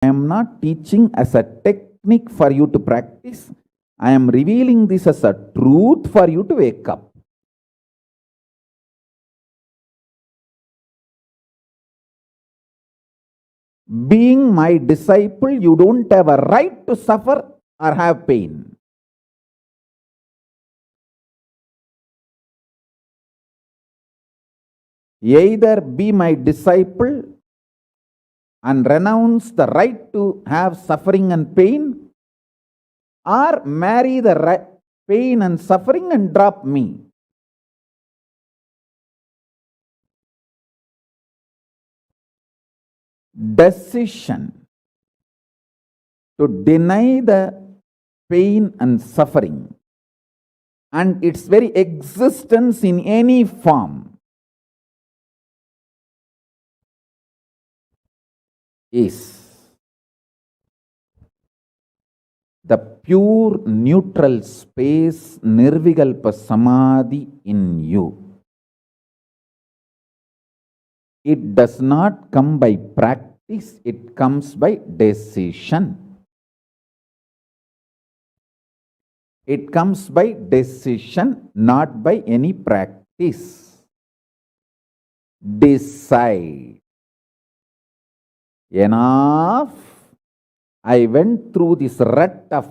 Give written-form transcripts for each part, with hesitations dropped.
I am not teaching as a technique for you to practice. I am revealing this as a truth for you to wake up. Being my disciple, you don't have a right to suffer or have pain. Either be my disciple and renounce the right to have suffering and pain, or marry the pain and suffering and drop me. Decision to deny the pain and suffering and its very existence in any form is the pure neutral space Nirvikalpa Samadhi in you. It does not come by practice, it comes by decision. It comes by decision, not by any practice. Decide. Enough. I went through this rut of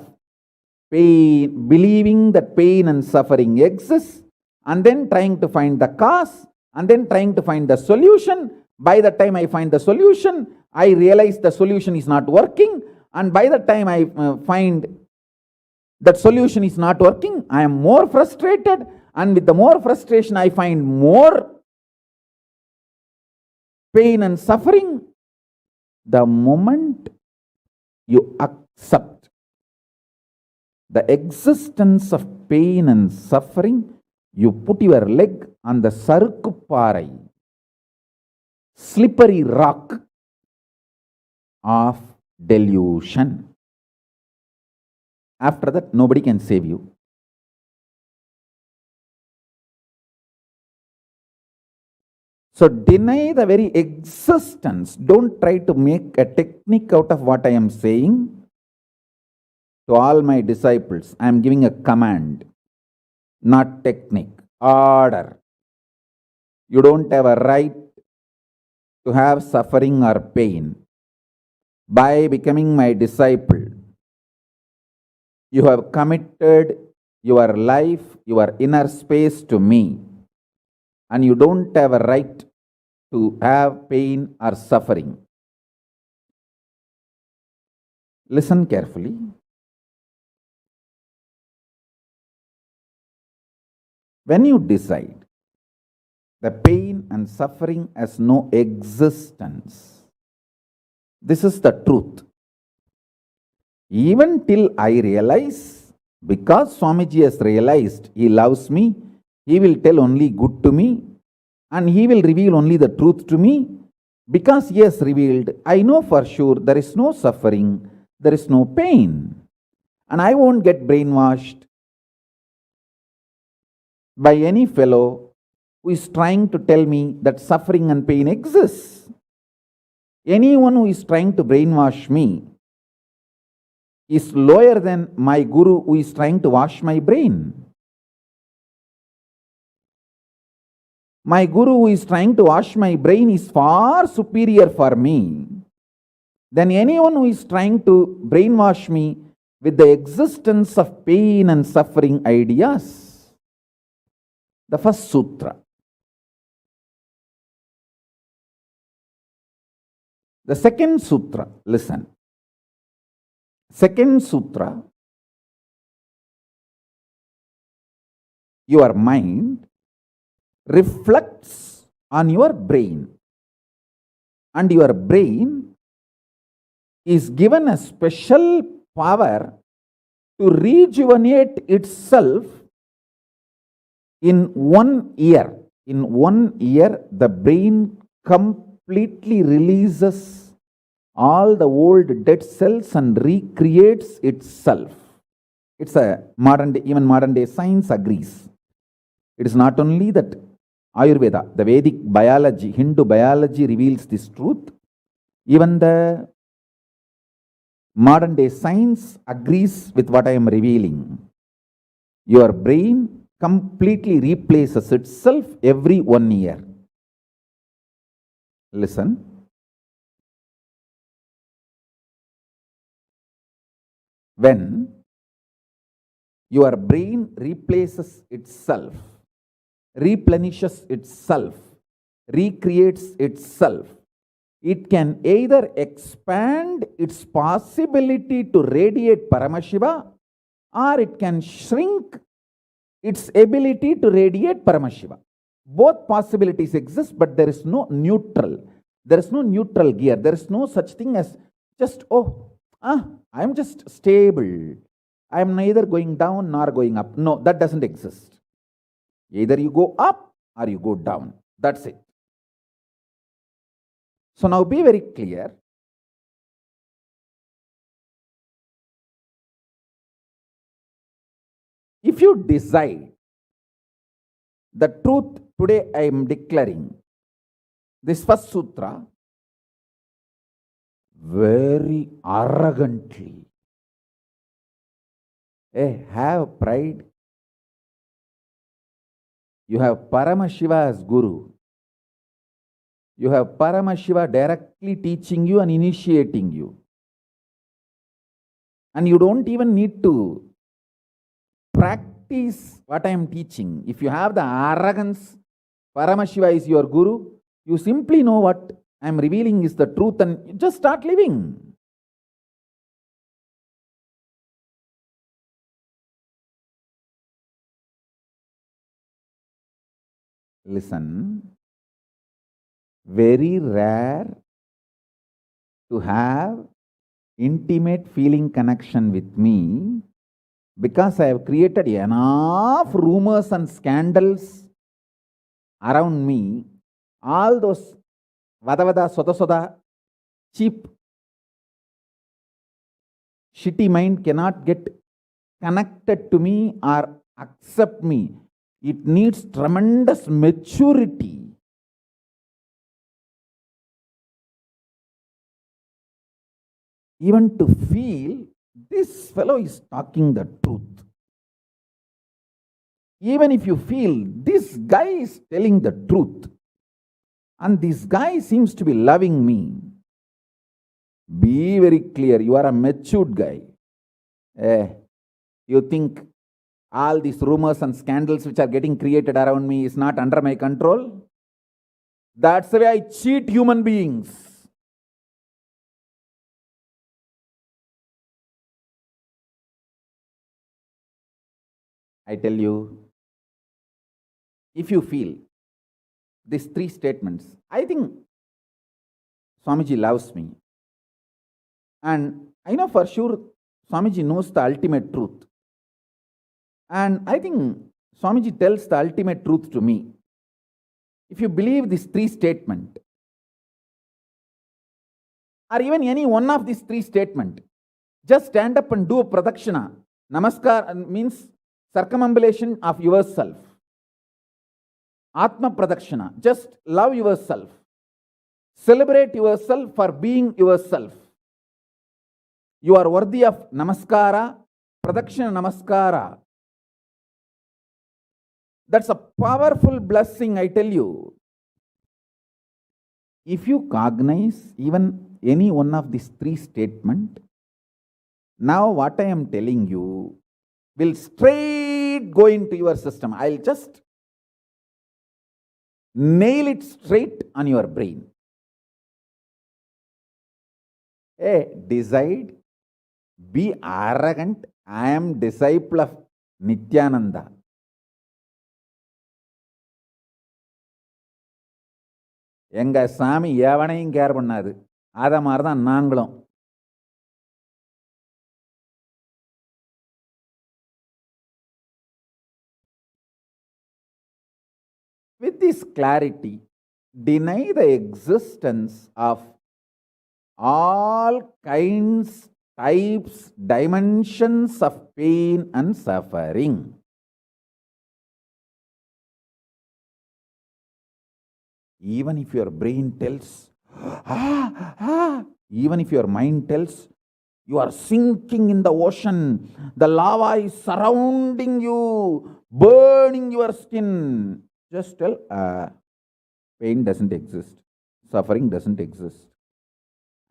pain, believing that pain and suffering exist, and then trying to find the cause, and then trying to find the solution. By the time I find the solution, I realize the solution is not working, and by the time I find that solution is not working, I am more frustrated, and with the more frustration I find more pain and suffering. The moment you accept the existence of pain and suffering, you put your leg on the Sarkuparai, slippery rock of delusion. After that, nobody can save you. So deny the very existence. Don't try to make a technique out of what I am saying. To all my disciples, I am giving a command, not technique, order. You don't have a right to have suffering or pain. By becoming my disciple, you have committed your life, your inner space to me, and you don't have a right to have pain or suffering. Listen carefully. When you decide the pain and suffering has no existence, this is the truth. Even till I realize, because Swamiji has realized he loves me, he will tell only good to me, and he will reveal only the truth to me. Because he has revealed, I know for sure there is no suffering, there is no pain, and I won't get brainwashed by any fellow who is trying to tell me that suffering and pain exists. Anyone who is trying to brainwash me is lower than my guru who is trying to wash my brain. My guru who is trying to wash my brain is far superior for me than anyone who is trying to brainwash me with the existence of pain and suffering ideas. The first sutra. The second sutra, listen. Second sutra, your mind reflects on your brain, and your brain is given a special power to rejuvenate itself in 1 year. In 1 year, the brain completely releases all the old dead cells and recreates itself. It's a modern day, even modern day science agrees. It is not only that Ayurveda, the Vedic biology, Hindu biology reveals this truth. Even the Modern day science agrees with what I am revealing. Your brain completely replaces itself every 1 year. Listen. When your brain replaces itself, replenishes itself, recreates itself, it can either expand its possibility to radiate Paramashiva, or it can shrink its ability to radiate Paramashiva. Both possibilities exist, but there is no neutral. There is no neutral gear. There is no such thing as just, I am just stable. I am neither going down nor going up. No, that doesn't exist. Either you go up or you go down. That's it. So now be very clear. If you decide the truth today, I am declaring this first sutra very arrogantly. Have pride. You have Paramashiva as Guru. You have Paramashiva directly teaching you and initiating you. And you don't even need to practice what I am teaching. If you have the arrogance, Paramashiva is your Guru, you simply know what I am revealing is the truth and you just start living. Listen, very rare to have intimate feeling connection with me because I have created enough rumors and scandals around me. All those vada soda soda, cheap, shitty mind cannot get connected to me or accept me. It needs tremendous maturity. Even to feel this fellow is talking the truth. Even if you feel this guy is telling the truth and this guy seems to be loving me, be very clear, you are a matured guy. You think all these rumors and scandals which are getting created around me is not under my control? That's the way I cheat human beings. I tell you, if you feel these three statements, I think Swamiji loves me. And I know for sure Swamiji knows the ultimate truth. And I think Swamiji tells the ultimate truth to me. If you believe these three statements, or even any one of these three statements, just stand up and do a pradakshina. Namaskar means circumambulation of yourself. Atma pradakshina, just love yourself. Celebrate yourself for being yourself. You are worthy of namaskara, pradakshina namaskara. That's a powerful blessing, I tell you. If you cognize even any one of these three statements, now what I am telling you will straight go into your system. I'll just nail it straight on your brain. Decide, be arrogant. I am disciple of Nithyananda. எங்க சாமி எவனையும் care பண்ணாது. அத மாதிரி தான் நாங்களும். With this clarity, deny the existence of all kinds, types, dimensions of pain and suffering. Even if your brain tells, even if your mind tells, You are sinking in the ocean. The lava is surrounding you, burning your skin. Just tell, pain doesn't exist. Suffering doesn't exist.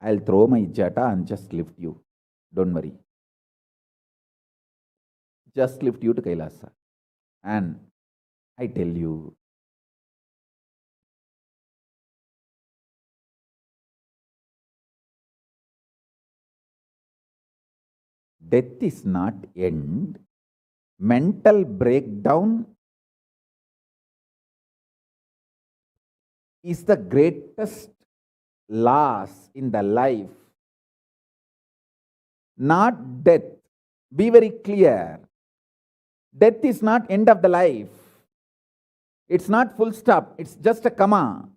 I'll throw my jata and just lift you. Don't worry. Just lift you to Kailasa. And I tell you, death is not end. Mental breakdown is the greatest loss in the life. Not death. Be very clear. Death is not end of the life. It's not full stop. It's just a comma.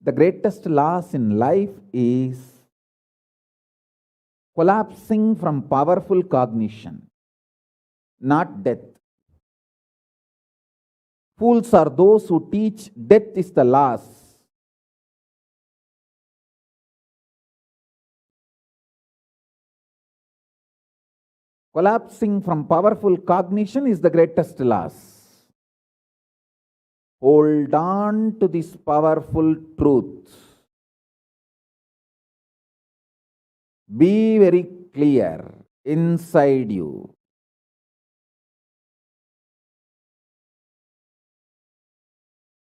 The greatest loss in life is collapsing from powerful cognition, not death. Fools are those who teach death is the loss. Collapsing from powerful cognition is the greatest loss. Hold on to this powerful truth. Be very clear inside you.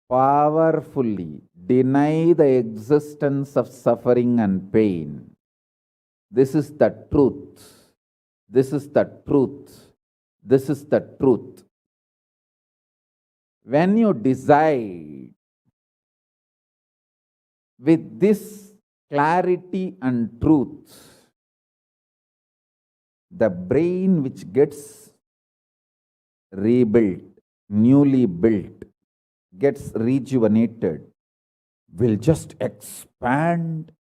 Powerfully deny the existence of suffering and pain. This is the truth. This is the truth. This is the truth. When you decide with this clarity and truth, the brain which gets rebuilt, newly built, gets rejuvenated, will just expand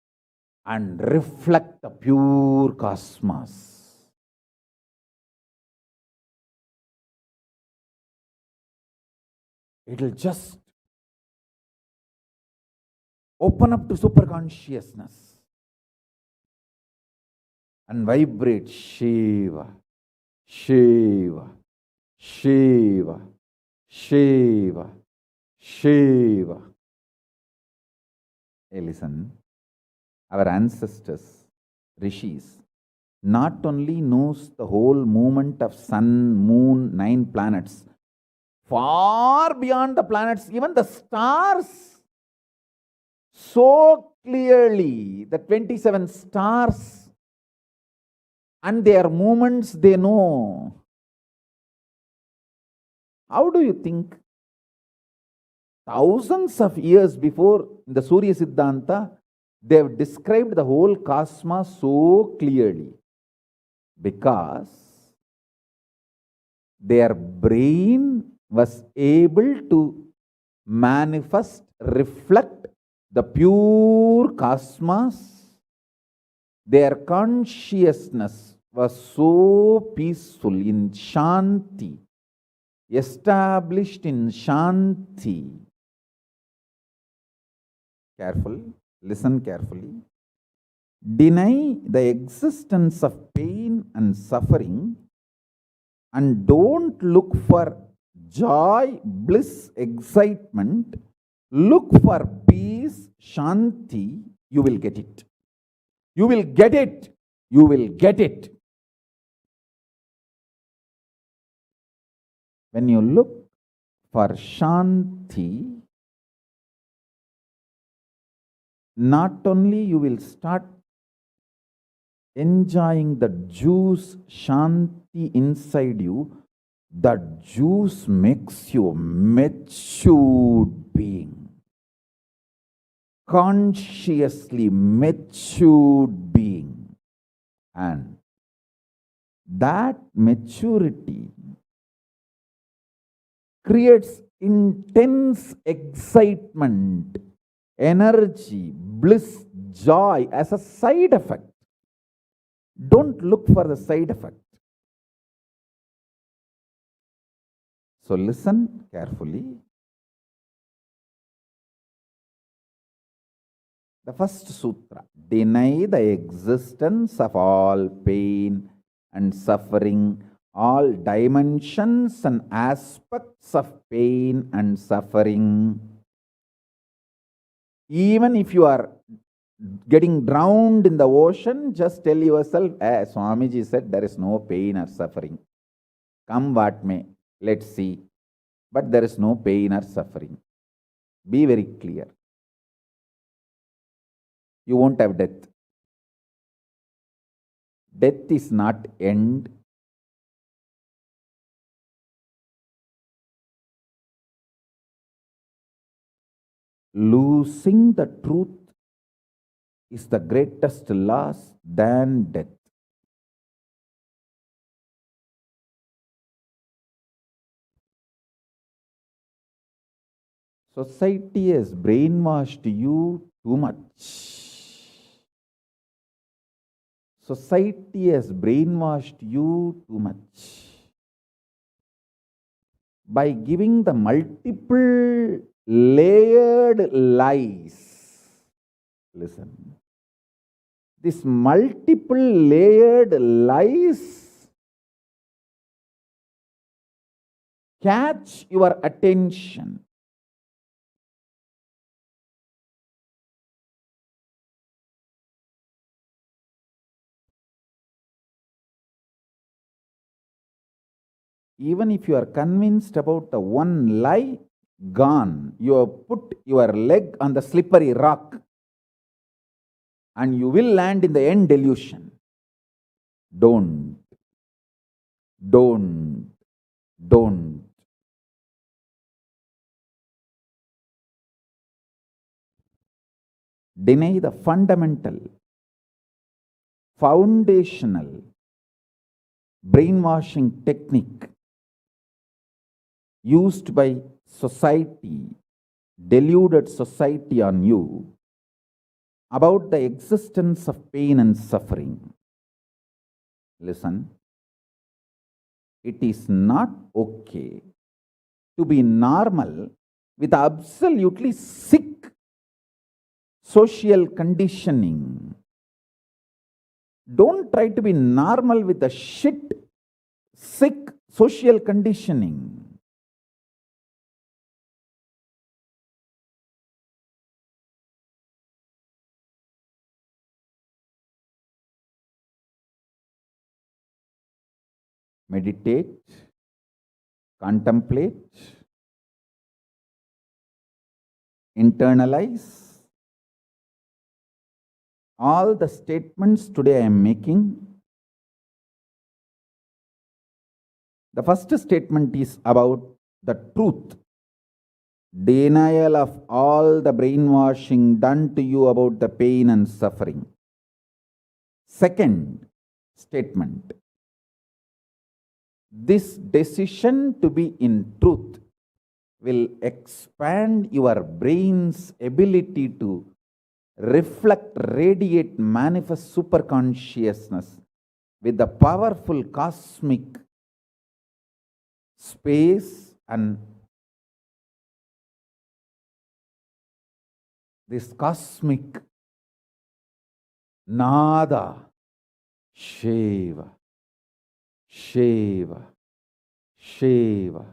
and reflect the pure cosmos. It will just open up to superconsciousness and vibrate Shiva, Shiva, Shiva, Shiva, Shiva. Hey, listen, our ancestors, rishis, not only knows the whole movement of sun, moon, 9 planets, far beyond the planets, even the stars, so clearly, the 27 stars and their movements they know. How do you think? Thousands of years before the Surya Siddhanta, they have described the whole cosmos so clearly because their brain was able to manifest, reflect the pure cosmos. Their consciousness was so peaceful in Shanti, established in Shanti. Careful, listen carefully. Deny the existence of pain and suffering and don't look for joy, bliss, excitement. Look for peace, Shanti. You will get it. You will get it. You will get it. When you look for Shanti, not only you will start enjoying the juice Shanti inside you, that juice makes you a matured being. Consciously matured being. And that maturity creates intense excitement, energy, bliss, joy as a side effect. Don't look for the side effect. So listen carefully. The first sutra, deny the existence of all pain and suffering, all dimensions and aspects of pain and suffering. Even if you are getting drowned in the ocean, just tell yourself, Swamiji said there is no pain or suffering. Come what may, let's see. But there is no pain or suffering. Be very clear. You won't have death. Death is not end. Losing the truth is the greatest loss than death. Society has brainwashed you too much. Society has brainwashed you too much by giving the multiple layered lies. Listen. This multiple layered lies catch your attention. Even if you are convinced about the one lie, gone. You have put your leg on the slippery rock and you will land in the end delusion. Don't. Deny the fundamental, foundational brainwashing technique used by society, deluded society on you about the existence of pain and suffering. Listen, it is not okay to be normal with absolutely sick social conditioning. Don't try to be normal with the sick social conditioning. Meditate, contemplate, internalize all the statements today I am making. The first statement is about the truth. Denial of all the brainwashing done to you about the pain and suffering. Second statement. This decision to be in truth will expand your brain's ability to reflect, radiate, manifest superconsciousness with the powerful cosmic space and this cosmic nada, Shiva, Shiva, Shiva,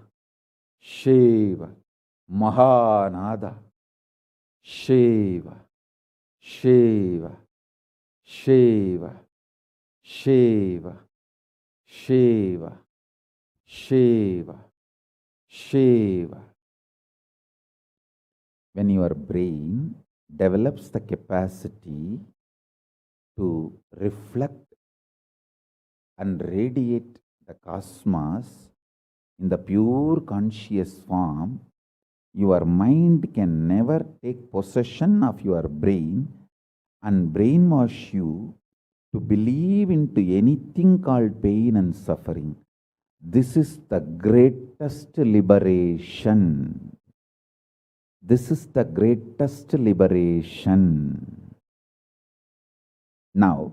Shiva, Mahanada, Shiva, Shiva, Shiva, Shiva, Shiva, Shiva, Shiva. When your brain develops the capacity to reflect and radiate the cosmos in the pure conscious form, your mind can never take possession of your brain and brainwash you to believe into anything called pain and suffering. This is the greatest liberation. This is the greatest liberation. Now,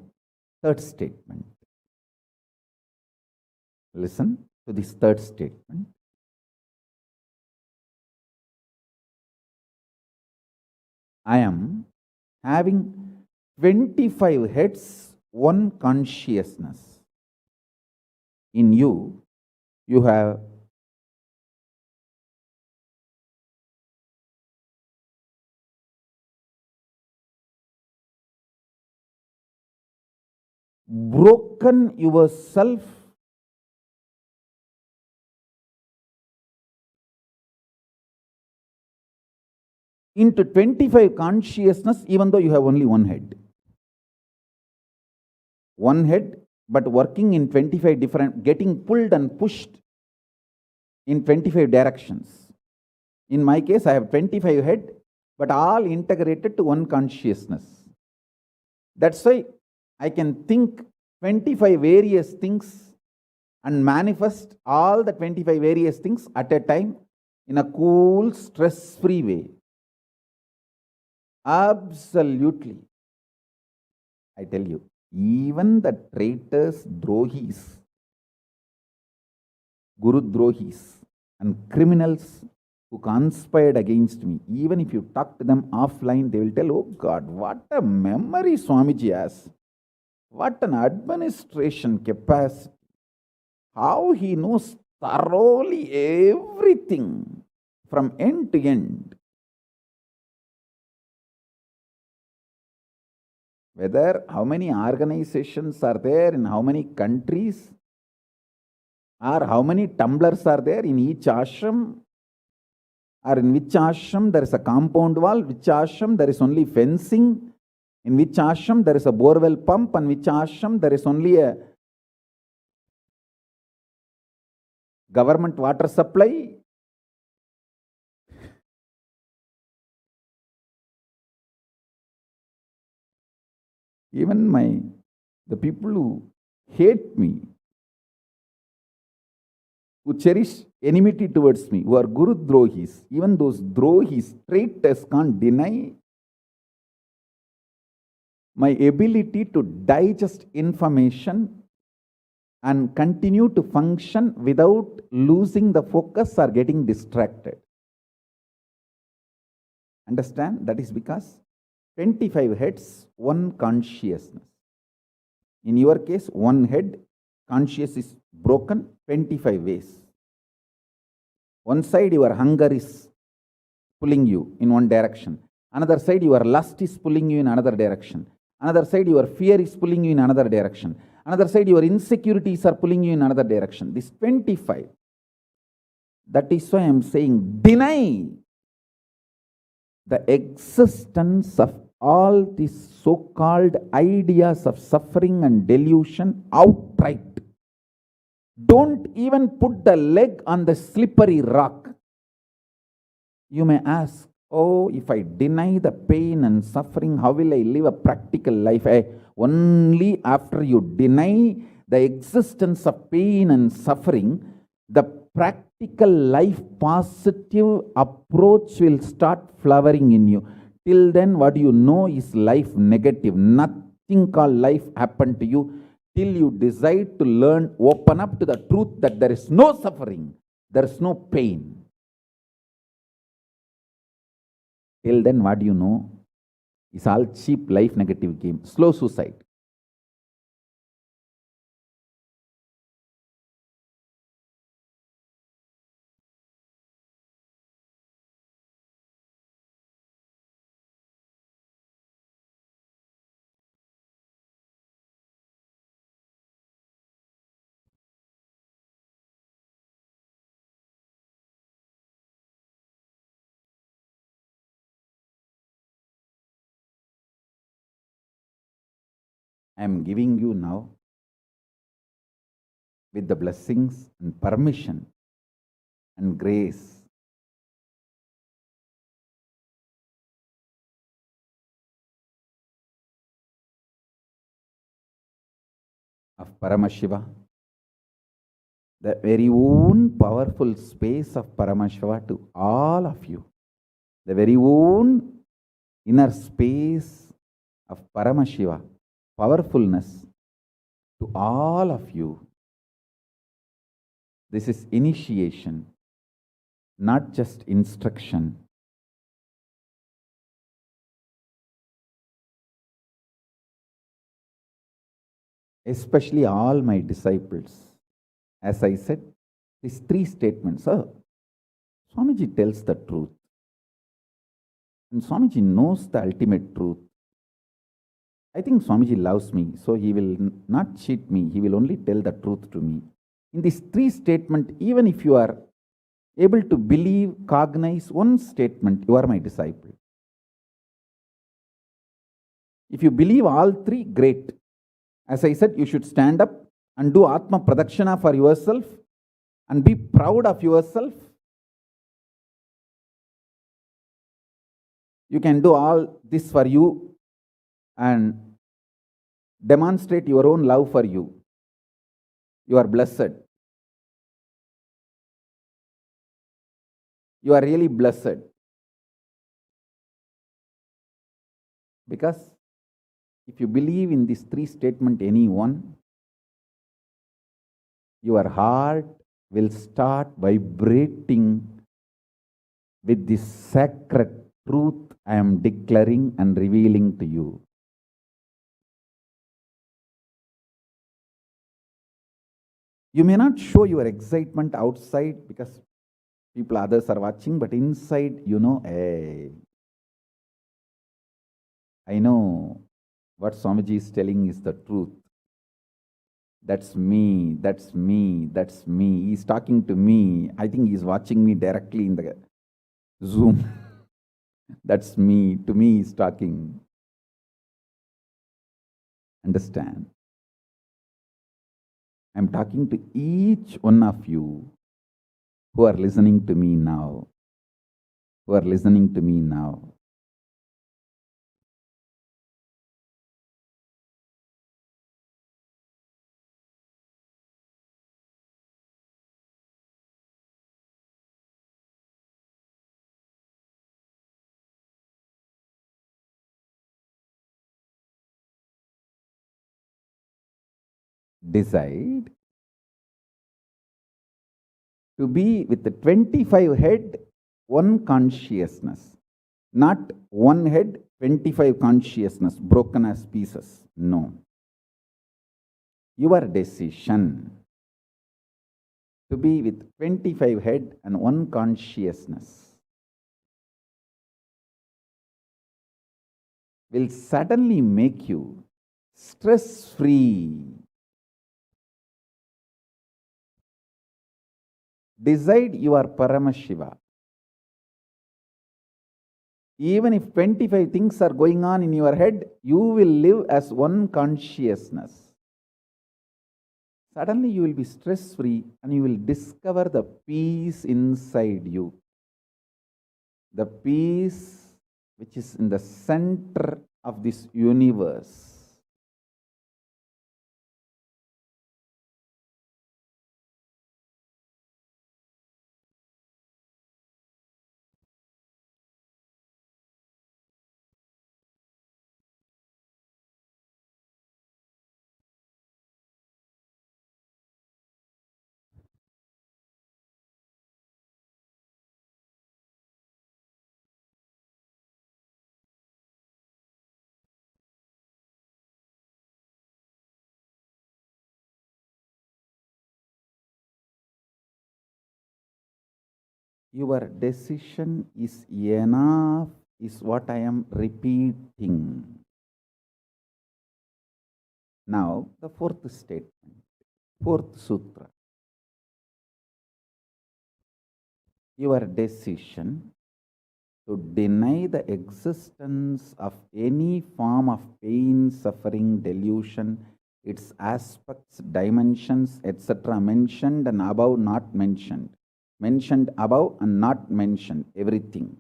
third statement. Listen to this third statement. I am having 25 heads, one consciousness. In you, you have broken yourself into 25 consciousness, even though you have only one head. One head, but working in 25 different, getting pulled and pushed in 25 directions. In my case, I have 25 head, but all integrated to one consciousness. That's why I can think 25 various things and manifest all the 25 various things at a time in a cool, stress-free way. Absolutely. I tell you, even the traitors, drohis, guru drohis, and criminals who conspired against me, even if you talk to them offline, they will tell, oh God, what a memory Swamiji has. What an administration capacity. How he knows thoroughly everything from end to end. Whether how many organizations are there in how many countries, or how many tumblers are there in each ashram, or in which ashram there is a compound wall, which ashram there is only fencing, in which ashram there is a borewell pump, and which ashram there is only a government water supply. Even the people who hate me, who cherish enmity towards me, who are Guru Drohis, even those Drohis, traitors, can't deny my ability to digest information and continue to function without losing the focus or getting distracted. Understand? That is because 25 heads, one consciousness. In your case, one head, conscious is broken 25 ways. One side, your hunger is pulling you in one direction. Another side, your lust is pulling you in another direction. Another side, your fear is pulling you in another direction. Another side, your insecurities are pulling you in another direction. This 25. That is why I am saying, deny the existence of all these so-called ideas of suffering and delusion outright. Don't even put the leg on the slippery rock. You may ask, oh, if I deny the pain and suffering, how will I live a practical life? Only after you deny the existence of pain and suffering, the practical life positive approach will start flowering in you. Till then, what you know is life negative. Nothing called life happened to you till you decide to learn, open up to the truth that there is no suffering, there is no pain. Till then, what you know is all cheap life negative game, slow suicide. I am giving you now, with the blessings and permission and grace of Paramashiva, the very own powerful space of Paramashiva to all of you, the very own inner space of Paramashiva, powerfulness to all of you. This is initiation, not just instruction. especially all my disciples. As I said, these three statements. Swamiji tells the truth. And Swamiji knows the ultimate truth. I think Swamiji loves me, so he will not cheat me. He will only tell the truth to me. In these three statements, even if you are able to believe, cognize one statement, you are my disciple. If you believe all three, great. As I said, you should stand up and do Atma Pradakshina for yourself and be proud of yourself. You can do all this for you and demonstrate your own love for you. You are blessed. You are really blessed. Because if you believe in these three statements, any one, your heart will start vibrating with this sacred truth I am declaring and revealing to you. You may not show your excitement outside because others are watching, but inside, hey, I know what Swamiji is telling is the truth. That's me, that's me, that's me. He's talking to me. I think he's watching me directly in the Zoom. That's me. To me, he's talking. Understand? I'm talking to each one of you who are listening to me now. Who are listening to me now. Decide to be with the 25 head, one consciousness. Not one head, 25 consciousness, broken as pieces. No. Your decision to be with 25 head and one consciousness will suddenly make you stress-free. Decide you are Paramashiva. Even if 25 things are going on in your head, you will live as one consciousness. Suddenly you will be stress-free and you will discover the peace inside you. The peace which is in the center of this universe. Your decision is enough, is what I am repeating. Now, the fourth statement, fourth sutra. Your decision to deny the existence of any form of pain, suffering, delusion, its aspects, dimensions, etc. mentioned and above not mentioned. Mentioned above and not mentioned, everything.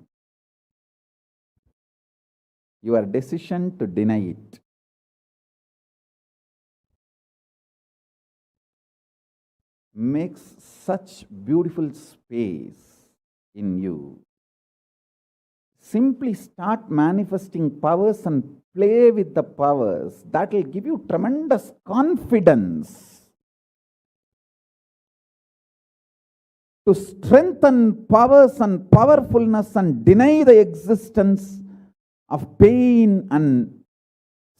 Your decision to deny it. Makes such beautiful space in you. Simply start manifesting powers and play with the powers. That will give you tremendous confidence to strengthen powers and powerfulness and deny the existence of pain and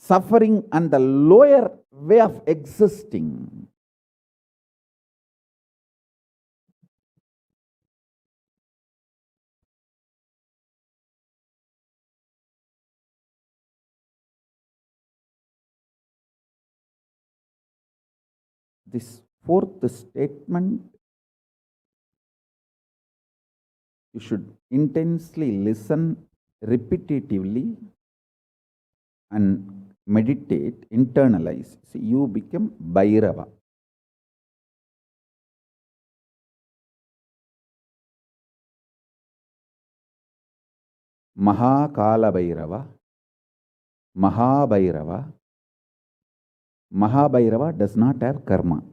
suffering and the lower way of existing. This fourth statement, you should intensely listen repetitively and meditate, internalize. See, you become Bhairava. Mahakala Bhairava, Mahabhairava. Mahabhairava does not have karma.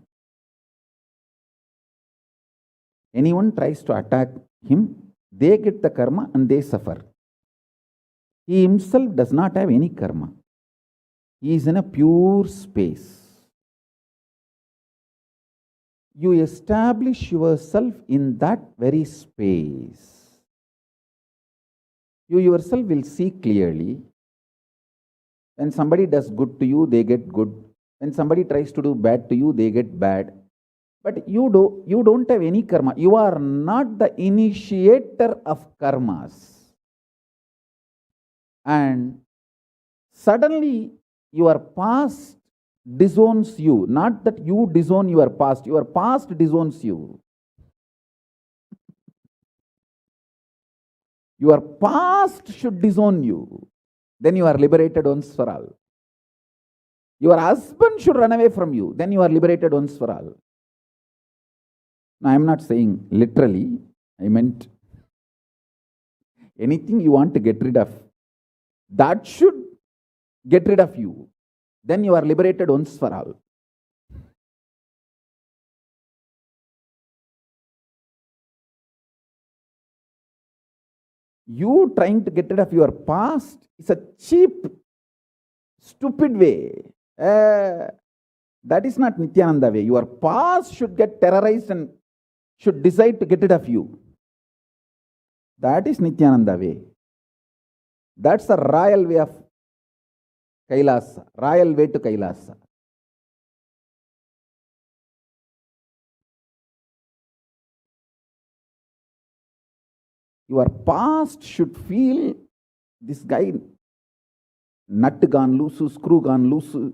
Anyone tries to attack him, they get the karma and they suffer. He himself does not have any karma. He is in a pure space. You establish yourself in that very space. You yourself will see clearly. When somebody does good to you, they get good. When somebody tries to do bad to you, they get bad. But you don't have any karma. You are not the initiator of karmas. And suddenly your past disowns you. Not that you disown your past disowns you. Your past should disown you. Then you are liberated once for all. Your husband should run away from you. Then you are liberated once for all. Now, I am not saying literally. I meant anything you want to get rid of, that should get rid of you. Then you are liberated once for all. You trying to get rid of your past is a cheap, stupid way. That is not Nithyananda way. Your past should get terrorized and should decide to get rid of you. That is Nithyananda way. That's the royal way of Kailasa, royal way to Kailasa. Your past should feel this guy, nut gone loose, screw gone loose.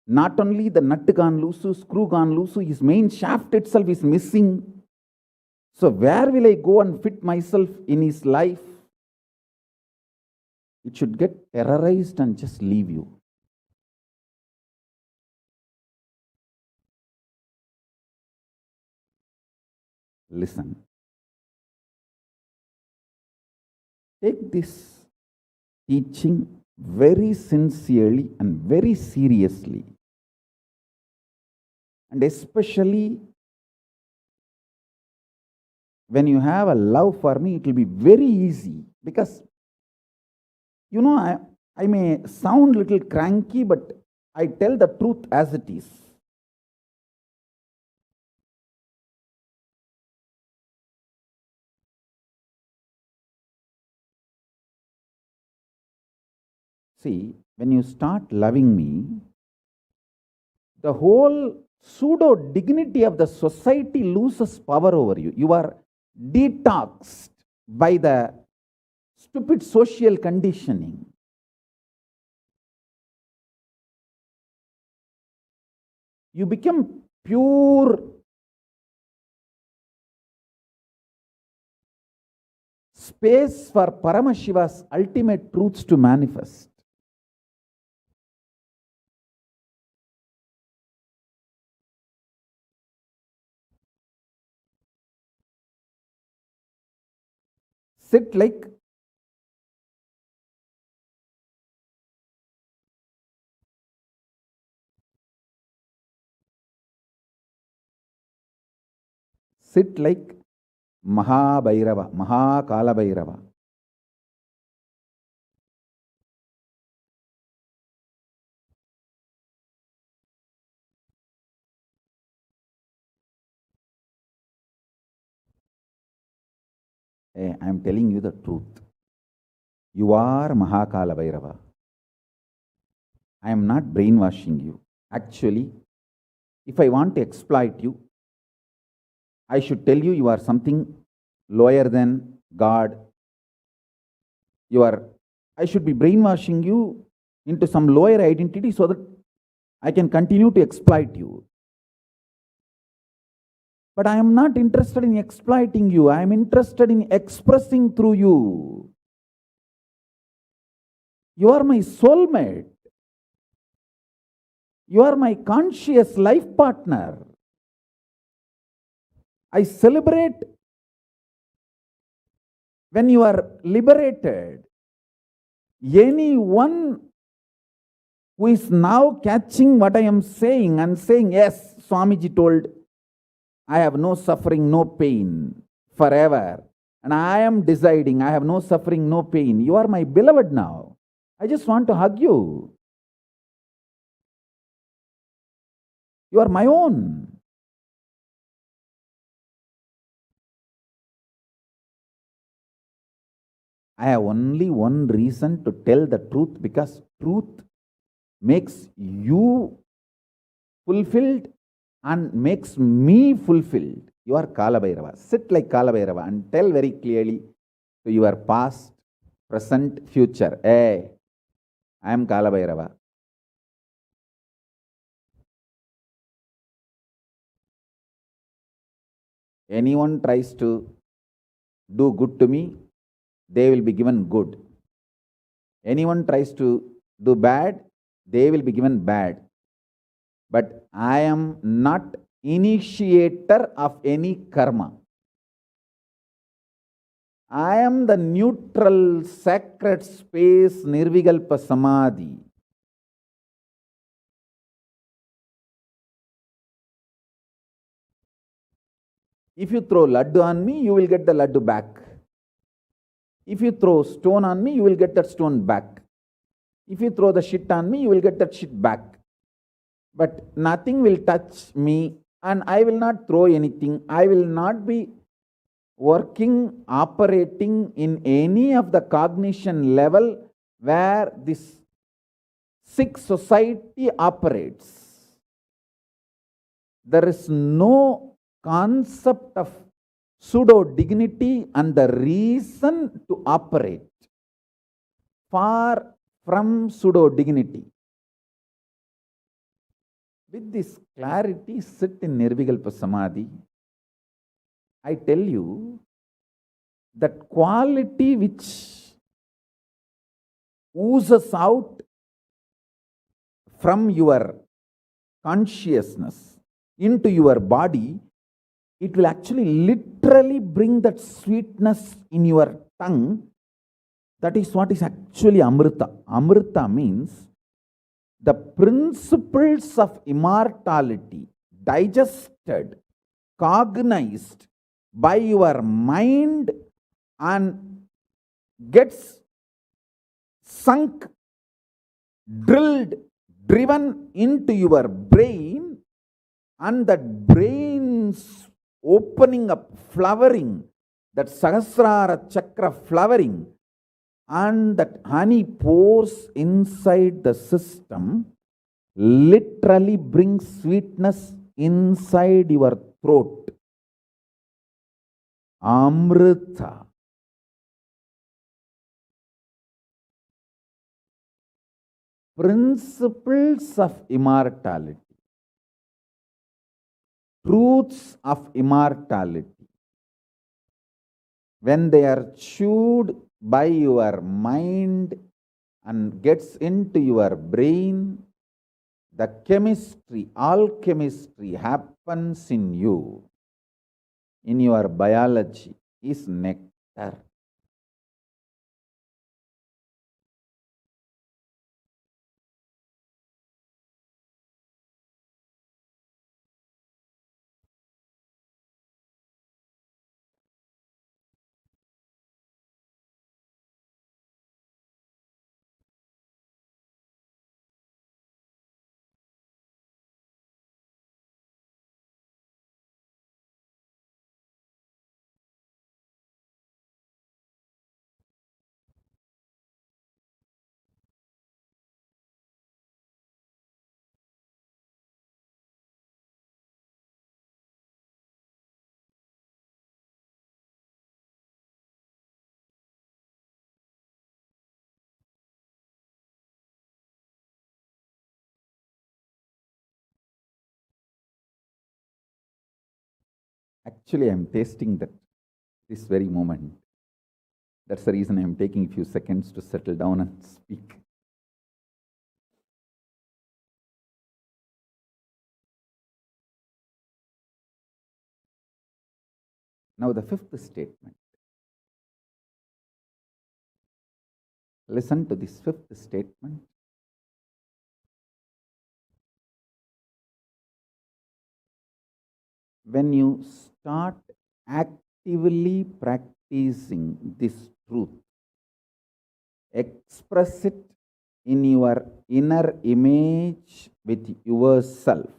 Not only the nut gone loose, screw gone loose, his main shaft itself is missing. So where will I go and fit myself in his life? It should get terrorized and just leave you. Listen. Take this teaching very sincerely and very seriously. And especially when you have a love for me, it will be very easy. Because, you know, I may sound a little cranky, but I tell the truth as it is. See, when you start loving me, the whole pseudo dignity of the society loses power over you. You are detoxed by the stupid social conditioning. You become pure space for Paramashiva's ultimate truths to manifest. Sit like Mahabhairava, Mahakala Bhairava. I am telling you the truth. You are Mahakala Bhairava. I am not brainwashing you. Actually, if I want to exploit you, I should tell you are something lower than God. I should be brainwashing you into some lower identity so that I can continue to exploit you. But I am not interested in exploiting you. I am interested in expressing through you. You are my soulmate. You are my conscious life partner. I celebrate when you are liberated. Anyone who is now catching what I am saying and saying, yes, Swamiji told, I have no suffering, no pain forever. And I am deciding, I have no suffering, no pain. You are my beloved now. I just want to hug you. You are my own. I have only one reason to tell the truth, because truth makes you fulfilled and makes me fulfilled. You are Kalabhairava. Sit like Kalabhairava and tell very clearly to your past, present, future. Hey, I am Kalabhairava. Anyone tries to do good to me, they will be given good. Anyone tries to do bad, they will be given bad. But I am not initiator of any karma. I am the neutral, sacred space, Nirvikalpa Samadhi. If you throw laddu on me, you will get the laddu back. If you throw stone on me, you will get that stone back. If you throw the shit on me, you will get that shit back. But nothing will touch me, and I will not throw anything. I will not be working, operating in any of the cognition level where this sick society operates. There is no concept of pseudo dignity and the reason to operate. Far from pseudo dignity. With this clarity, sit in Nirvikalpa Samadhi. I tell you that quality which oozes out from your consciousness into your body, it will actually literally bring that sweetness in your tongue. That is what is actually Amrita. Amrita means the principles of immortality digested, cognized by your mind and gets sunk, drilled, driven into your brain, and that brain's opening up, flowering, that Sahasrara Chakra flowering, and that honey pours inside the system, literally brings sweetness inside your throat. Amrita. Principles of immortality. Truths of immortality. When they are chewed by your mind and gets into your brain, the chemistry, alchemistry happens in you, in your biology, is nectar. Actually, I'm tasting that this very moment. That's the reason I'm taking a few seconds to settle down and speak. Now, the fifth statement. Listen to this fifth statement. When you start actively practicing this truth, express it in your inner image with yourself,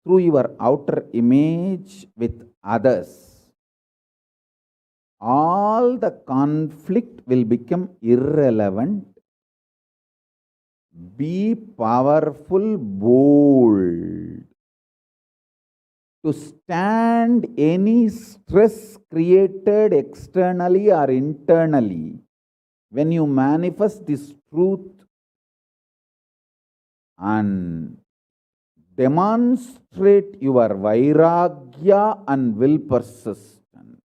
through your outer image with others, all the conflict will become irrelevant. Be powerful, bold, to stand any stress created externally or internally. When you manifest this truth and demonstrate your vairagya and will persistent,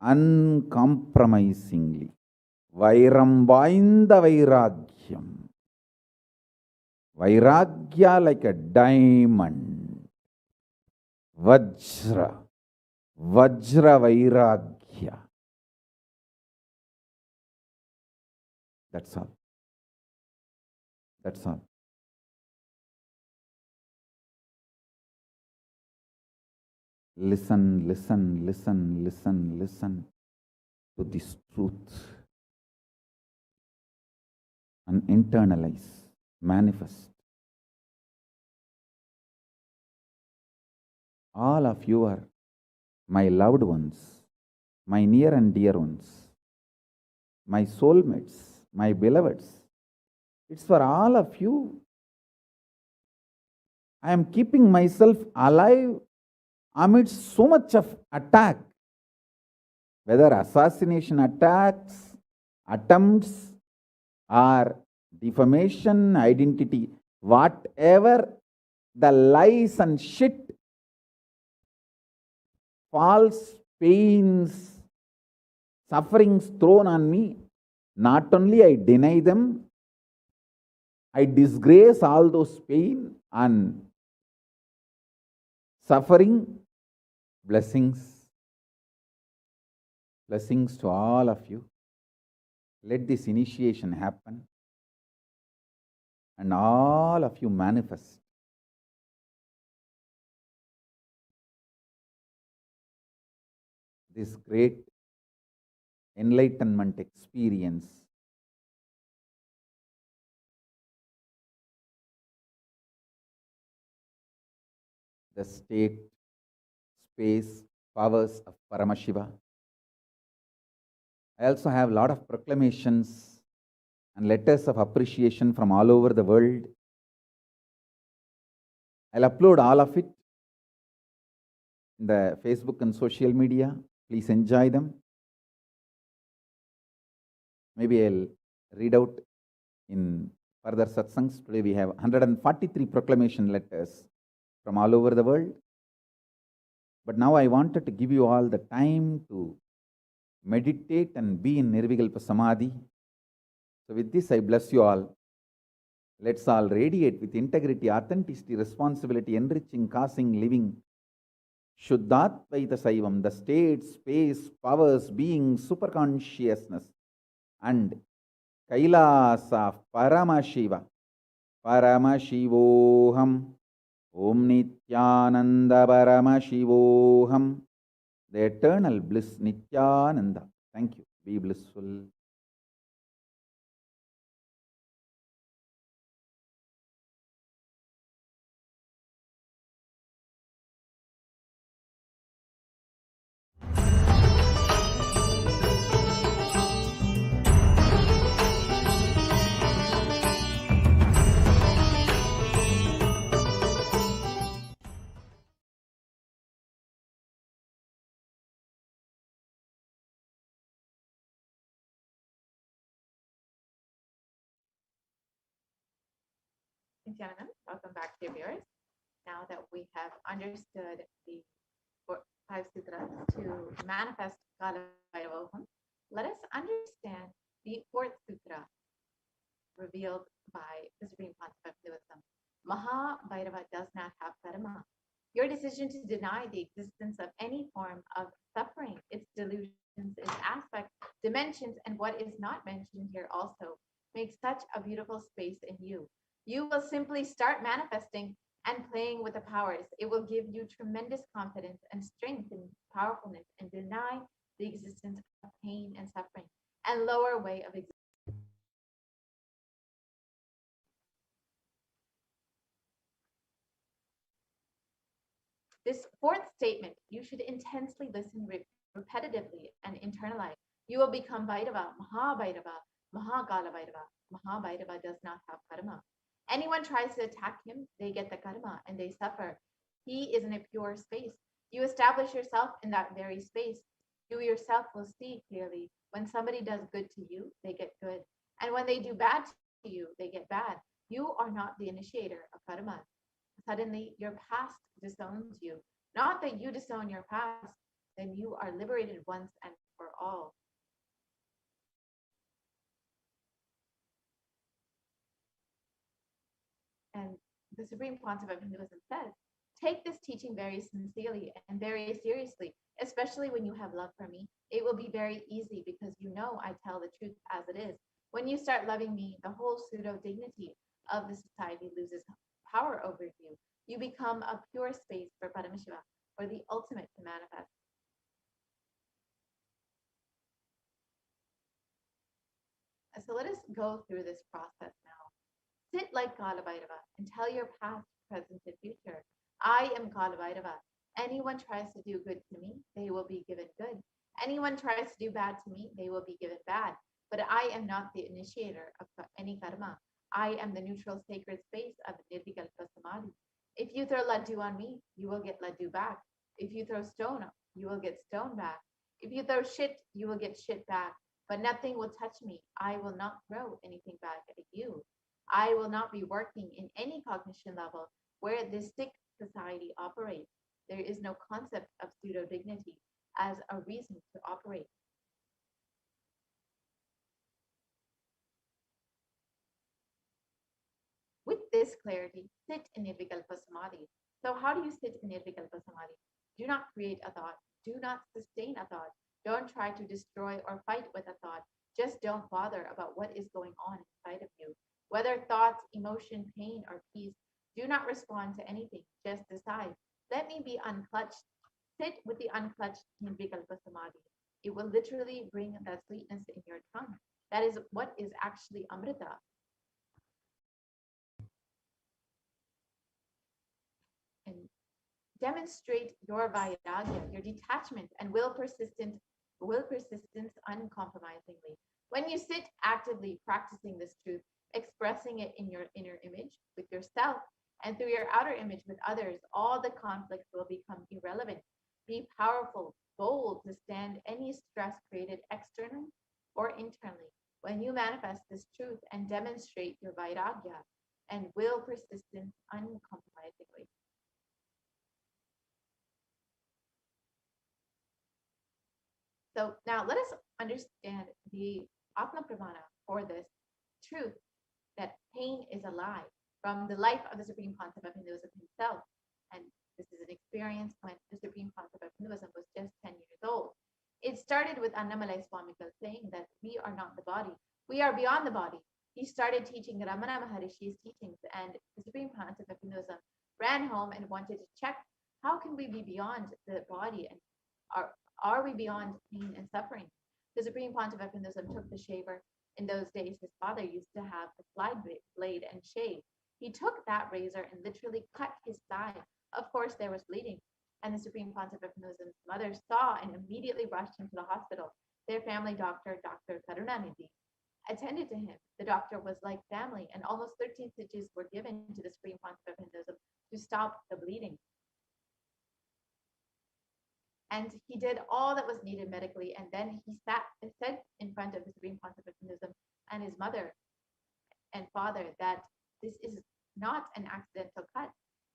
uncompromisingly, vairam vainda vairagyam, vairagya like a diamond, vajra vairagya. That's all. That's all. Listen, listen, listen, listen, listen to this truth and internalize, manifest. All of you are my loved ones, my near and dear ones, my soulmates, my beloveds. It's for all of you. I am keeping myself alive amidst so much of attack, whether assassination attacks, attempts, or defamation, identity, whatever the lies and shit, false pains, sufferings thrown on me, not only I deny them, I disgrace all those pain and suffering. Blessings. Blessings to all of you. Let this initiation happen and all of you manifest this great enlightenment experience. The state, space, powers of Paramashiva. I also have a lot of proclamations and letters of appreciation from all over the world. I'll upload all of it in the Facebook and social media. Please enjoy them. Maybe I'll read out in further satsangs. Today we have 143 proclamation letters from all over the world. But now I wanted to give you all the time to meditate and be in Nirvikalpa Samadhi. So with this, I bless you all. Let's all radiate with integrity, authenticity, responsibility, enriching, causing, living. Shuddhatvaita Saivam, the state, space, powers, being, superconsciousness, and Kailasa, Paramashiva, Paramashivoham, Om Nithyananda Paramashivoham, the eternal bliss Nithyananda. Thank you. Be blissful. Nithyananda, welcome back to your viewers. Now that we have understood the five sutras to manifest Kailasa, let us understand the fourth sutra revealed by the Supreme Concept of Hinduism. Mahabhairava does not have karma. Your decision to deny the existence of any form of suffering, its delusions, its aspects, dimensions, and what is not mentioned here also makes such a beautiful space in you. You will simply start manifesting and playing with the powers. It will give you tremendous confidence and strength and powerfulness and deny the existence of pain and suffering and lower way of existence. This fourth statement, you should intensely listen repetitively and internalize. You will become Vairava, Mahabhairava, Mahakala Vairava. Mahabhairava does not have karma. Anyone tries to attack him, they get the karma and they suffer. He is in a pure space. You establish yourself in that very space. You yourself will see clearly when somebody does good to you, they get good. And when they do bad to you, they get bad. You are not the initiator of karma. Suddenly, your past disowns you. Not that you disown your past, then you are liberated once and for all. And the supreme concept of Hinduism says, take this teaching very sincerely and very seriously, especially when you have love for me. It will be very easy because you know I tell the truth as it is. When you start loving me, the whole pseudo dignity of the society loses power over you. You become a pure space for Paramashiva, for the ultimate to manifest. So let us go through this process now. Sit like Kalabhairava and tell your past, present, and future. I am Kalabhairava. Anyone tries to do good to me, they will be given good. Anyone tries to do bad to me, they will be given bad. But I am not the initiator of any karma. I am the neutral sacred space of Nirvikalpa Samadhi. If you throw laddu on me, you will get laddu back. If you throw stone, you will get stone back. If you throw shit, you will get shit back. But nothing will touch me. I will not throw anything back at you. I will not be working in any cognition level where this sick society operates. There is no concept of pseudo dignity as a reason to operate. With this clarity, sit in Nirvikalpa Samadhi. So, how do you sit in Nirvikalpa Samadhi? Do not create a thought. Do not sustain a thought. Don't try to destroy or fight with a thought. Just don't bother about what is going on inside of you. Whether thoughts, emotion, pain, or peace, do not respond to anything. Just decide. Let me be unclutched. Sit with the unclutched Nirvikalpa Samadhi. It will literally bring that sweetness in your tongue. That is what is actually Amrita. And demonstrate your vairagya, your detachment, and will persistence uncompromisingly. When you sit actively practicing this truth, expressing it in your inner image with yourself and through your outer image with others, all the conflicts will become irrelevant. Be powerful, bold to stand any stress created externally or internally. When you manifest this truth and demonstrate your vairagya and will persistence uncompromisingly. So now let us understand the Atma Pramana for this truth that pain is a lie from the life of the Supreme Concept of Hinduism himself. And this is an experience when the Supreme Concept of Hinduism was just 10 years old. It started with Annamalai Swamigal saying that we are not the body, we are beyond the body. He started teaching Ramana Maharishi's teachings, and the Supreme Concept of Hinduism ran home and wanted to check how can we be beyond the body and are, are we beyond pain and suffering? The Supreme Pontiff of Hinduism took the shaver. In those days, his father used to have the slide blade and shave. He took that razor and literally cut his thigh. Of course, there was bleeding. And the Supreme Pontiff of Hinduism's mother saw and immediately rushed him to the hospital. Their family doctor, Dr. Karunanidhi, attended to him. The doctor was like family, and almost 13 stitches were given to the Supreme Pontiff of Hinduism to stop the bleeding. And he did all that was needed medically. And then he said in front of the Supreme Pontiff of Hinduism and his mother and father that this is not an accidental cut.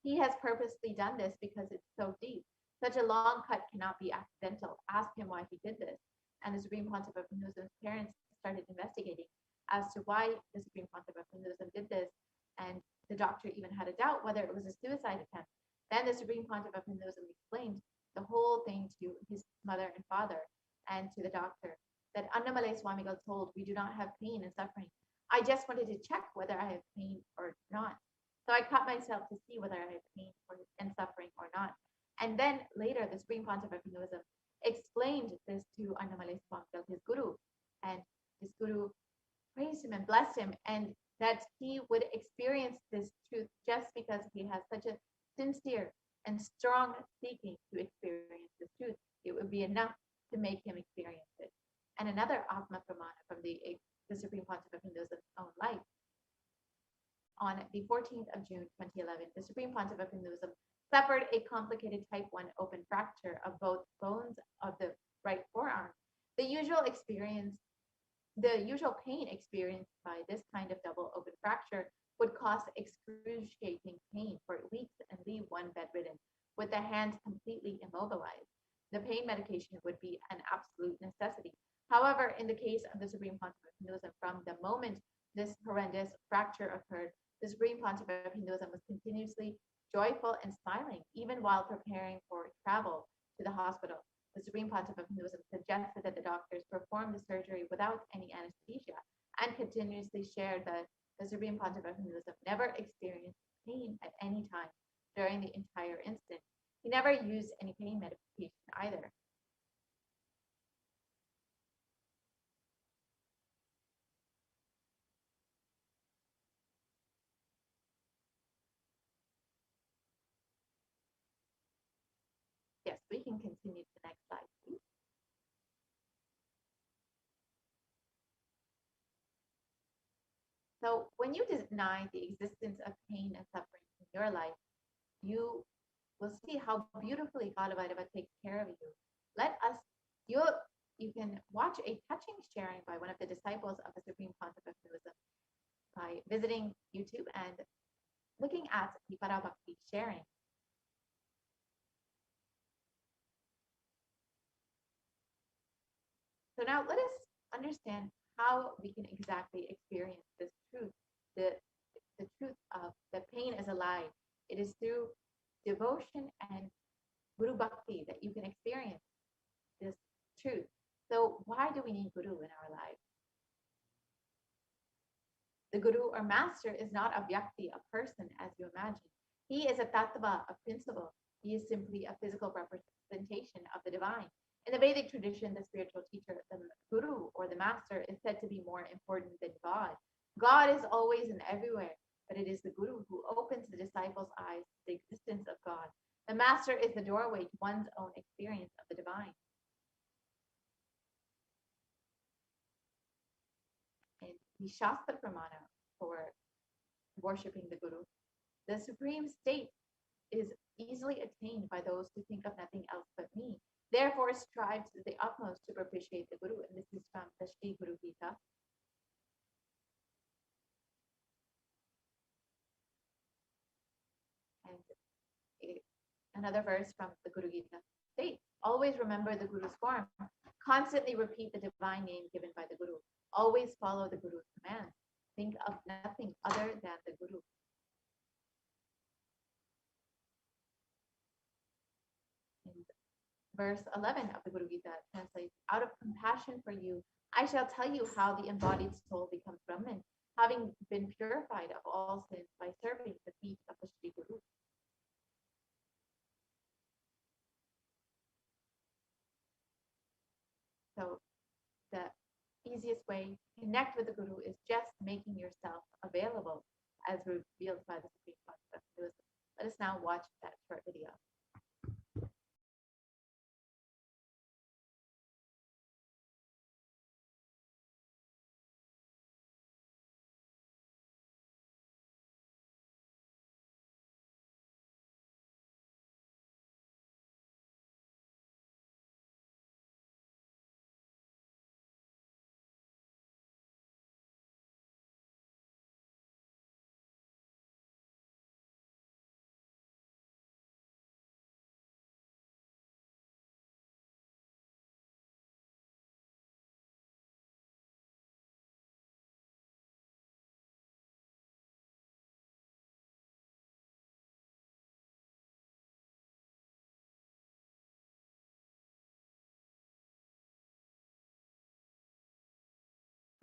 He has purposely done this because it's so deep. Such a long cut cannot be accidental. Ask him why he did this. And the Supreme Pontiff of Hinduism's parents started investigating as to why the Supreme Pontiff of Hinduism did this. And the doctor even had a doubt whether it was a suicide attempt. Then the Supreme Pontiff of Hinduism explained the whole thing to his mother and father and to the doctor that Annamalai Swamigal told, we do not have pain and suffering. I just wanted to check whether I have pain or not. So I cut myself to see whether I have pain and suffering or not. And then later, the Supreme Pontiff of Hinduism explained this to Annamalai Swamigal, his guru, and his guru praised him and blessed him, and that he would experience this truth just because he has such a sincere and strong seeking to experience this truth. It would be enough to make him experience it. And another Atma Pramana from the Supreme Pontiff of Hinduism's own life. On the 14th of June 2011, the Supreme Pontiff of Hinduism suffered a complicated type 1 open fracture of both bones of the right forearm. The usual pain experienced by this kind of double open fracture would cause excruciating pain for weeks and leave one bedridden, with the hand completely immobilized. The pain medication would be an absolute necessity. However, in the case of the Supreme Pontiff of Hinduism, from the moment this horrendous fracture occurred, the Supreme Pontiff of Hinduism was continuously joyful and smiling, even while preparing for travel to the hospital. The Supreme Pontiff of Hinduism suggested that the doctors perform the surgery without any anesthesia and continuously shared that the Supreme Pontiff of Hinduism never experienced pain at any time during the entire incident. He never used any pain medication either. Yes, we can continue to the next slide, please. So when you deny the existence of pain and suffering in your life, you will see how beautifully Kalabhairava takes care of you. Let us, you can watch a touching sharing by one of the disciples of the Supreme Pontiff of Hinduism by visiting YouTube and looking at the Parabhakti sharing. So now let us understand how we can exactly experience this truth, the truth of that pain is a lie. It is through devotion and Guru Bhakti that you can experience this truth. So why do we need Guru in our lives? The Guru or Master is not a Vyakti, a person, as you imagine. He is a Tattva, a principle. He is simply a physical representation of the divine. In the Vedic tradition, the spiritual teacher, the Guru or the Master, is said to be more important than God. God is always and everywhere, but it is the Guru who opens the disciples' eyes to the existence of God. The Master is the doorway to one's own experience of the divine. In the Shastra Pramana for worshipping the Guru, the supreme state is easily attained by those who think of nothing else but me. Therefore, strive to the utmost to propitiate the Guru. And this is from the Shri Guru Gita. And another verse from the Guru Gita states, always remember the Guru's form. Constantly repeat the divine name given by the Guru. Always follow the Guru's commands. Think of nothing other than the Guru. And verse 11 of the Guru Gita translates, out of compassion for you, I shall tell you how the embodied soul becomes Brahman, having been purified of all sins by serving the feet of the Shri Guru. So the easiest way to connect with the Guru is just making yourself available as revealed by the Supreme Pontiff. Let us now watch that short video.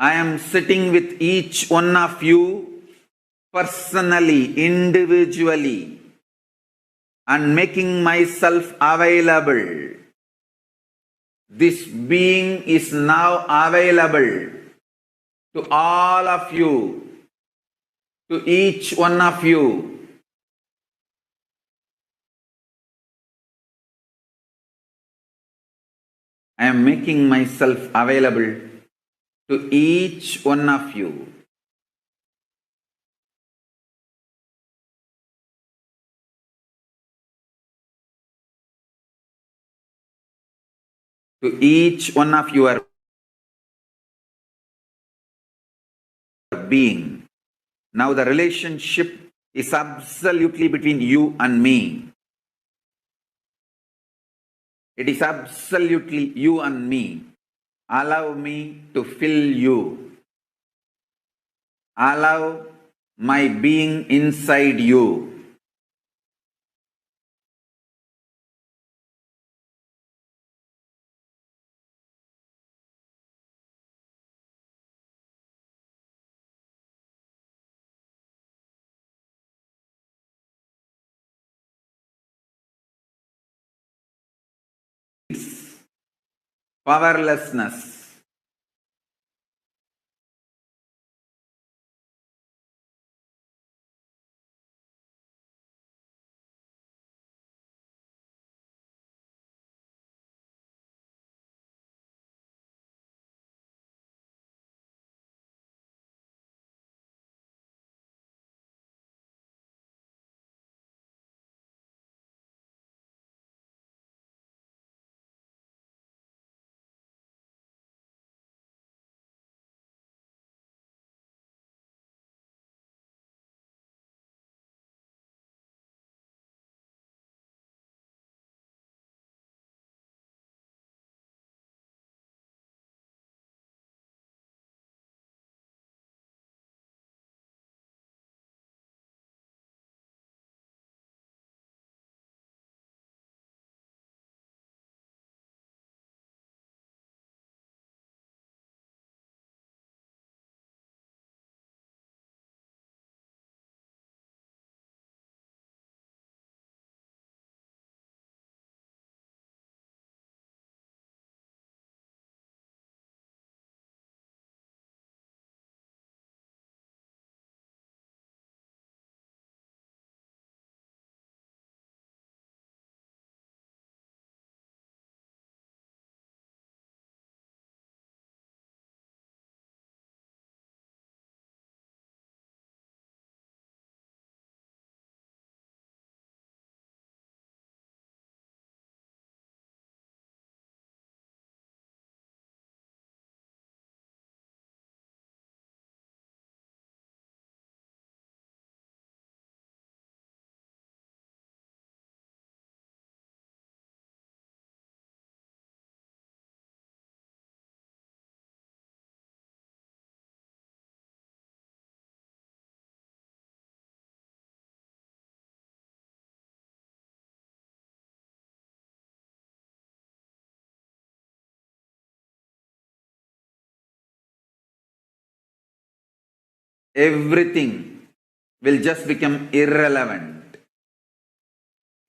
I am sitting with each one of you personally, individually, and making myself available. This being is now available to all of you, to each one of you. I am making myself available to each one of you. To each one of your being. Now the relationship is absolutely between you and me. It is absolutely you and me. Allow me to fill you. Allow my being inside you. Powerlessness. Everything will just become irrelevant.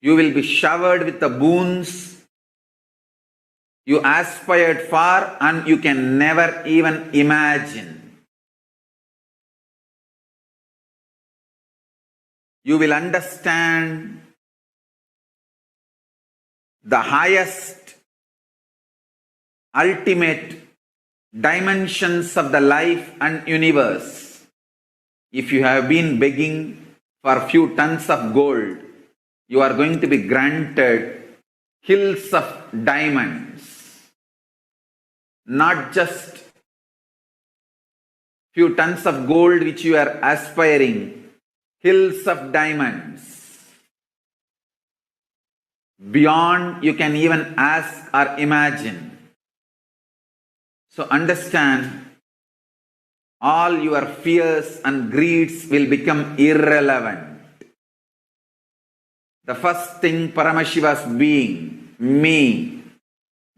You will be showered with the boons you aspired for and you can never even imagine. You will understand the highest, ultimate dimensions of the life and universe. If you have been begging for a few tons of gold, you are going to be granted hills of diamonds. Not just few tons of gold which you are aspiring, hills of diamonds. Beyond you can even ask or imagine. So understand, all your fears and greeds will become irrelevant. The first thing Paramashiva's being, me,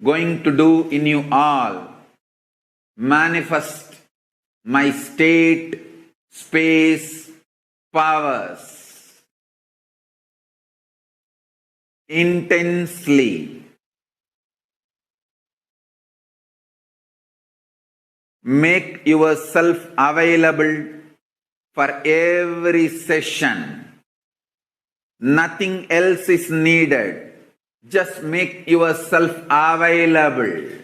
going to do in you all, manifest my state, space, powers intensely. Make yourself available for every session. Nothing else is needed. Just make yourself available.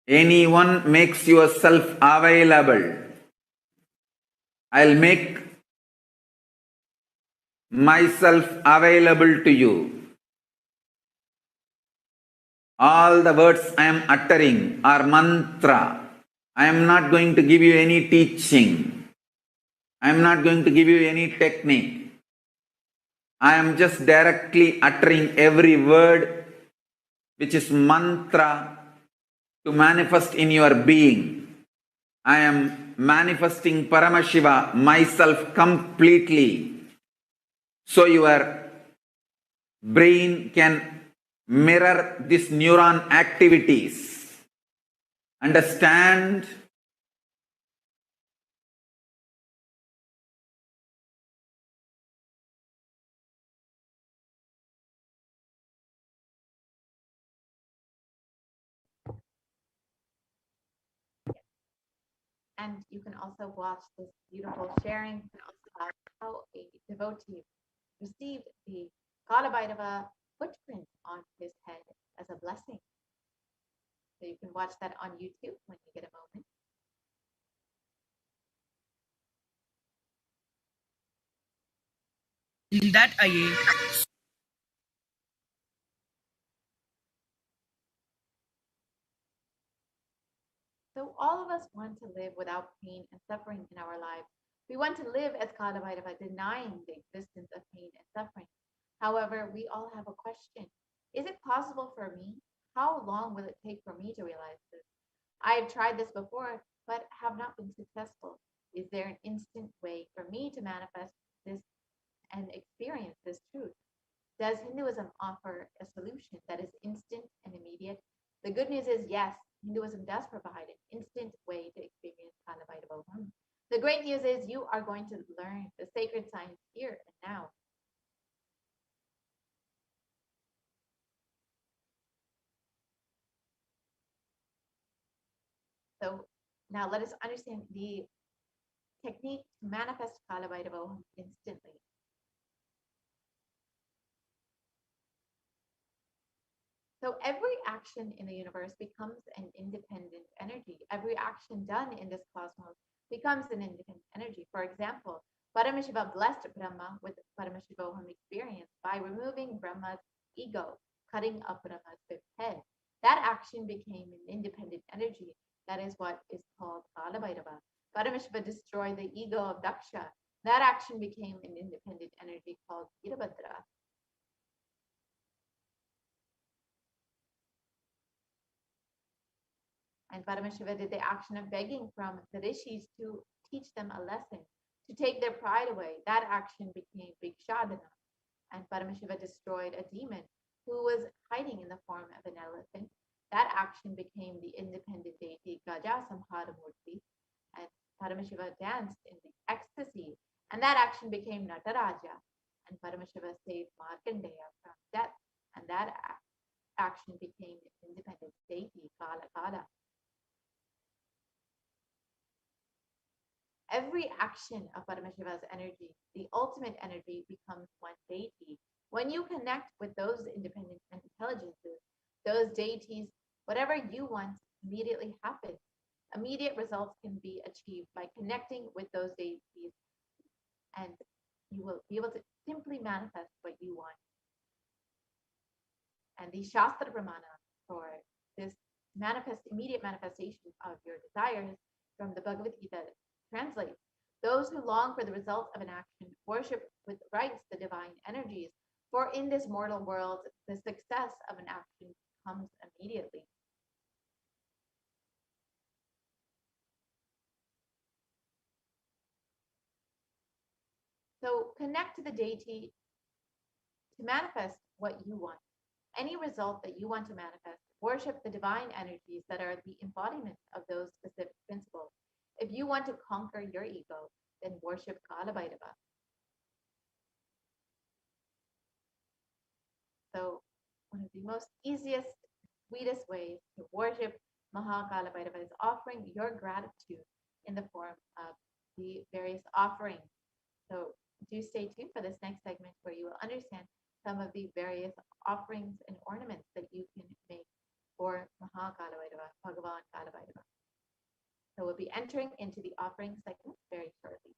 Anyone makes yourself available. I'll make myself available to you. All the words I am uttering are mantra. I am not going to give you any teaching. I am not going to give you any technique. I am just directly uttering every word which is mantra to manifest in your being. I am manifesting Paramashiva, myself completely, so your brain can mirror these neuron activities. Understand? And you can also watch this beautiful sharing. You can also watch how a devotee received the Kalabhairava footprint on his head as a blessing. So you can watch that on YouTube when you get a moment. In that IA. So all of us want to live without pain and suffering in our lives. We want to live as Kalabhairava, denying the existence of pain and suffering. However, we all have a question. Is it possible for me? How long will it take for me to realize this? I have tried this before, but have not been successful. Is there an instant way for me to manifest this and experience this truth? Does Hinduism offer a solution that is instant and immediate? The good news is yes, Hinduism does provide an instant way to experience Kalabhairava. The great news is you are going to learn the sacred science here and now. So now let us understand the technique to manifest Kalabhairava instantly. So every action in the universe becomes an independent energy. Every action done in this cosmos becomes an independent energy. For example, Paramashiva blessed Brahma with Paramashivoham experience by removing Brahma's ego, cutting up Brahma's fifth head. That action became an independent energy. That is what is called Kalabhairava. Paramashiva destroyed the ego of Daksha. That action became an independent energy called Virabhadra. And Paramashiva did the action of begging from the rishis to teach them a lesson, to take their pride away. That action became Vikshadana. And Paramashiva destroyed a demon who was hiding in the form of an elephant. That action became the independent deity Gaja Samharamurti. And Paramashiva danced in the ecstasy. And that action became Nataraja. And Paramashiva saved Markandeya from death. And that action became the independent deity Kala Kala. Every action of Paramashiva's energy, the ultimate energy, becomes one deity. When you connect with those independent intelligences, those deities, whatever you want immediately happens. Immediate results can be achieved by connecting with those deities, and you will be able to simply manifest what you want. And the Shastra Brahmana for this immediate manifestation of your desires from the Bhagavad Gita translates, those who long for the result of an action worship with rites the divine energies, for in this mortal world, the success of an action comes immediately. So connect to the deity to manifest what you want. any result that you want to manifest, worship the divine energies that are the embodiment of those specific principles. If you want to conquer your ego, then worship Kala Bhairava. So one of the most easiest, sweetest ways to worship Mahakala Bhairava is offering your gratitude in the form of the various offerings. So do stay tuned for this next segment where you will understand some of the various offerings and ornaments that you can make for Mahakala Bhairava, Bhagavan Kala Bhairava. So we'll be entering into the offering segment very shortly.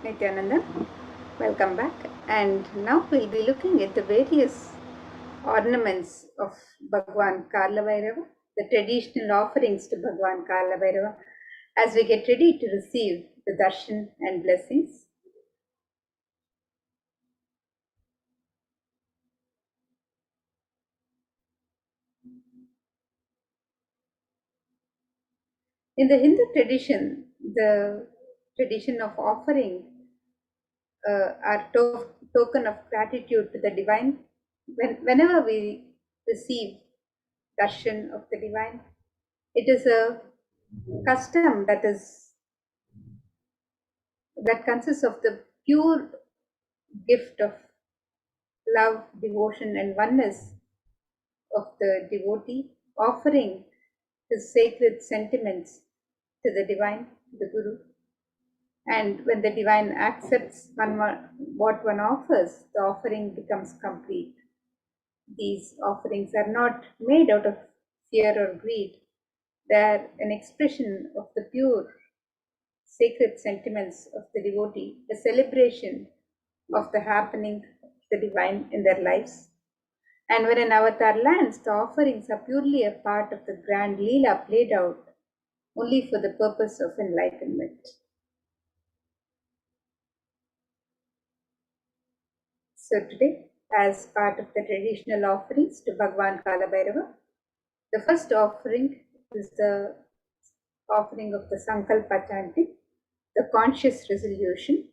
Nithyananda, welcome back. And now we'll be looking at the various ornaments of Bhagwan Kala Bhairava, the traditional offerings to Bhagwan Kala Bhairava, as we get ready to receive the darshan and blessings. In the Hindu tradition, the tradition of offering our token of gratitude to the divine, whenever we receive darshan of the divine, it is a custom that consists of the pure gift of love, devotion, and oneness of the devotee, offering his sacred sentiments to the divine, the Guru. And when the divine accepts what one offers, the offering becomes complete. These offerings are not made out of fear or greed, they are an expression of the pure sacred sentiments of the devotee, a celebration of the happening of the divine in their lives. And when an avatar lands, the offerings are purely a part of the grand Leela played out only for the purpose of enlightenment. So today, as part of the traditional offerings to Bhagwan Kala Bhairava, the first offering is the offering of the Sankalpa chanting, the conscious resolution.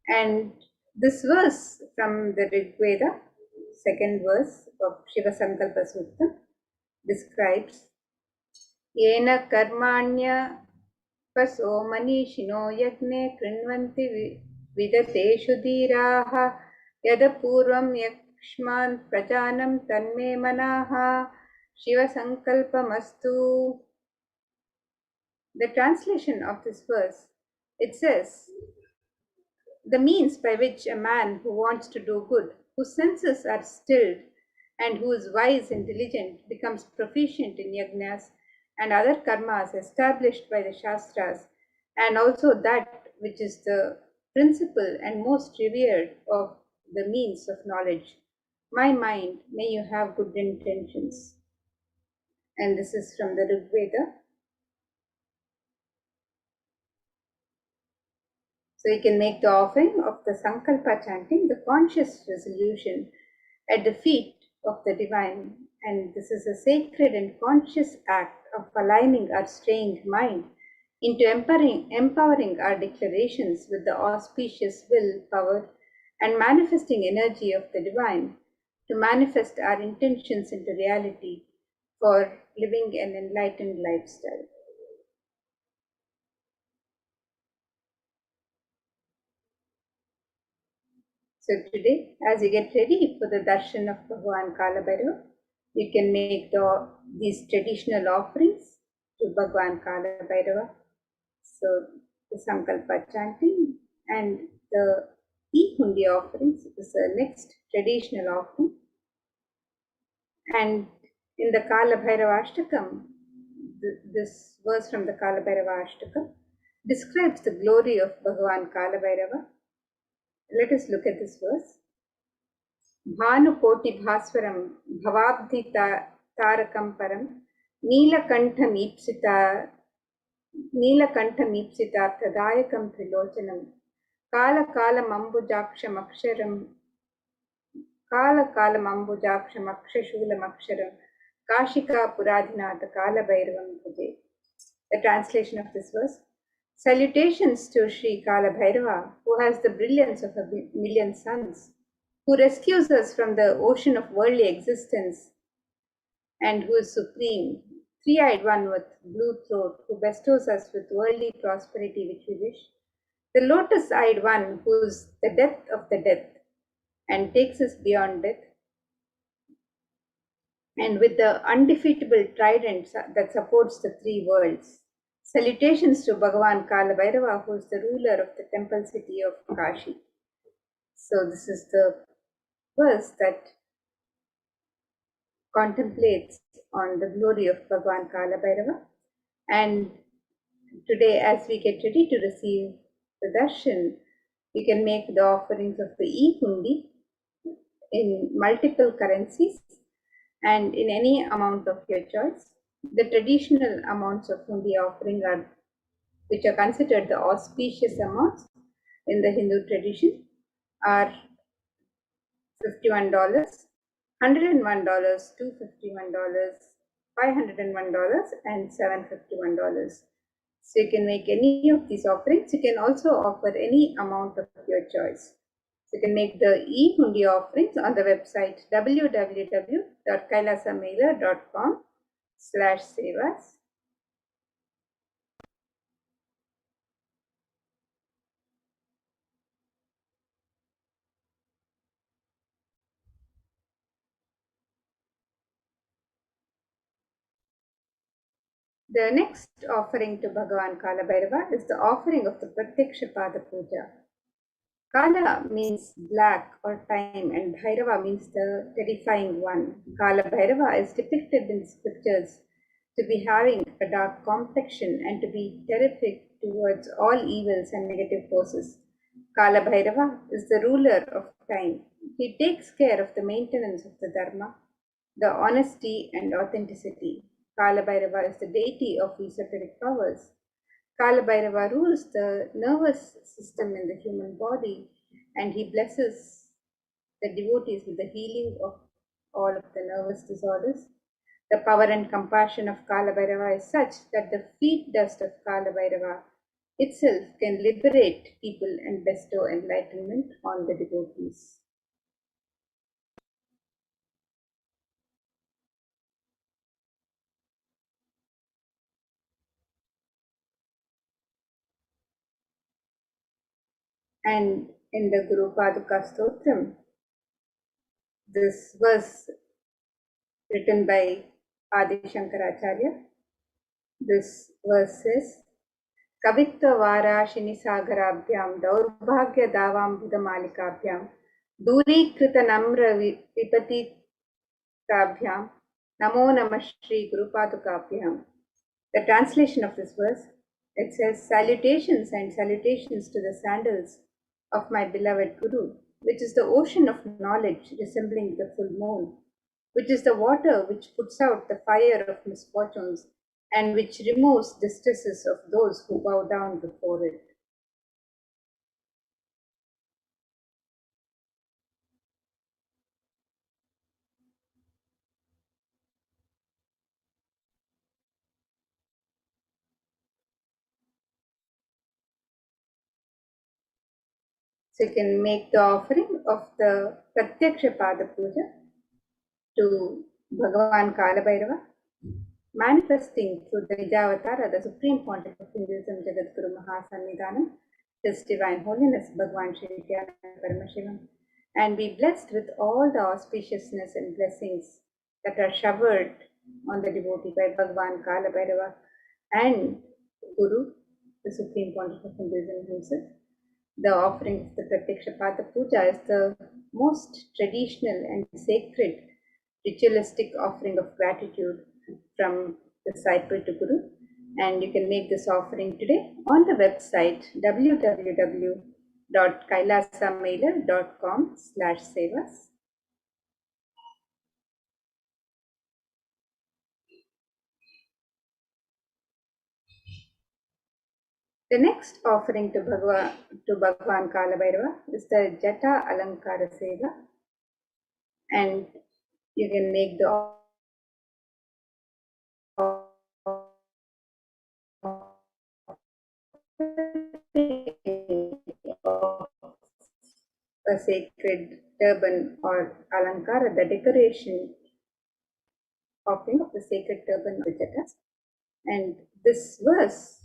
And this verse from the Rig Veda second verse of Shiva Sankalpa Sutta describes Yena karmanya paso manishino yagne krinvanti vidadeshu dhiraha yadapurvam yakshman prajanam tanme manaha Shiva Sankalpamastu. The translation of this verse, it says, the means by which a man who wants to do good, whose senses are stilled, and who is wise and diligent, becomes proficient in yajnas and other karmas established by the Shastras, and also that which is the principal and most revered of the means of knowledge. My mind, may you have good intentions. And this is from the Rig Veda. So you can make the offering of the Sankalpa chanting, the conscious resolution at the feet of the divine. And this is a sacred and conscious act of aligning our strained mind into empowering our declarations with the auspicious will, power, and manifesting energy of the divine to manifest our intentions into reality for living an enlightened lifestyle. So today, as you get ready for the darshan of Bhagavan Kalabhairava, you can make these traditional offerings to Bhagavan Kalabhairava. So the Sankalpa chanting and the E-Hundi offerings is the next traditional offering. And in the Kalabhairava Ashtakam, this verse from the Kalabhairava Ashtakam describes the glory of Bhagavan Kalabhairava. Let us look at this verse. भानुकोटि भास्वरं भवाब्धि तारकं परं नीलकण्ठमीप्सितार्थदायकं त्रिलोचनं कालकालमम्बुजाक्षमक्षशूलमक्षरं काशिकापुराधिनाथ कालभैरवं भजे. The translation of this verse. Salutations to Sri Kalabhairava, who has the brilliance of a million suns, who rescues us from the ocean of worldly existence, and who is supreme, three-eyed one with blue throat, who bestows us with worldly prosperity which we wish, the lotus-eyed one who is the death of the death and takes us beyond death, and with the undefeatable trident that supports the three worlds. Salutations to Bhagavan Kalabhairava, who is the ruler of the temple city of Kashi. So this is the verse that contemplates on the glory of Bhagavan Kalabhairava. And today, as we get ready to receive the darshan, we can make the offerings of the E-Hundi in multiple currencies and in any amount of your choice. The traditional amounts of hundi offering which are considered the auspicious amounts in the Hindu tradition, are $51, $101, $251, $501, and $751. So you can make any of these offerings. You can also offer any amount of your choice. So you can make the E-Hundi offerings on the website www.kailasamela.com/sevas. The next offering to Bhagavan Kalabhairava is the offering of the Pratyaksha Pada Puja. Kala means black or time, and Bhairava means the terrifying one. Kala Bhairava is depicted in scriptures to be having a dark complexion and to be terrific towards all evils and negative forces. Kala Bhairava is the ruler of time. He takes care of the maintenance of the Dharma, the honesty and authenticity. Kala Bhairava is the deity of esoteric powers. Kala Bhairava rules the nervous system in the human body, and he blesses the devotees with the healing of all of the nervous disorders. The power and compassion of Kala Bhairava is such that the feet dust of Kala Bhairava itself can liberate people and bestow enlightenment on the devotees. And in the Guru Paduka Stotram, this verse written by Adi Shankaracharya, this verse says, Kavitva Varashini Sagarabhyam Daurbhagya Davam Buddha Malikabhyam Duri Krita Namra Vipati Kabhyam Namo Namah Shri Guru Padukabhyam. The translation of this verse, it says, salutations and salutations to the sandals of my beloved Guru, which is the ocean of knowledge resembling the full moon, which is the water which puts out the fire of misfortunes and which removes distresses of those who bow down before it. So you can make the offering of the Pratyaksha Pada Puja to Bhagavan Kalabhairava, manifesting through the Nijavatara, the Supreme Pontiff of Hinduism, Jagadguru Mahasannidhanam, His Divine Holiness Bhagavan Shri Nithyananda Paramashivam, and be blessed with all the auspiciousness and blessings that are showered on the devotee by Bhagavan Kalabhairava and Guru, the Supreme Pontiff of Hinduism himself. The offering of the Pratyaksha Pada Puja is the most traditional and sacred ritualistic offering of gratitude from disciple to Guru, and you can make this offering today on the website www.kailasamailer.com/sevas. The next offering to Bhagavan Kalabhairava is the Jata Alankara Seva, and you can make the a sacred turban or alankara, the decoration offering of the sacred turban of the Jatas. And this verse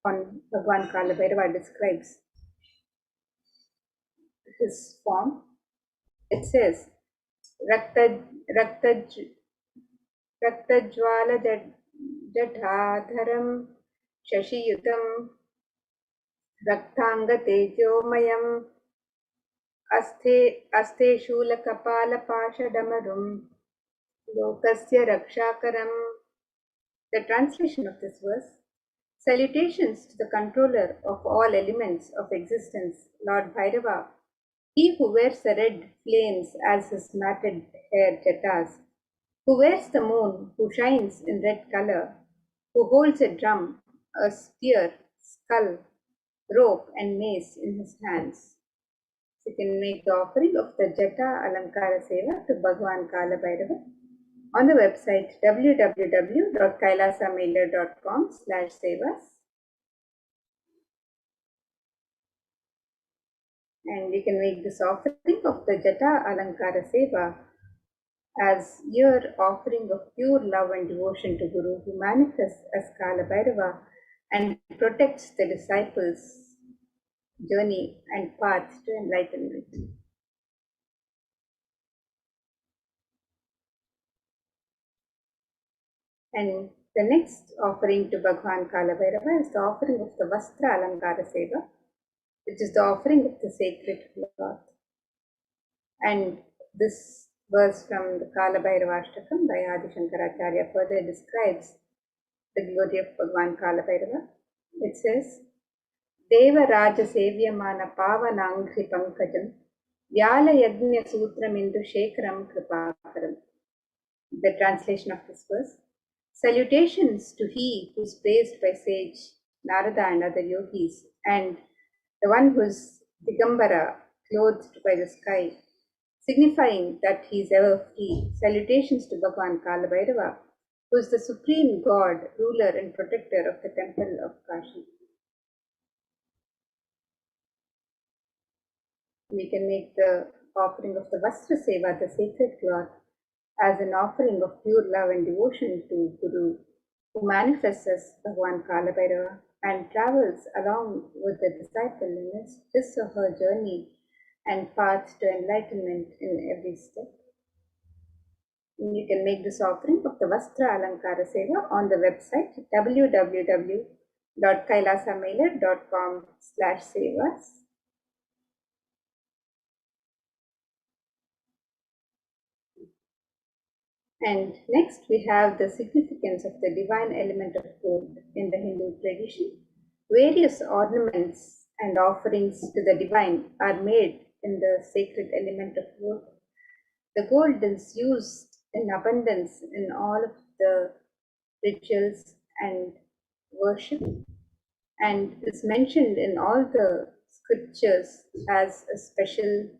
on Bhagavan Kalabhairava describes his form. It says, Raktajwala Jadhadharam Shashiyutam Raktanga Tejomayam Aste Shula Kapala Pashadamarum Lokasya Rakshakaram. The translation of this verse: salutations to the controller of all elements of existence, Lord Bhairava, he who wears the red flames as his matted hair jatas, who wears the moon, who shines in red color, who holds a drum, a spear, skull, rope, and mace in his hands. So you can make the offering of the Jata Alankara Seva to Bhagavan Kalabhairava on the website www.kailasamailer.com/sevas, and you can make this offering of the Jata Alankara Seva as your offering of pure love and devotion to Guru, who manifests as Kalabhairava and protects the disciples' journey and path to enlightenment. And the next offering to Bhagavan Kalabhairava is the offering of the Vastra Alankara Seva, which is the offering of the sacred cloth. And this verse from the Kalabhairava Ashtakam by Adi Shankaracharya further describes the glory of Bhagavan Kalabhairava. It says, Deva Raja Sevyamana Pavanangri Pankajam Vyala Yagnya Sutram Indu Shekaram Kripakaram. The translation of this verse: salutations to he who is praised by sage Narada and other yogis, and the one who is Digambara, clothed by the sky, signifying that he is ever free. Salutations to Bhagavan Kalabhairava, who is the supreme god, ruler and protector of the temple of Kashi. We can make the offering of the Vastra Seva, the sacred cloth, as an offering of pure love and devotion to Guru, who manifests as Bhagavan Kalabhairava, and travels along with the disciple in his or her journey and path to enlightenment in every step. And you can make this offering of the Vastra Alankara Seva on the website www.kailasamailer.com/sevas. And next we have the significance of the divine element of gold in the Hindu tradition. Various ornaments and offerings to the divine are made in the sacred element of gold. The gold is used in abundance in all of the rituals and worship and is mentioned in all the scriptures as a special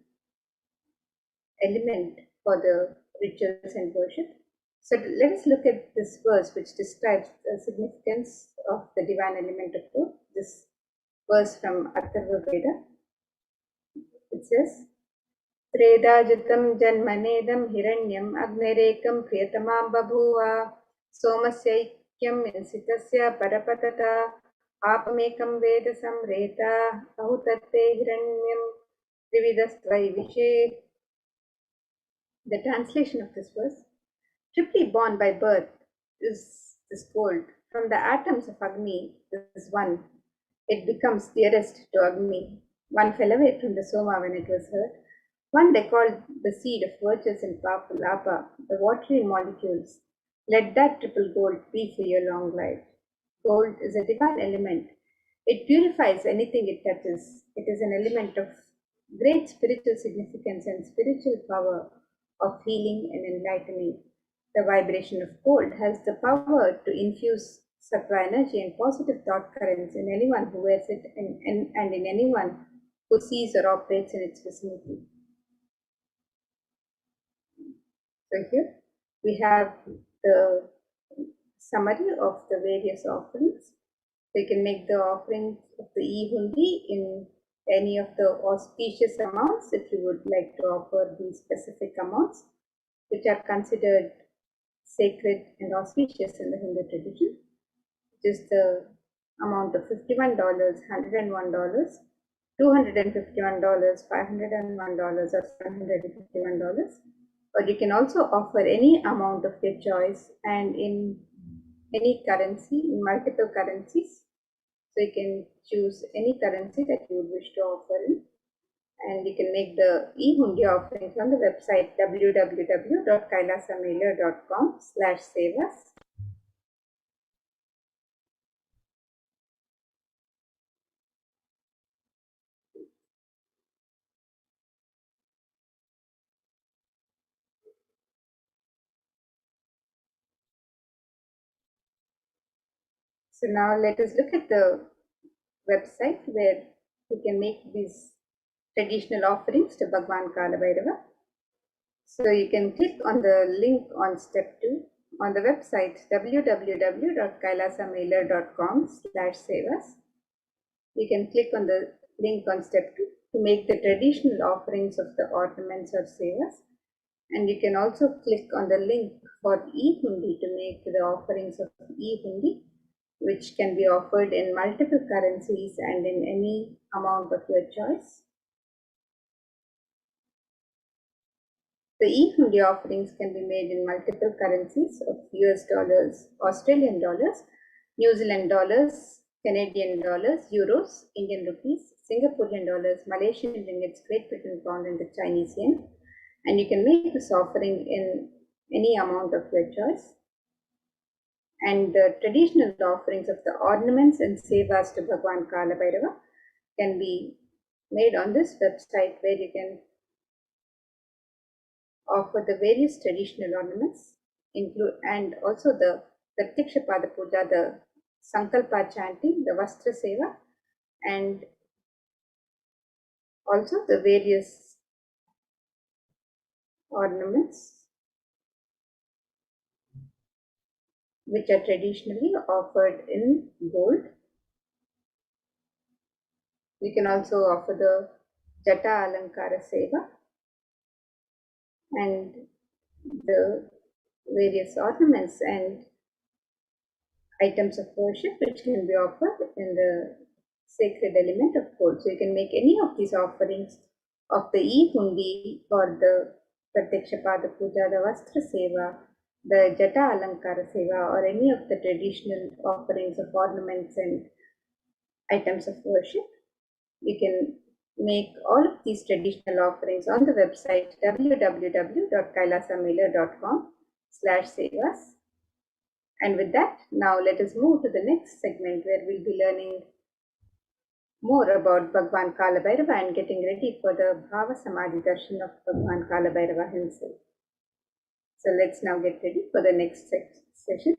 element for the rituals and worship. So let us look at this verse which describes the significance of the divine element of gold. This verse from Atharva Veda. It says, Tredajitam janmanedam hiranyam agnerekam priyatamam babhuva somasyaikyam insitasya parapatata apamekam veda samreta ahutatte hiranyam trividastvai vishe. The translation of this verse: triply born by birth is this gold. From the atoms of Agni, this one, it becomes dearest to Agni. One fell away from the Soma when it was heard. One they called the seed of virtues and Lapa, the watery molecules. Let that triple gold be for your long life. Gold is a divine element. It purifies anything it touches. It is an element of great spiritual significance and spiritual power of healing and enlightening. The vibration of gold has the power to infuse sattva energy and positive thought currents in anyone who wears it and in anyone who sees or operates in its vicinity. So here we have the summary of the various offerings. So you can make the offerings of the e-hundi in any of the auspicious amounts if you would like to offer these specific amounts which are considered sacred and auspicious in the Hindu tradition, which is the amount of $51, $101, $251, $501, or $751. Or you can also offer any amount of your choice and in any currency, in multiple currencies. So you can choose any currency that you would wish to offer in. And you can make the e-hundi offerings on the website www.kailasamailer.com/sevas. So now let us look at the website where you can make these traditional offerings to Bhagwan Kalabhairava. So you can click on the link on step 2 on the website www.kailasamailer.com/sevas. You can click on the link on step 2 to make the traditional offerings of the ornaments or sevas. And you can also click on the link for e-hundi to make the offerings of e-hundi, which can be offered in multiple currencies and in any amount of your choice. The e-hundi offerings can be made in multiple currencies of US dollars, Australian dollars, New Zealand dollars, Canadian dollars, euros, Indian rupees, Singaporean dollars, Malaysian ringgits, Great Britain pound, and the Chinese yen. And you can make this offering in any amount of your choice. And the traditional offerings of the ornaments and sevas to Bhagwan Kalabhairava can be made on this website where you can offer the various traditional ornaments, and also the Pratyaksha Pada Puja, the Sankalpa chanting, the Vastra Seva, and also the various ornaments which are traditionally offered in gold. We can also offer the Jata Alankara Seva and the various ornaments and items of worship which can be offered in the sacred element of gold. So you can make any of these offerings of the e-hundi or the Pratyaksha Pada Puja, the Vastra Seva, the Jata Alankara Seva, or any of the traditional offerings of ornaments and items of worship. You can make all of these traditional offerings on the website www.kailasamailer.com/sevas. And with that, now let us move to the next segment where we'll be learning more about Bhagwan Kalabhairava and getting ready for the Bhavasamadhi darshan of Bhagwan Kalabhairava himself. So let's now get ready for the next session.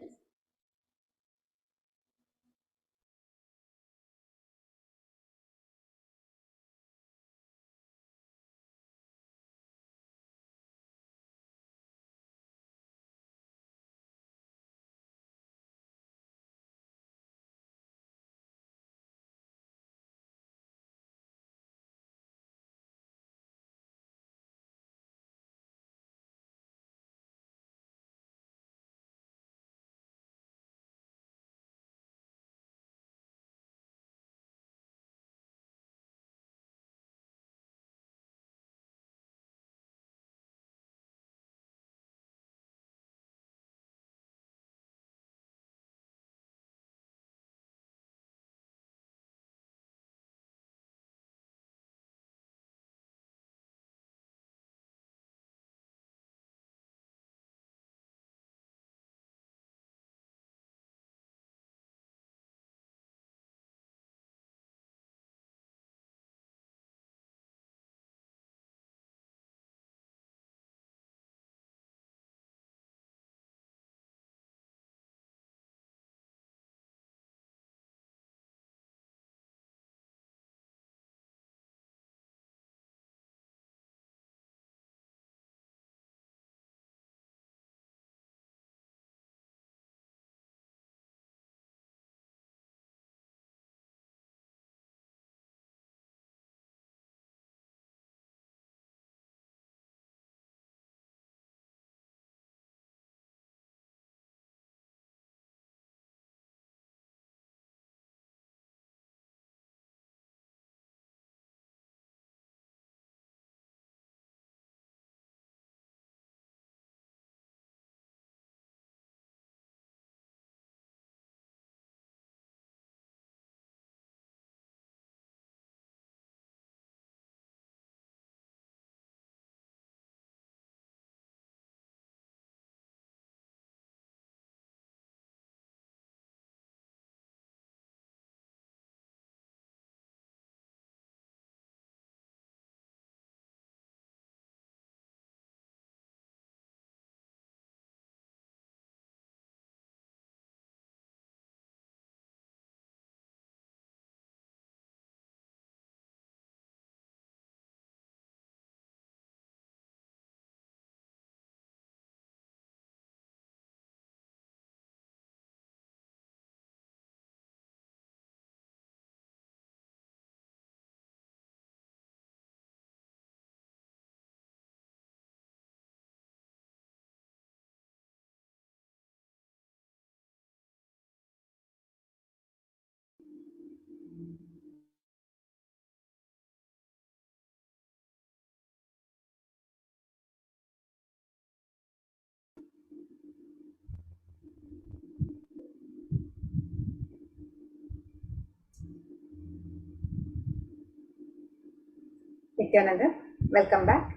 Nithyananda, welcome back.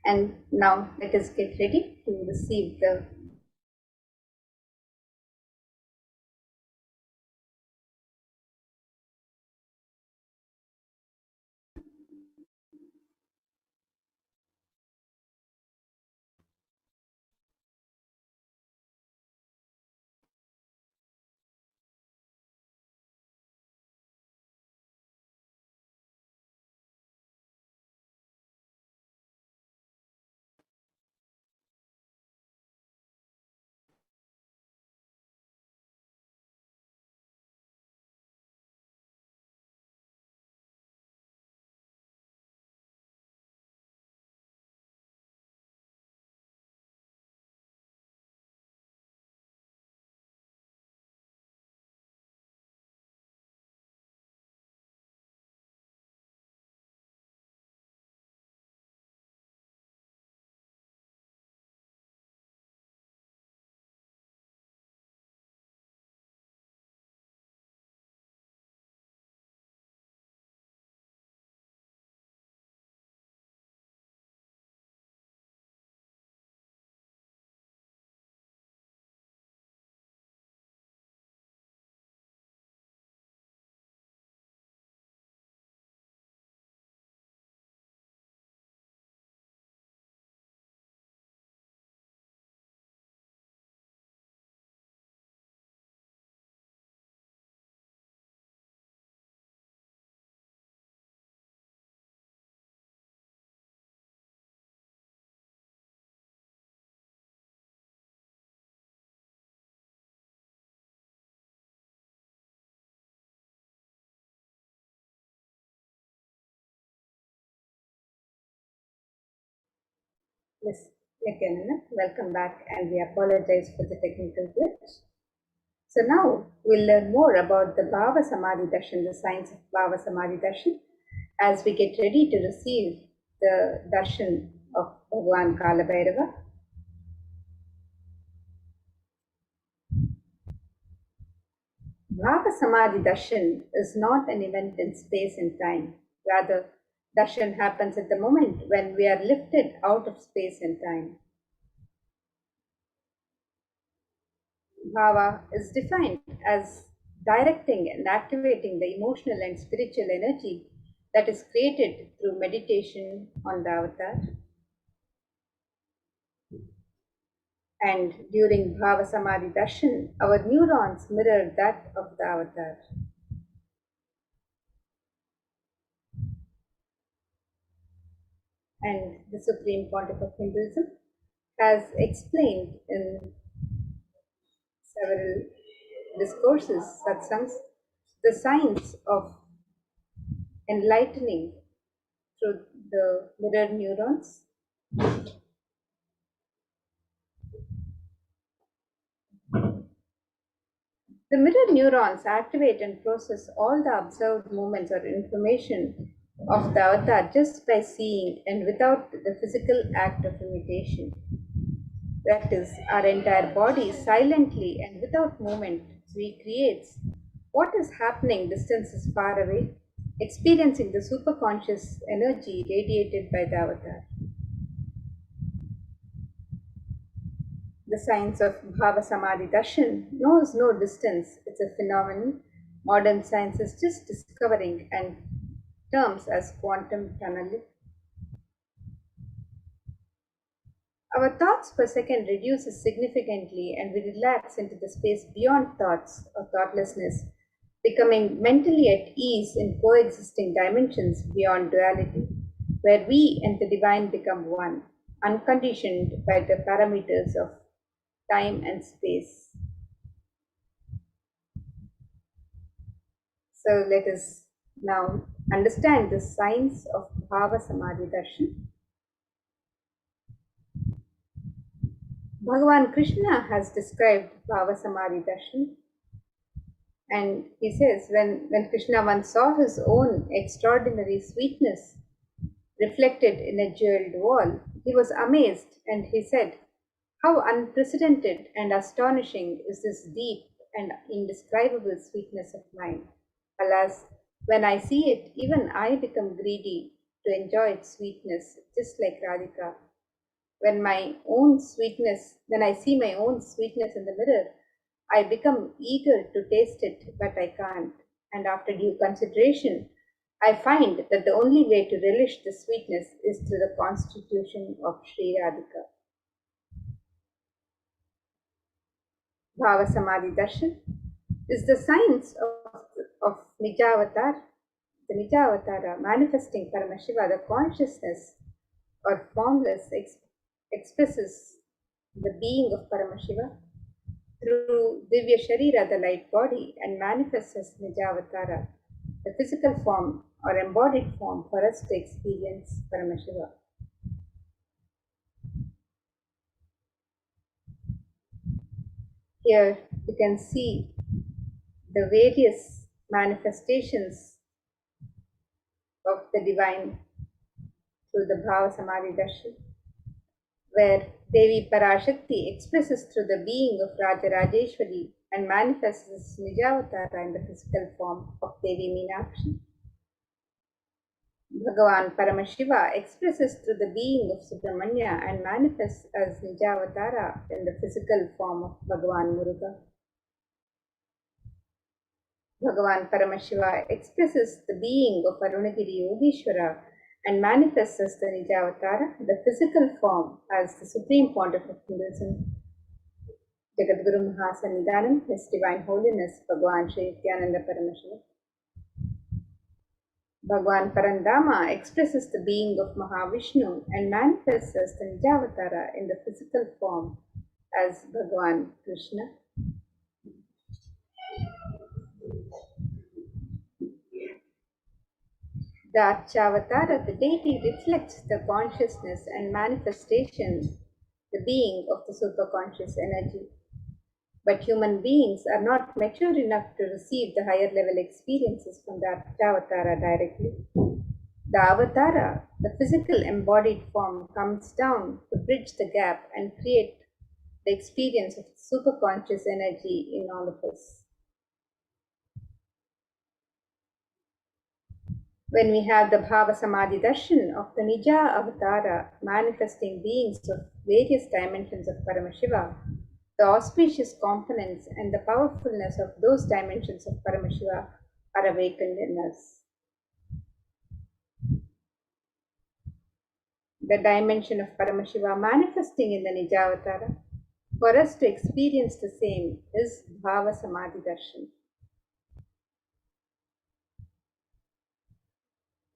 And now let us get ready to receive the Yes, Nithyananda, welcome back, and we apologize for the technical glitch. So now we'll learn more about the BHAVASAMADHI darshan, the science of BHAVASAMADHI darshan, as we get ready to receive the darshan of Bhagwan Kalabhairava. BHAVASAMADHI darshan is not an event in space and time. Rather, darshan happens at the moment when we are lifted out of space and time. Bhava is defined as directing and activating the emotional and spiritual energy that is created through meditation on the avatar. And during Bhava Samadhi Darshan, our neurons mirror that of the avatar. And the Supreme Pontiff of Hinduism has explained in several discourses, satsangs, the science of enlightening through the mirror neurons. The mirror neurons activate and process all the observed movements or information of the avatar just by seeing and without the physical act of imitation. That is, our entire body silently and without movement recreates what is happening distances far away, experiencing the superconscious energy radiated by the avatar. The science of Bhava Samadhi Darshan knows no distance. It's a phenomenon modern science is just discovering and terms as quantum tunneling. Our thoughts per second reduces significantly and we relax into the space beyond thoughts or thoughtlessness, becoming mentally at ease in coexisting dimensions beyond duality, where we and the divine become one, unconditioned by the parameters of time and space. So let us now understand the science of Bhava Samadhi Darshan. Bhagavan Krishna has described Bhava Samadhi Darshan, and he says when Krishna once saw his own extraordinary sweetness reflected in a jeweled wall, he was amazed and he said, "How unprecedented and astonishing is this deep and indescribable sweetness of mine. Alas, when I see it, even I become greedy to enjoy its sweetness, just like Radhika. When I see my own sweetness in the mirror, I become eager to taste it, but I can't. And after due consideration, I find that the only way to relish the sweetness is through the constitution of Sri Radhika." Bhava Samadhi Darshan is the science of Nijavatar, the Nijavatara, manifesting Paramashiva, the consciousness or formless expresses the being of Paramashiva through Divya Sharira, the light body, and manifests as Nijavatara, the physical form or embodied form for us to experience Paramashiva. Here you can see the various manifestations of the divine through the Bhava Samadhi Darshan, where Devi Parashakti expresses through the being of Raja Rajeshwari and manifests as Nijavatara in the physical form of Devi Meenakshi. Bhagavan Paramashiva expresses through the being of Subramanya and manifests as Nijavatara in the physical form of Bhagavan Muruga. Bhagavan Paramashiva expresses the being of Arunagiri Yogeshwara and manifests as the Nijavatara, the physical form, as the Supreme Pontiff of Hinduism, Jagadguru Mahasannidhanam, His Divine Holiness, Bhagavan Sri Nithyananda Paramashivam. Bhagavan Parandama expresses the being of Mahavishnu and manifests as the Nijavatara in the physical form as Bhagavan Krishna. The Archavatara, the deity, reflects the consciousness and manifestation, the being of the superconscious energy. But human beings are not mature enough to receive the higher level experiences from the Archavatara directly. The Avatara, the physical embodied form, comes down to bridge the gap and create the experience of superconscious energy in all of us. When we have the BHAVASAMADHI darshan of the Nija Avatara manifesting beings of various dimensions of Paramashiva, the auspicious components and the powerfulness of those dimensions of Paramashiva are awakened in us. The dimension of Paramashiva manifesting in the Nijavatara, for us to experience the same, is BHAVASAMADHI darshan.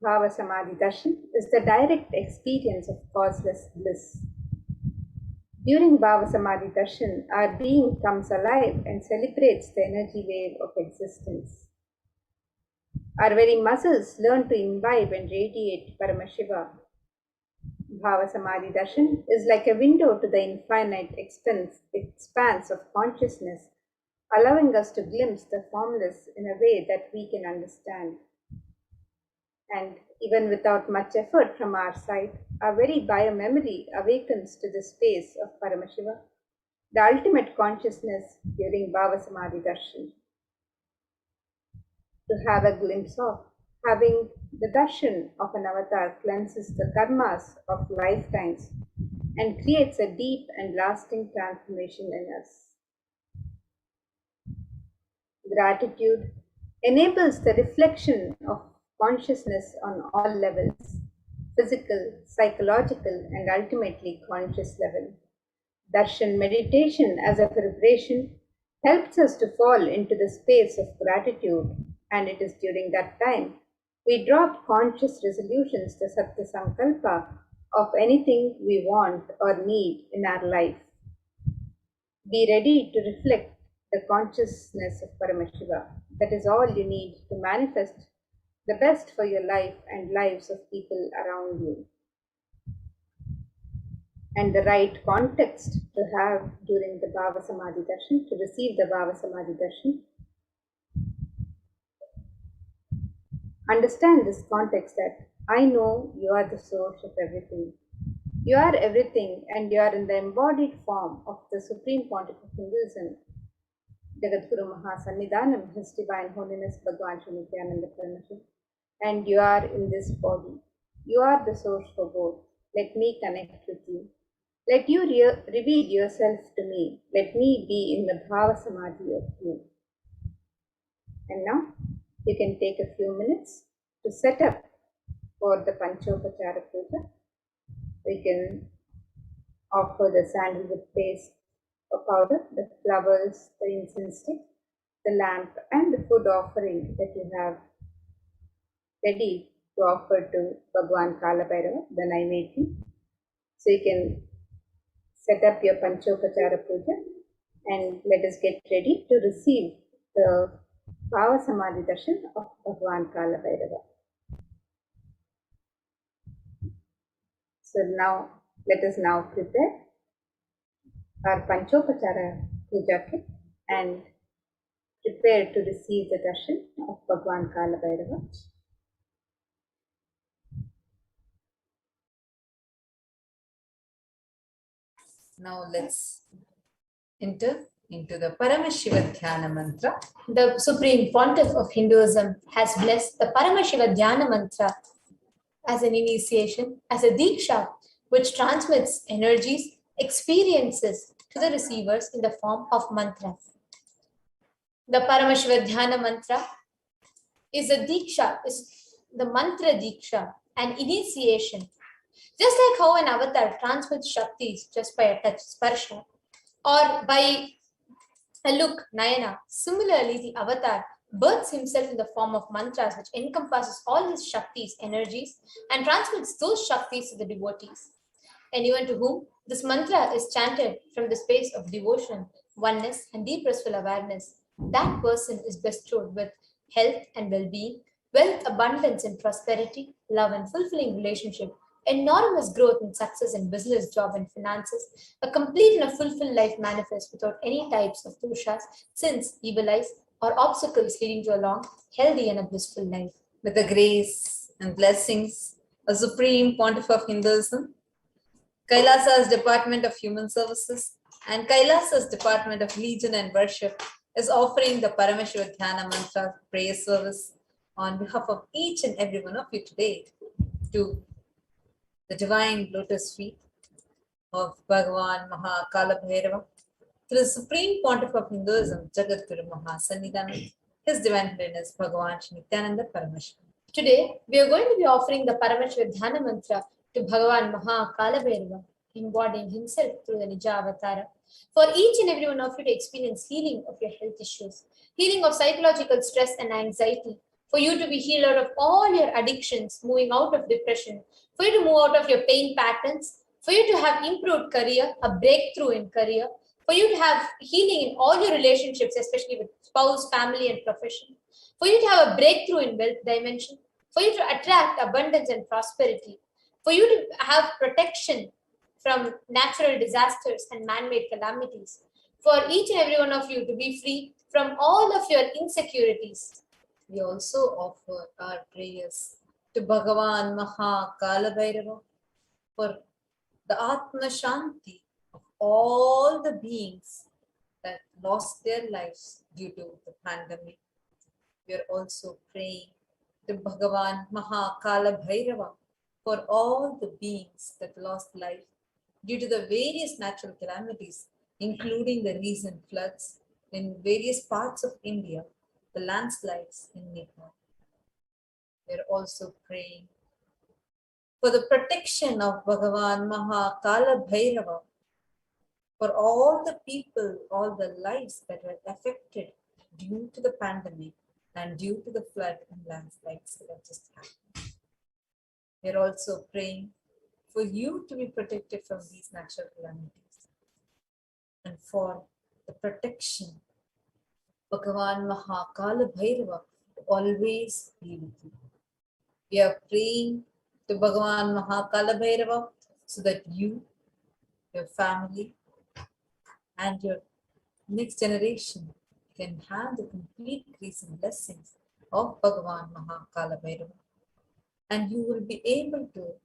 BHAVASAMADHI darshan is the direct experience of causeless bliss. During BHAVASAMADHI darshan, our being comes alive and celebrates the energy wave of existence. Our very muscles learn to imbibe and radiate Paramashiva. BHAVASAMADHI darshan is like a window to the infinite expanse of consciousness, allowing us to glimpse the formless in a way that we can understand. And even without much effort from our side, our very biomemory awakens to the space of Paramashiva, the ultimate consciousness during BHAVASAMADHI darshan. To have a glimpse of, having the darshan of an avatar cleanses the karmas of lifetimes and creates a deep and lasting transformation in us. Gratitude enables the reflection of consciousness on all levels, physical, psychological, and ultimately conscious level. Darshan meditation as a preparation helps us to fall into the space of gratitude, and it is during that time we drop conscious resolutions to Satya Sankalpa of anything we want or need in our life. Be ready to reflect the consciousness of Paramashiva. That is all you need to manifest the best for your life and lives of people around you. And the right context to have during the BHAVASAMADHI darshan, to receive the BHAVASAMADHI darshan. Understand this context that I know you are the source of everything. You are everything, and you are in the embodied form of the Supreme Pontiff of Hinduism, Jagadguru Mahasannidhanam, His Divine Holiness Bhagwan Sri Nithyananda Paramashivam. And you are in this body. You are the source for both. Let me connect with you. Let you reveal yourself to me. Let me be in the BHAVASAMADHI of you. And now you can take a few minutes to set up for the Panchopachara Puja. We can offer the sandalwood paste or powder, the flowers, the incense stick, the lamp, and the food offering that you have ready to offer to Bhagwan Kalabhairava, the Naivedya. So you can set up your Panchopachara Puja and let us get ready to receive the BHAVASAMADHI darshan of Bhagwan Kalabhairava. So now, let us now prepare our Panchopachara Puja kit and prepare to receive the darshan of Bhagwan Kalabhairava. Now let's enter into the Paramashiva Dhyana mantra. The Supreme Pontiff of Hinduism has blessed the Paramashiva Dhyana mantra as an initiation, as a diksha, which transmits energies, experiences to the receivers in the form of mantras. The Paramashiva Dhyana mantra is a diksha, is the mantra diksha, an initiation. Just like how an avatar transmits shaktis just by a touch, sparsha, or by a look, nayana, similarly the avatar births himself in the form of mantras, which encompasses all his shaktis, energies, and transmits those shaktis to the devotees. Anyone to whom this mantra is chanted from the space of devotion, oneness, and deep restful awareness, that person is bestowed with health and well-being, Wealth, abundance, and prosperity, love and fulfilling relationship, enormous growth and success in business, job, and finances, a complete and a fulfilled life manifest without any types of doshas, sins, evil eyes, or obstacles leading to a long, healthy, and a blissful life. With the grace and blessings of Supreme Pontiff of Hinduism, Kailasa's Department of Human Services, and Kailasa's Department of Legion and Worship is offering the Paramashivoham Mantra prayer service on behalf of each and every one of you today to the divine lotus feet of Bhagavan Mahakala Bhairava, to the Supreme Pontiff of Hinduism, Jagadguru Mahasannidhanam, His Divine Holiness Bhagavan Shri Nithyananda Paramashivam. Today, we are going to be offering the Paramashivoham Mantra to Bhagavan Mahakala Bhairava, embodying himself through the Nija Avatara, for each and every one of you to experience healing of your health issues, healing of psychological stress and anxiety, for you to be healed out of all your addictions, moving out of depression, for you to move out of your pain patterns, for you to have improved career, a breakthrough in career, for you to have healing in all your relationships, especially with spouse, family, and profession, for you to have a breakthrough in wealth dimension, for you to attract abundance and prosperity, for you to have protection from natural disasters and man-made calamities, for each and every one of you to be free from all of your insecurities. We also offer our prayers to Bhagavan Mahakala Bhairava for the Atma Shanti of all the beings that lost their lives due to the pandemic. We are also praying to Bhagavan Mahakala Bhairava for all the beings that lost life due to the various natural calamities, including the recent floods in various parts of India, the landslides in Nepal. We are also praying for the protection of Bhagavan Mahakala Bhairava for all the people, all the lives that were affected due to the pandemic and due to the flood and landslides that have just happened. We are also praying for you to be protected from these natural calamities and for the protection of Bhagavan Mahakala Bhairava to always be with you. We are praying to Bhagavan Mahakala Bhairava so that you, your family, and your next generation can have the complete grace and blessings of Bhagavan Mahakala Bhairava. And you will be able to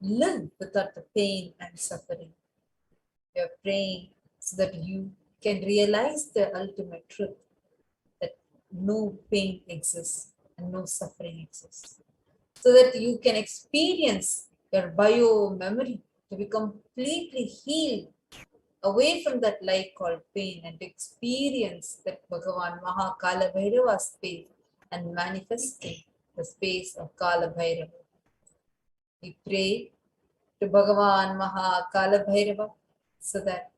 live without the pain and suffering. We are praying so that you can realize the ultimate truth that no pain exists and no suffering exists, so that you can experience your bio memory to be completely healed away from that lie called pain and experience that Bhagavan Mahakala Bhairava space and manifesting the space of Kala Bhairava. We pray to Bhagavan Mahakala Bhairava so that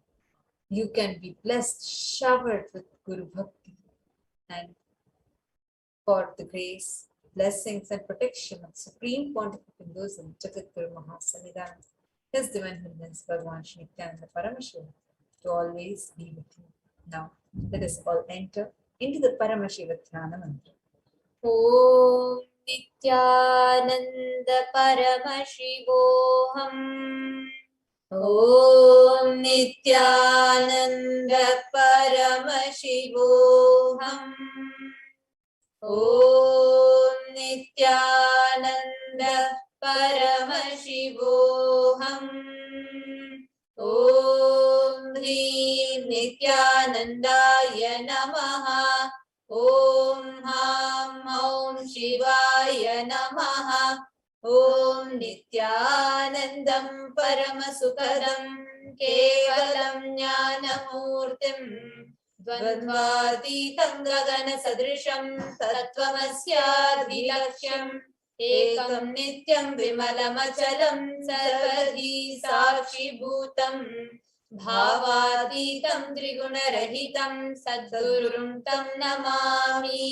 you can be blessed, showered with Guru Bhakti, and for the grace, blessings, and protection of Supreme Pontiff of Hinduism, Jagadguru Mahasannidhanam, His Divine Holiness Bhagavan Shri Nithyananda Paramashivam, to always be with you. Now, let us all enter into the Paramashivoham Mantra. Om Nithyananda Paramashivoham. Om Nithyananda Paramashivoham. Om Nithyananda Paramashivoham. Om Hri Nithyanandaya Namaha. Om Ham Om Shivaya Namaha. Om Nithyanandam Paramasukadam Kevalam Jnanamurtim Dvandvatitam Gagana Sadrisham Tattvamasyadvilaksham Ekam Nityam Vimalamachalam Sarvadhi Sakshi Bhutam Bhavatitam Trigunarahitam Sadgurum Tam Namami.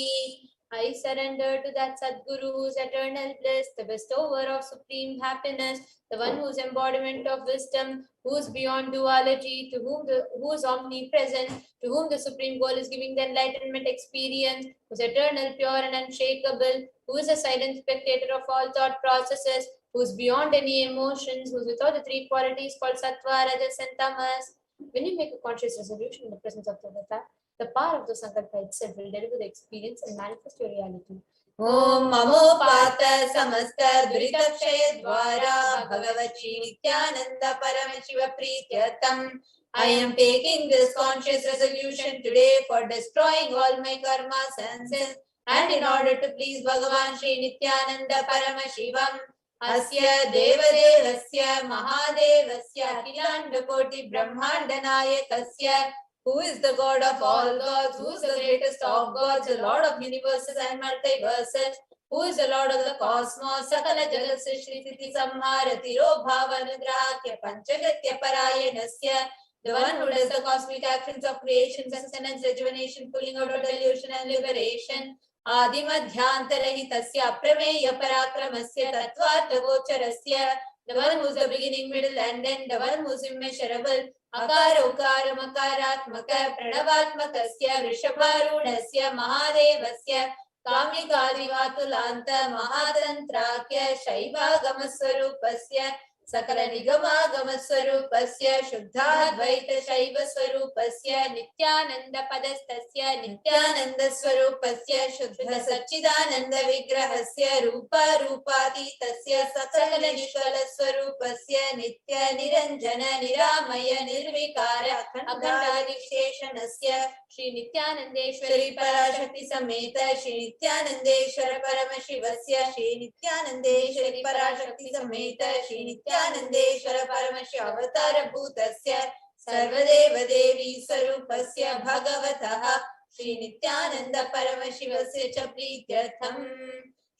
I surrender to that Sadguru whose eternal bliss, the bestower of supreme happiness, the one whose embodiment of wisdom, who is beyond duality, to whom who is omnipresent, to whom the supreme goal is giving the enlightenment experience, who is eternal, pure, and unshakable, who is a silent spectator of all thought processes, who is beyond any emotions, who is without the three qualities called sattva, rajas, and tamas. When you make a conscious resolution in the presence of Devata, the power of the sankalpa itself will deliver the experience and manifest your reality. Om Mamopata Samasta Duritakshaya Dwara Bhagavati Nithyananda Paramashiva Prityatam. I am taking this conscious resolution today for destroying all my karmas and sins, and in order to please Bhagavan Shri Nithyananda Paramashivam. Asya Devadevasya Mahadevasya Akhilanda Koti Brahmanda Nayakasya, who is the God of all gods, who is the greatest of gods, the Lord of universes and multiverses, who is the Lord of the cosmos, Sakala Jagat Srishti Titi Samharati Robhavanudrakya Panchagatya Parayanasya, the one who does the cosmic actions of creation, sustenance, rejuvenation, pulling out of delusion and liberation. Adimadhyantarhitasya Aprameya Parakramasya Tattvata Gocharasya, the one who is the beginning, middle, and end, the one who is immeasurable. Akara Ukara Makaratmaka Pranavatmakasya Vrishabharunasya Mahadevasya Kamikadivatulanta Mahatantrakya Shaiva Gamaswarupasya Sakala Nigama Gamaswarupasya Shuddhadvaita Shaiva Swarupasya Nithyananda Padastasya Nithyananda Swarupasya Shuddha Satchidananda Vigrahasya Rupa Rupatitasya Sakala Nishkala Swarupasya Nitya Niranjana Niramaya Nirvikara Akhanda Visheshanasya Shri Nithyanandeshwari Parashakti Sameta Shri Nithyanandeshwara Paramashivasya Shri Nithyanandeshwari Parashakti Sameta Shri Nithyanandeshwara Paramashivavatara Bhutasya Sarvadeva Devi Sarupasya Bhagavataha Shri Nithyananda Paramashivasya Cha Prityatham.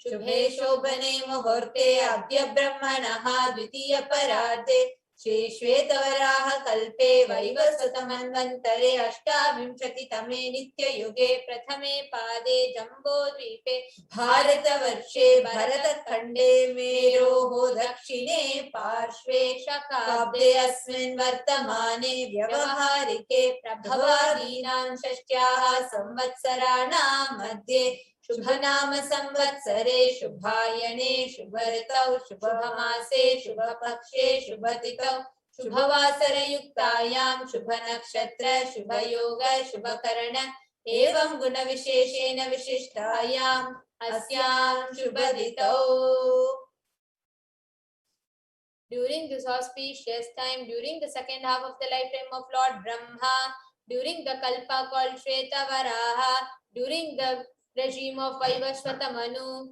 Shubhe Shobhane Muhurte Adya Brahmanaha Dvitiya Parade Shri Shvetavaraha Kalpe Vaivasatamanvantare Ashtavimshati Tame Nitya Yuge Prathame Pade Jambo Dvipe Bharata Varshe Bharata Khande Meroho Dakshine Parshve Shakabde Asmin Vartamane Vyavaharike Prabhavadinam Shashtyaha Samvatsarana Madhye Shubhanama Samvatsare Shubhayane Shubharitau Shubhamase Shubhapakshe Shubhatitau Shubhavasara Yuktayam Shubhanakshatra Shubhayoga Shubhakarana Evam Guna Visheshena Vishishtayam Asyam Shubhaditau. During this auspicious time, during the second half of the lifetime of Lord Brahma, during the Kalpa called Shvetavaraha, during the regime of Vaivasvata Manu,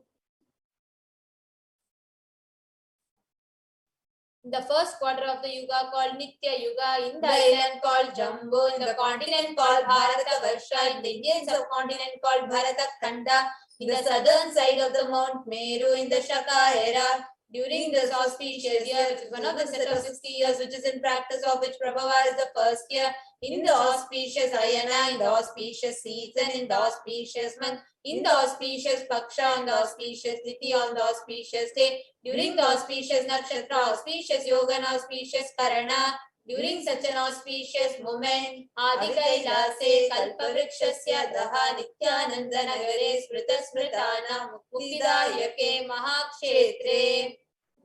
in the first quarter of the Yuga called Nitya Yuga, in the island called Jambu, in the continent called Bharata Varsha, in the Indian subcontinent called Bharata Khanda, in the southern side of the Mount Meru, in the Shaka era, during this auspicious year, which is one of the set of 60 years, which is in practice of which Prabhava is the first year, in the auspicious Ayana, in the auspicious season, in the auspicious month, in the auspicious Paksha, on the auspicious Tithi, on the auspicious day, during the auspicious Nakshatra, auspicious Yoga, and auspicious Karana, during such an auspicious moment, Adi Kailase, Kalpavrikshasya Daha Nithyananda Nagare Smrita Smritana Muktidayake Mahakshetre.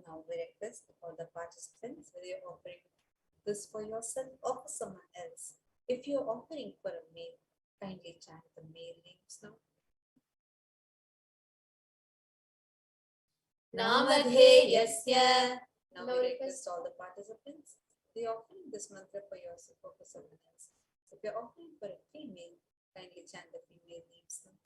Now we request all the participants, whether you're offering this for yourself or for someone else. If you're offering for a male, kindly chant the male names now. Namadheyasya. Now we request all the participants, they are offering this mantra for yourself or for someone else. If you're offering for a female, kindly chant the female names now.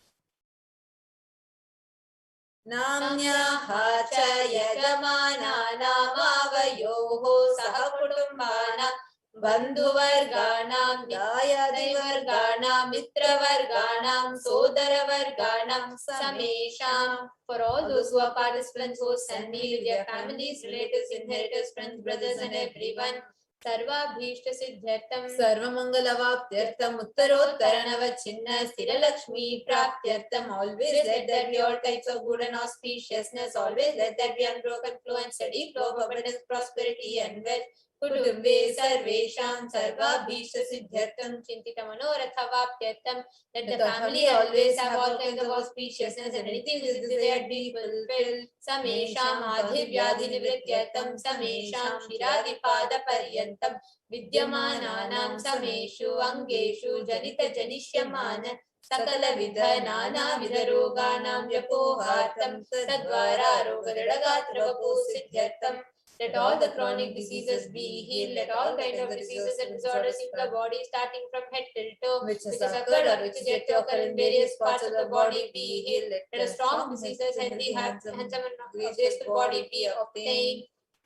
Namnyaha cha yagamana namavayoho sahakutumbana bandhuvarganam dayadivarganam mitravarganam sodaravarganam samesham. For all those who are participants, hosts and me with their families, relatives, inheritors, friends, brothers and everyone, Sarvabhishta Siddhyartham Sarvamangalavaptyartham Uttarottaranavachinna Sthiralakshmi Praptyartham. Always let there be all types of good and auspiciousness. Always let there be unbroken flow and steady flow of abundance, prosperity and wealth. कुटुम्बे सर्वेषां सर्वाभीष्टसिद्ध्यर्थं चिन्तितमनोरथवाप्त्यर्थं that the family always have all kinds of auspiciousness and anything they had been fulfilled. Samesham adhivyadhinivrityartham samesham shiradipadaparyantam vidyamananam sameshu angeshu janita janishyamana sakala vidha nana vidha roganam vyapohartam tadvara rogadadagatravapo siddhyartham. Let all the chronic diseases be healed. Let all kinds of diseases and disorders in the body, starting from head till toe, which has occurred or which is yet to occur in various parts of the body, be healed. Let a strong diseases, healthy, handsome and graceful body be obtained.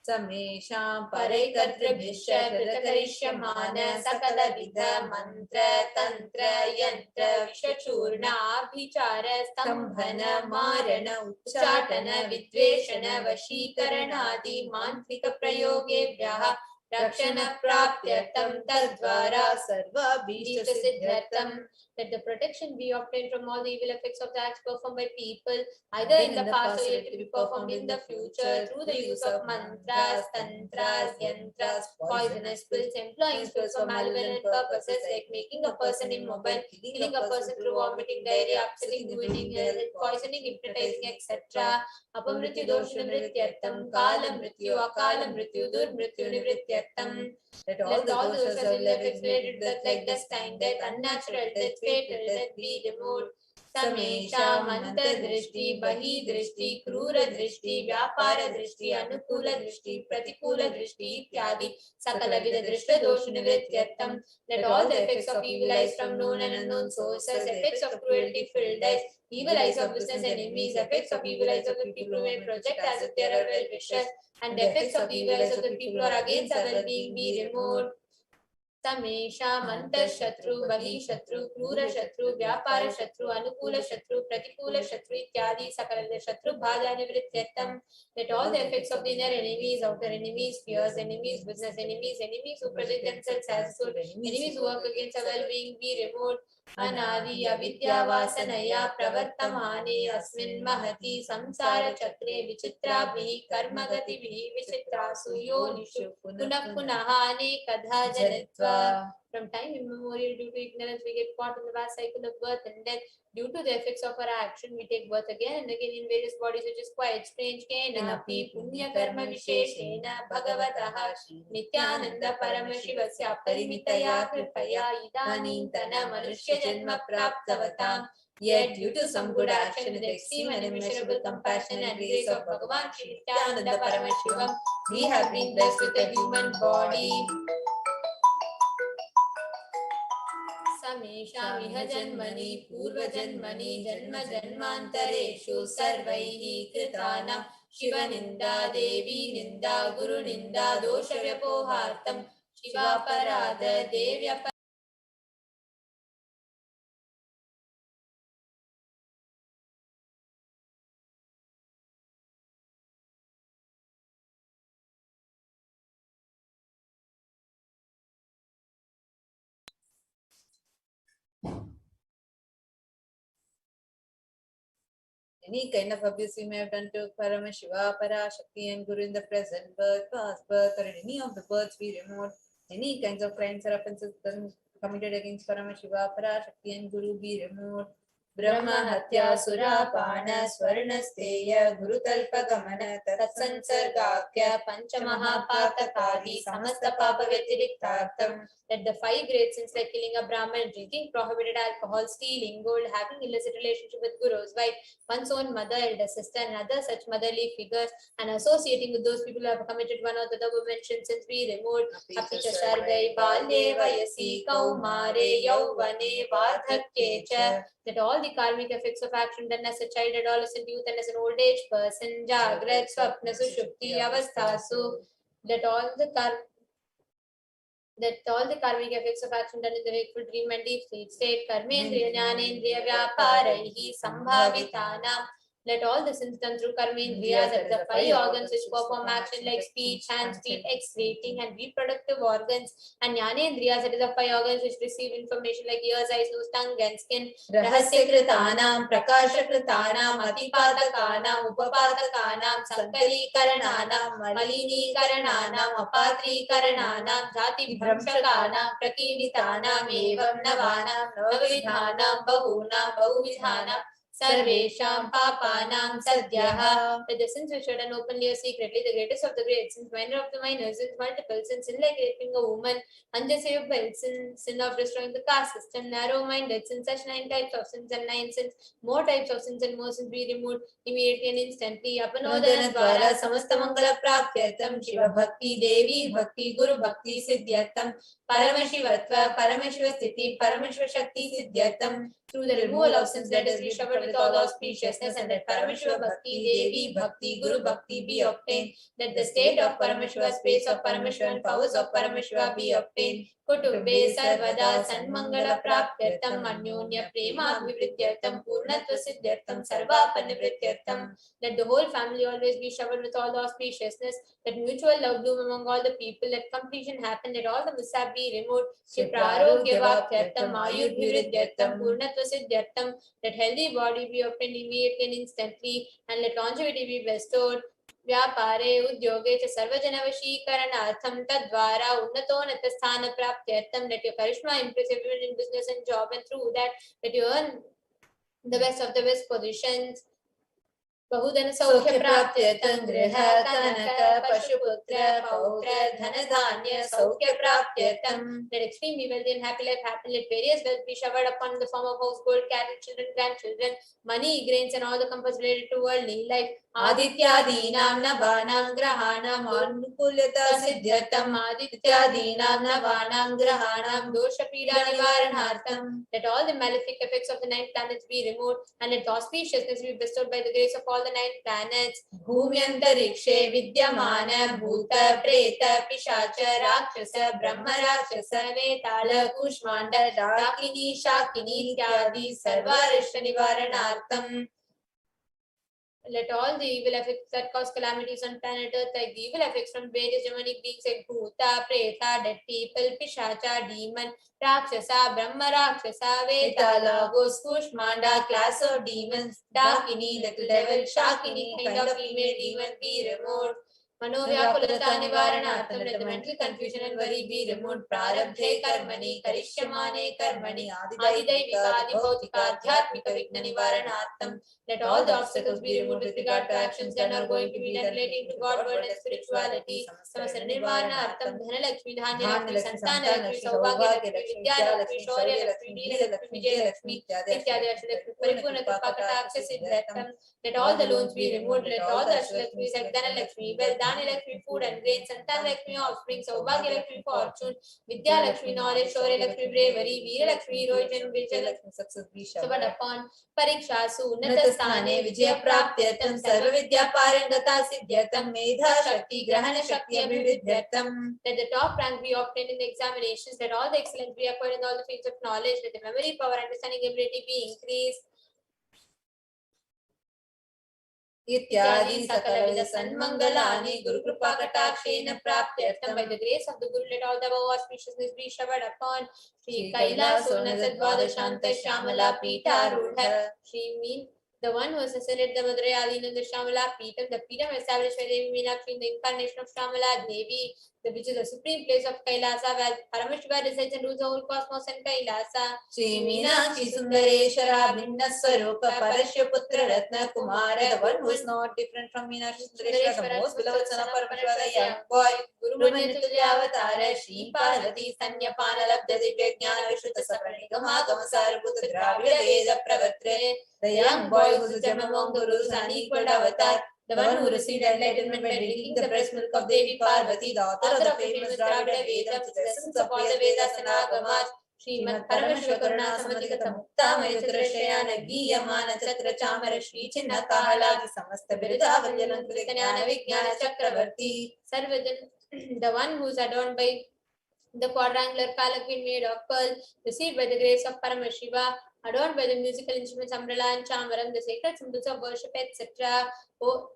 Samesham Paraikartribhisha Pritakarishyamana Sakala Vidha Mantra Tantra Yantra Vishachurna Abhichara Stambhana Marana Uchatana Vidveshana Vashikaranadi Mantrika Prayogebhyaha Rakshana Praptyartham Tadvara Sarva Siddhartham. Let the protection be obtained from all the evil effects of the acts performed by people, either in the past or yet to be performed in the future, through the use of mantras, tantras, yantras, poisonous pills, employing spells for malevolent purposes like making a person immobile, killing a person through vomiting, diarrhea, upsetting, ruining health, poisoning, hypnotizing, etc. Apamrityu dosha nivrityartham, kala mrityu, akala mrityu, durmrityu nivrityartham. Let All the doshas of ill effects related to death like death, time death, unnatural death, fatal death be removed. Samesham antardrishti, bahidrishti, krura drishti, vyapara drishti, anukula drishti, pratikula drishti, ityadi sakala vida drishta dosha nivrityartham. Let all the effects of evil eyes from known and unknown sources, effects of cruelty filled eyes, evil eyes of business enemies, effects of evil eyes of the people who may project as if they are well wishers, and the effects of the evil eyes of the people who are against our well-being be removed. Samesham antarshatru, bahishatru, krura shatru, vyapara shatru, anukula shatru, pratikula shatru, ityadi sakala shatru bhada nivrityartham. Let all the effects of the inner enemies, outer enemies, fears enemies, business enemies, enemies who project themselves as good, enemies who work against our well-being be removed. Anadi avidya vasanaya pravartamane asmin mahati samsara chakre vichitrabhi karmagativi vichitrasu yonishu punah punahane kadha janitva. From time immemorial, due to ignorance, we get caught in the vast cycle of birth and death. Due to the effects of our action, we take birth again and again in various bodies, which is quite strange. Kenapi punya karma visheshena bhagavataha Nithyananda Paramashivasya Parimitaya Kripaya Idanintana Manushya Janma Praptavatam. Yet, due to some good action with extreme and immeasurable compassion and grace of Bhagavan Shri Nithyananda Paramashivam, we have been blessed with a human body. समेषामिह जन्मनि पूर्वजन्मनि जन्म जन्मान्तरेषु सर्वैः कृतानां शिवनिन्दा देवी निन्दा गुरुनिन्दा दोषव्यपोहार्थं शिवापराध देव्यप Any kind of abuse we may have done to Paramashiva, Parashakti and Guru in the present birth, past birth, or in any of the births we removed, any kinds of crimes or offenses committed against Paramashiva, Parashakti and Guru be removed. Brahma Hatya Surapana Swarnasteya Guru Talpa Gamana Tatsansargakya Panchamahapatakadi Samasta Papa Vetiriktartham. Let the 5 great sins like killing a Brahman, drinking prohibited alcohol, stealing gold, having illicit relationship with Guru's wife, one's own mother, elder sister, and other such motherly figures, and associating with those people who have committed one or the other mentioned sins be removed. Apicha sarvai balye vayasi kaumare yauvane vardhakye cha. That all the karmic effects of action done as a child, adolescent, youth, and as an old age person, jagrat, swapna, sushupti, avasthasu, that all the karmic effects of action done in the wakeful dream and deep sleep state, karmendriya, jnanendriya, vyaparaihi, sambhavitanam. Let all the sins done through karmendriyas, that is the five organs which perform action like speech, hands, feet, excreting and reproductive organs, and jnanendriyas, that is the five organs which receive information like ears, eyes, nose, tongue and skin. Rahasyakritaanam, prakashakritanam, atipatakanam, upapatakanam, sankalikarananam, malinikarananam, apatrikarananam, jati bhramshakanam, prakimitanam, evam navanam, navavidhanam, bahunam, bahuvidhanam, Sarvesham papanam sadhyaha. That the sins which are done openly or secretly, the greatest of the great sins, minor of the minor sins, multiple sins, sin like raping a woman, undeserved wealth, sin of destroying the caste system, narrow-minded sins, such 9 types of sins and 9 sins, more types of sins and more sins be removed immediately and instantly. Apanodana dvara samastamangala praptyatam Shiva Bhakti Devi Bhakti Guru Bhakti Siddhyatam Paramashivatva Paramashiva Sthiti Paramashiva Shakti Siddhyatam. Through the removal of sins, let us be showered with all auspiciousness, and that Paramashiva Bhakti, Devi Bhakti, Guru Bhakti be obtained. Let the state of Paramashiva, space of Paramashiva, and powers of Paramashiva be obtained. Kutumbe Sarvada Sanmangala Praptyartam Anyonya Prema Abhivrityartam Purnatva Siddhyartam Sarva Panivrityartam. Let the whole family always be showered with all the auspiciousness. Let mutual love bloom among all the people. Let completion happen. Let all the mishap be removed. Shiprarogya Bhaktyartam Ayurvivrityartam Purnatva Siddhyartam. Let healthy body be obtained immediately and instantly, and let longevity be bestowed. व्यापारे उद्योगे च सर्वजनवशीकरणार्थं तद्वारा उन्नतोन्नतस्थानप्राप्त्यर्थं. Let your charisma impress everyone in business and job, and through that let you earn the best of the best positions. बहुधन सौख्य प्राप्त्यर्थं गृह कनक पशुपुत्र पौत्र धन धान्य सौख्य प्राप्त्यर्थं. Let extremely wealthy and happy life happen. Let various wealth be showered upon the form of house, gold, cattle, children, grandchildren, money, grains, and all the comforts related to worldly life. Adityadinam navanam grahanam anukulyata siddhyartam. Adityadinam navanam grahanam dosha pida nivaranartham. Let all the malefic effects of the 9 planets be removed, and let auspiciousness be bestowed by the grace of all the 9 planets. Bhumyantarikshe vidyamana bhuta preta pishacha rakshasa brahma rakshasa vetala kushmanda dakini shakini ityadi sarvarishta nivaranartham. Let all the evil effects that cause calamities on planet Earth, like the evil effects from various demonic beings like Bhuta, Preta, dead people, Pishacha, demon, Rakshasa, Brahma Rakshasa, Vetala, ghost, Kushmanda, class of demons, Dakini, little devil, Shakini, kind of female demon be removed. Manovyakulata nivaranartham. Let the mental confusion and worry be removed. Prarabdhe karmani karishyamane karmani adidaivika adibhautika adhyatmika vigna nivaranartham. Let all the obstacles be removed with regard to actions done or going to be done relating to God, word and spirituality. Samasana nirvanartham dhanalakshmi dhanyalakshmi santanalakshmi saubhagyalakshmi vidyalakshmi shauryalalakshmi neelakshmi vijayalakshmi ityadi ashalakshmi paripurna kripakataksha siddhartham. Let all the loans be removed. Let all the ashalakshmis like dhanalakshmi, wealth, dhanalakshmi, food and grains, santanalakshmi, offspring, saubhagyalakshmi, fortune, vidyalakshmi, knowledge, shauryalalakshmi, bravery, veeralakshmi, heroism, vijayalakshmi, success be showered upon. Parikshasu unnatastane vijaya praptyartham sarva vidya parangata siddhyartham medha shakti grahana shakti abhividyartham. Let the top rank be obtained in the examinations. Let all the excellence be acquired in all the fields of knowledge. Let the memory, power, understanding, ability be increased. Ityadi sakalavidah sanmangalani Guru Kripa Katakshena Praptyartham. By the grace of the Guru, let all the above auspiciousness be showered upon. Shri Kailasa Dvadashanta Shamala Pita Rudha. Shri mean the one who assassinated the Madurai Adina, the Shamala Peetam, the Peetam established by Devi Meenakshi in the incarnation of Shamala Devi, which is the supreme place of Kailasa, where Paramashiva resides and rules the whole cosmos and Kailasa. Shri Meenakshi Sundareshwara Bhinna Swarupa Parashya Putra Ratna Kumara, the one who is not different from Meenakshi Sundareshwara, the most beloved son of Paramashiva, the young boy, Guru Manyatulya Avatara, Shri Parvati Sanyapana Labdha Divya Jnana Vishuddha Saparanigama Gamasara Putra Dravida Veda Pravatre, the young boy who is a gem among Gurus, unequaled avatar, the one who received enlightenment by drinking the breast milk of Devi Parvati, the author of the famous Dravida Vedam, the essence of all the Vedas and Agamas, Srimad Paramashiva Karuna Samadhikata Mukta Mayudrashayana Giyamana Chatra Chamara Shri Chinna Kahaladi Samasta Birida Valyalankuta Jnana Vijnana Chakravarti, Sarvajan, the one who is adorned by the quadrangular palanquin made of pearl, received by the grace of Paramashiva, adorned by the musical instruments, umbrella and chamvaram, the sacred symbols of worship, etc. Oh,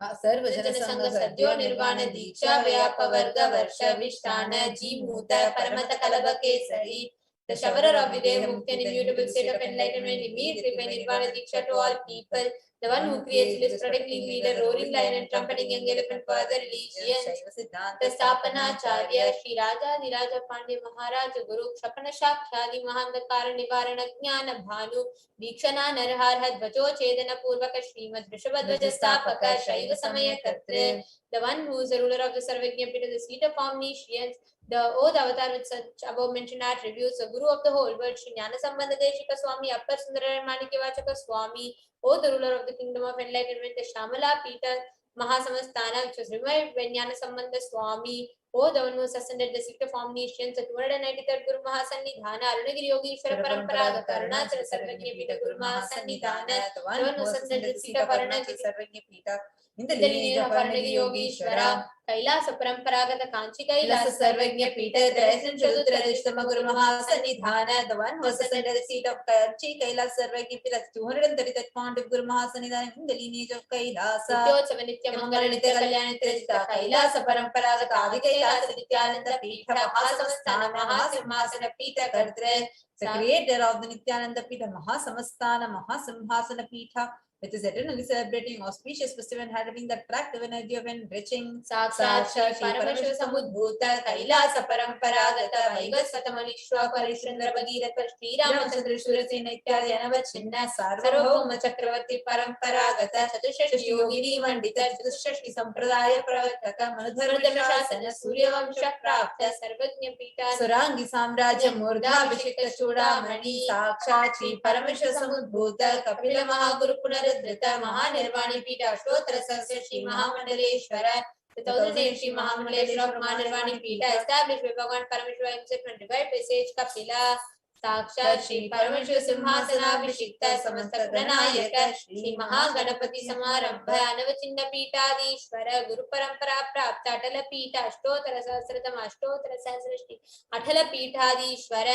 सर्वजन संघ सद्यो निर्वाण दीक्षा व्यापवर्ग वर्ष विष्टान Jimuta परमत कलभ Kesari. The showerer of Videha Mukti, an immutable state of enlightenment, immediately by Nirvana Diksha to all people. The one who creates bliss, protecting leader, roaring lion, and trumpeting young elephant for the religions. The Stapanacharya, Shri Raja Niraja Pandya Maharaj Guru, Kshapana Shakshadi Mahandakara Nivarana Jnana Bhanu, Vikshana Narharha Dvajo Chedana Purvaka Srimad Vrishabhadvaja Stapaka Shaiva Samaya Katre. The one who is the ruler of the Sarvajna Pita, the seat of omniscience, the oath avatar with such above mentioned attributes, the guru of the whole world, Shri Jnana Sambandha Deshika Swami, Appar Sundara Manikya Swami, O the ruler of the kingdom of enlightenment, the Shamala Pita Mahasamastana, which was revived by Jnana Sambandha Swami, O the one who ascended the seat of omniscience, the 293rd Guru Mahasannidhana, Arunagiri Yogeshwara Paramparaga, Arunachala Sarvajna Pita Guru Mahasannidhana, the one who ascended the seat of Arunachala Sarvajna Pita, in the lineage of Arunagiri Yogeshwara, Kailasa Paramparaga, Kanchi Kailasa Sarvajna Pita, the essence of the Tradishtama Guru Mahasannidhana, the one who ascended the seat of Kanchi Kailasa Sarvajna Pita, 233rd fount of Guru Mahasannidhana, in the lineage of Kailasa. Nitya Mangala Nitya Kalyana Nitya Kailasa Paramparaga Adi Kailasa Nithyananda Pita Mahasamastana Mahasimhasana Pita Kartre, the creator of the Nithyananda Pita Mahasamastana Mahasimhasana Pita, which is eternally celebrating auspicious festival and having the attractive energy of enriching Sakshat Shri Paramashiva Samudbhuta Kailasa Paramparagata Vaivasvata Malishwa Parishchandra Bhagirath Shri Ramachandra Surasena Ityadi Anavachinna Sarvabhauma Chakravarti Paramparagata Chatushashti Yogini Vandita Chatushashti Sampradaya Pravartaka Manudharma Shasana Suryavamsha Prapta Sarvajna Pita Surangi Samrajya Murdha Vishikta Chudamani Sakshat Shri Paramashiva Samudbhuta Kapila Mahaguru Punaradhrita Mahanirvani Pita Ashtotra Sasya Shri Mahamandaleshwara. The 1008 Shri Mahamangaleshwara of Mahanirvani Pita established by Bhagavan Paramashiva himself and revived by sage Kapila. साक्षात् श्री परमेश्वर सिंहासनाभिषिक्त समस्त गणनायक श्री महागणपति समारंभ अनवचिन्न पीठाधीश्वर गुरु परंपरा प्राप्त अटल पीठ अष्टोत्तर सहस्रतम अष्टोत्तर सहस्रष्टि अटल पीठाधीश्वर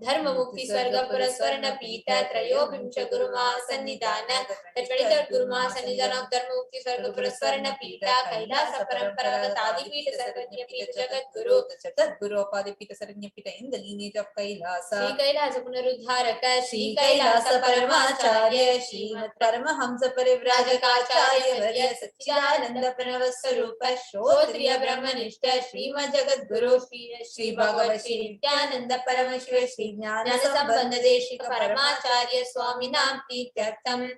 धर्म मुक्ति स्वर्ग पुरस्वर्ण पीठ त्रयोविंश गुरु महासन्निधान the 23rd Guru Mahasannidhan of Dharma Mukti Swarga Puraswarna Pita Kailasa Paramparagat Adipita Sarvajna Pita Jagat Guru, the Jagat Guru of Adipita Sarvajna Pita in the lineage of Kailasa. Shri Kailasa Punarudharaka Shri Kailasa Paramacharya Shrimad Paramahamsa Parivrajaka Varya Satchidananda Pranavaswarupa Shrotriya Brahmanishta Shrimad Jagat Guru Shri Bhagavat Shri Nithyananda Paramashiva Shri Jnana Sambandha Deshika Paramacharya Swami Nam Tityartham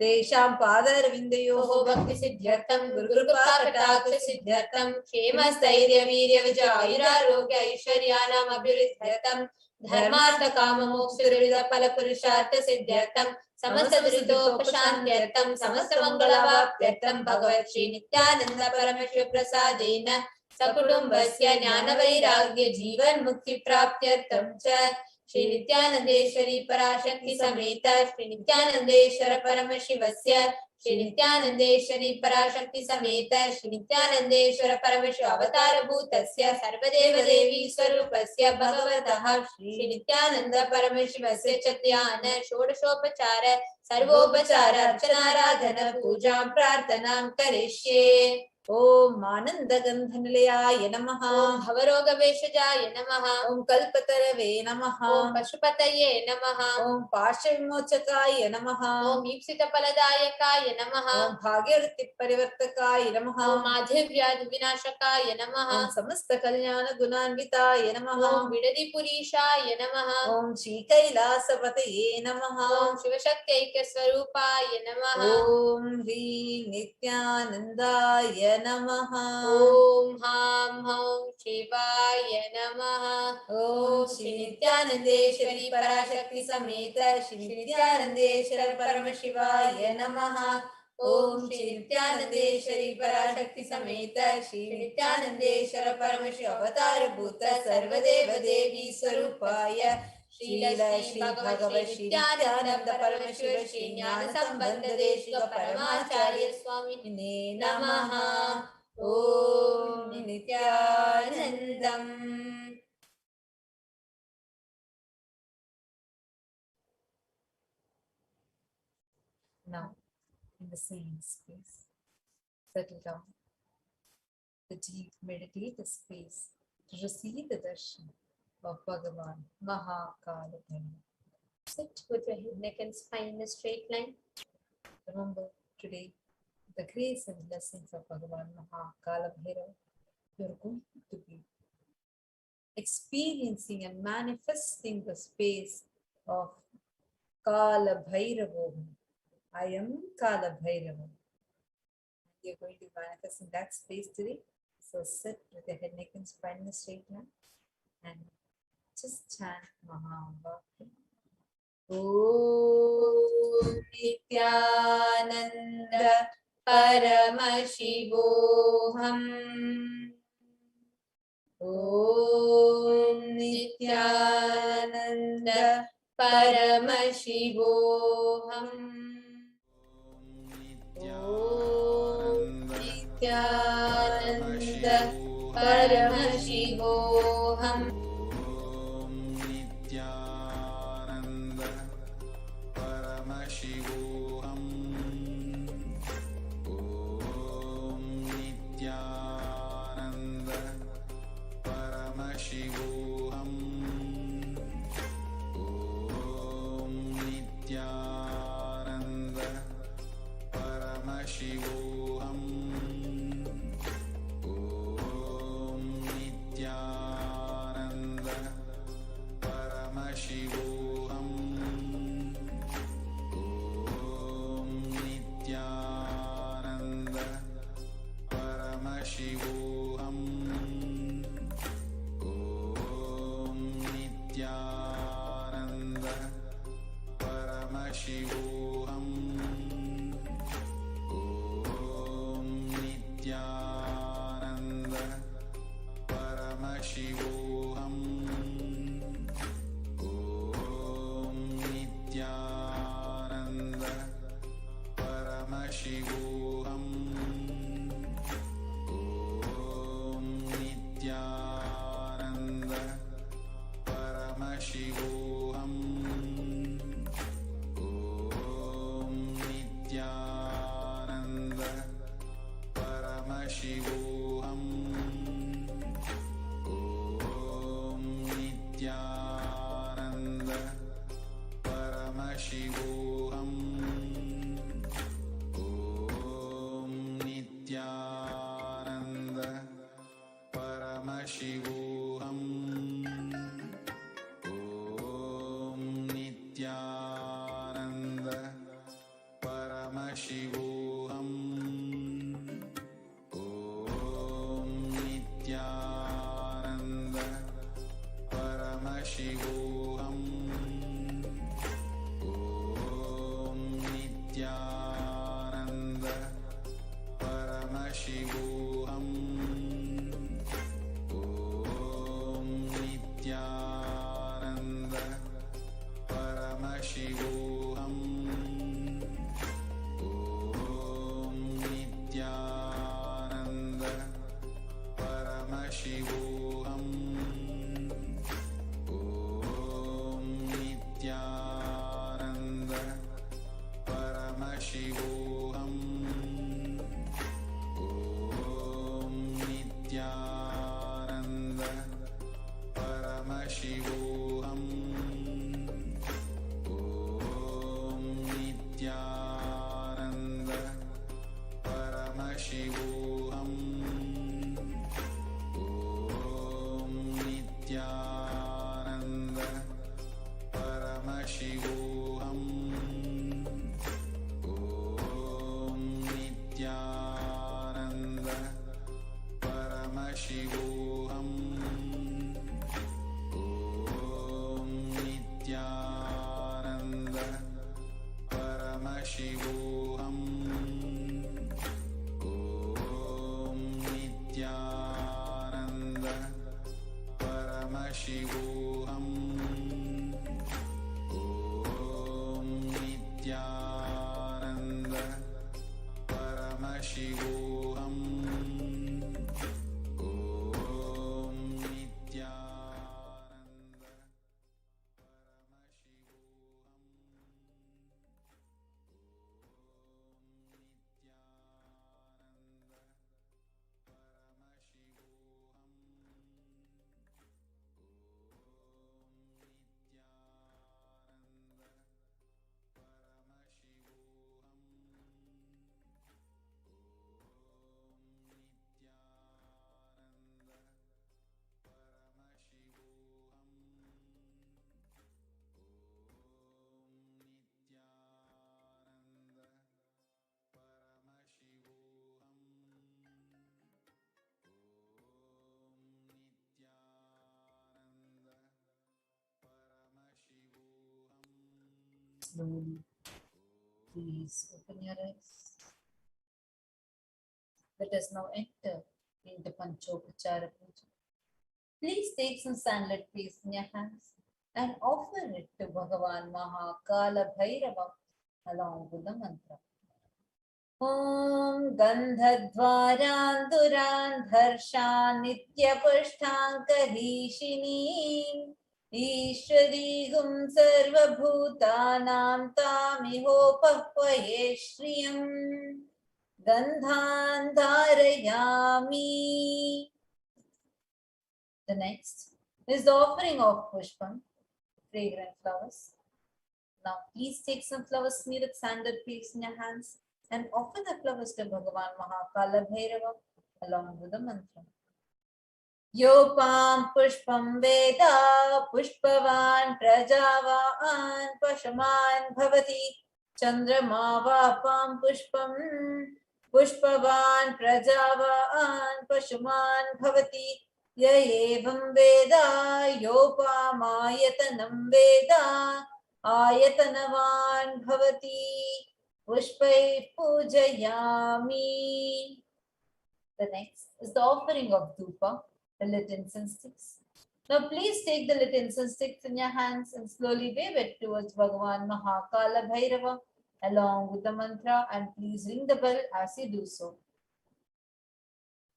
तेषां पादारविन्दयोः भक्ति सिद्ध्यर्थं गुरुकृपा कटाक्ष सिद्ध्यर्थं क्षेम स्थैर्य वीर्य विजय आयुरारोग्य ऐश्वर्याणाम् अभिवृद्ध्यर्थं धर्मार्थ काम मोक्ष त्रिविध फल पुरुषार्थ सिद्ध्यर्थं समस्त दुरितोपशान्त्यर्थं समस्त मंगलावाप्त्यर्थं भगवत् श्री नित्यानंद परमेश्वर प्रसादेन सकुटुम्बस्य ज्ञान वैराग्य जीवन मुक्ति प्राप्त्यर्थं च श्री नित्यानंदेश्वरी पराशक्ति समेत श्री नित्यानंदेश्वर परमशिवस्य श्री नित्यानंदेश्वरी पराशक्ति समेत श्री नित्यानंदेश्वर परमशिव अवतार भूतस्य सर्वदेव देवी स्वरूपस्य भगवतः श्री नित्यानंद परमशिवस्य च ध्यान षोडशोपचार सर्वोपचार अर्चनाराधन पूजां प्रार्थनां करिष्ये। ओम आनंद गंधनिलयाय नमः। ओम भवरोग वेशजाय नमः। ओम कल्पतरवे नमः। ओम पशुपतये नमः। ओम पार्श्वविमोचकाय नमः। ओम ईप्सित फलदायकाय नमः। ओम भाग्यवृत्ति परिवर्तकाय नमः। ओम माधव्यादि विनाशकाय नमः। ओम समस्त कल्याण गुणान्विताय नमः। ओम विडदि पुरीशाय नमः। ओम श्री कैलासपतये नमः। ओम शिवशक्त्यैक्य स्वरूपाय नमः। ओम ह्रीं नित्यानंदाय नमः। ओम हां हौं शिवाय नमः। ओम श्री नित्यानंदेश्वरी पराशक्ति समेत श्री नित्यानंदेश्वर परमशिवाय नमः। ओम श्री नित्यानंदेश्वरी पराशक्ति समेत श्री नित्यानंदेश्वर परमशिव अवतार भूत सर्वदेव देवी स्वरूपाय श्रील श्री भगवत श्री नित्यानंद परमेश्वर श्री ज्ञान संबंध देशिक परमाचार्य स्वामी नमः। ओम Nityanandam. the same space. Settle down. The deep meditative space to receive the darshan of Bhagavan Mahakala Bhairava. Sit with your head, neck, and spine in a straight line. Remember today the grace and blessings of Bhagavan Mahakala Bhairava. You're going to be experiencing and manifesting the space of Kala Bhairavoham. I am Kala Bhairava. You're going to manifest in that space today. So sit with your head, neck, and spine in a straight line and just chant Mahavakya. Om Nithyananda Paramashivoham. Om Nithyananda Paramashivoham. Om Nithyananda Paramashivoham. slowly. Please open your eyes. Let us now enter into Panchopachara Puja. Please take some sunlit paste in your hands and offer it to Bhagavan Mahakala Bhairava along with the mantra. Om Gandhadvaran Duran Dharshan Nityapushtankahishini Ishwari Gum Sarva Bhutanam Tamihopahvaye Shriyam Gandhan Dharayami. The next is the offering of Pushpam, fragrant flowers. Now please take some flowers smeared with sandal paste in your hands and offer the flowers to Bhagavan Mahakala Bhairava along with the mantra. Yopam Pushpam Veda Pushpavan Prajavan Pashaman Bhavati Chandrama Vapam Pushpam Pushpavan Prajavan Pashaman Bhavati Yayevam Veda Yopamayatanam Veda Ayatanavan Bhavati Pushpai Pujayami. The next is the offering of Dhupa, the lit incense sticks. Now please take the lit incense sticks in your hands and slowly wave it towards Bhagavan Mahakala Bhairava along with the mantra, and please ring the bell as you do so.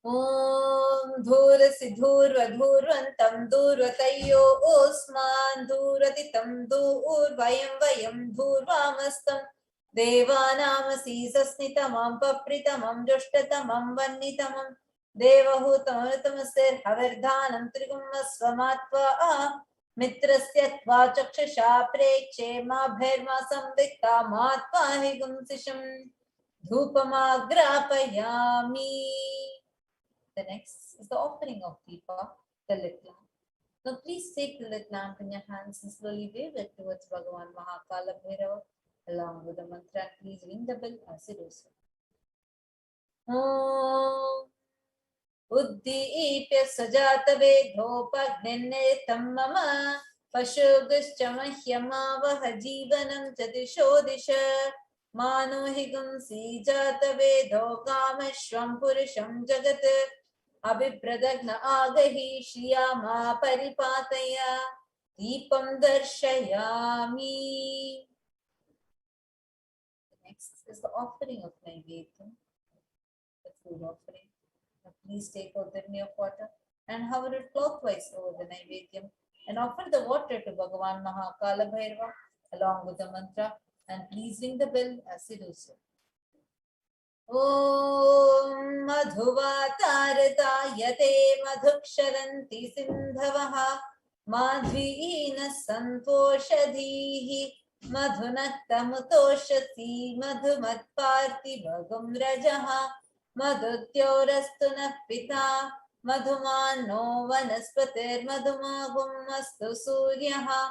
Om Dhurasi Dhurvantam Dhurvatayyo Osman Dhuratitam Dhurvayam Dhurvamastam Devanamasi Sasnitamam Papritamam Jushtatamam Vannitamam Devahutamritamasir Havardhanam Trigumasvamatva Mitrasya Tva Chakshasha Prekshe Ma Bherma Samvikta Matva Higumsisham Dhupamagrapayami. The next is the offering of Deepa, the lit lamp. Now please take the lit lamp in your hands and slowly wave it towards Bhagavan Mahakala Bhairava along with the mantra, and please ring the bell as you do so. Om Uddipya Sajata Vedhopagnetam Mama Pashuguscha Mahyamavaha Jivanam Chatishodisha Manohigum Sijata Vedho Kamashvam Purusham Jagat Abhipradagna Agahi Shriyama Paripataya Deepam Darshayami. The next is the offering of Naivedyam, the food offering. Now please take out the near water and hover it clockwise over the Naivedyam and offer the water to Bhagavan Mahakala Bhairava along with the mantra, and please ring the bell as you do so. Om Madhuvatartayate Madhuksharanti Sindhavaha Madhvina Santoshadhihi Madhunaktamutoshati Madhumatparti Bhagam Rajaha Madhutyorastuna Pita Madhumano Vanaspatir Madhumagum Astu Suryaha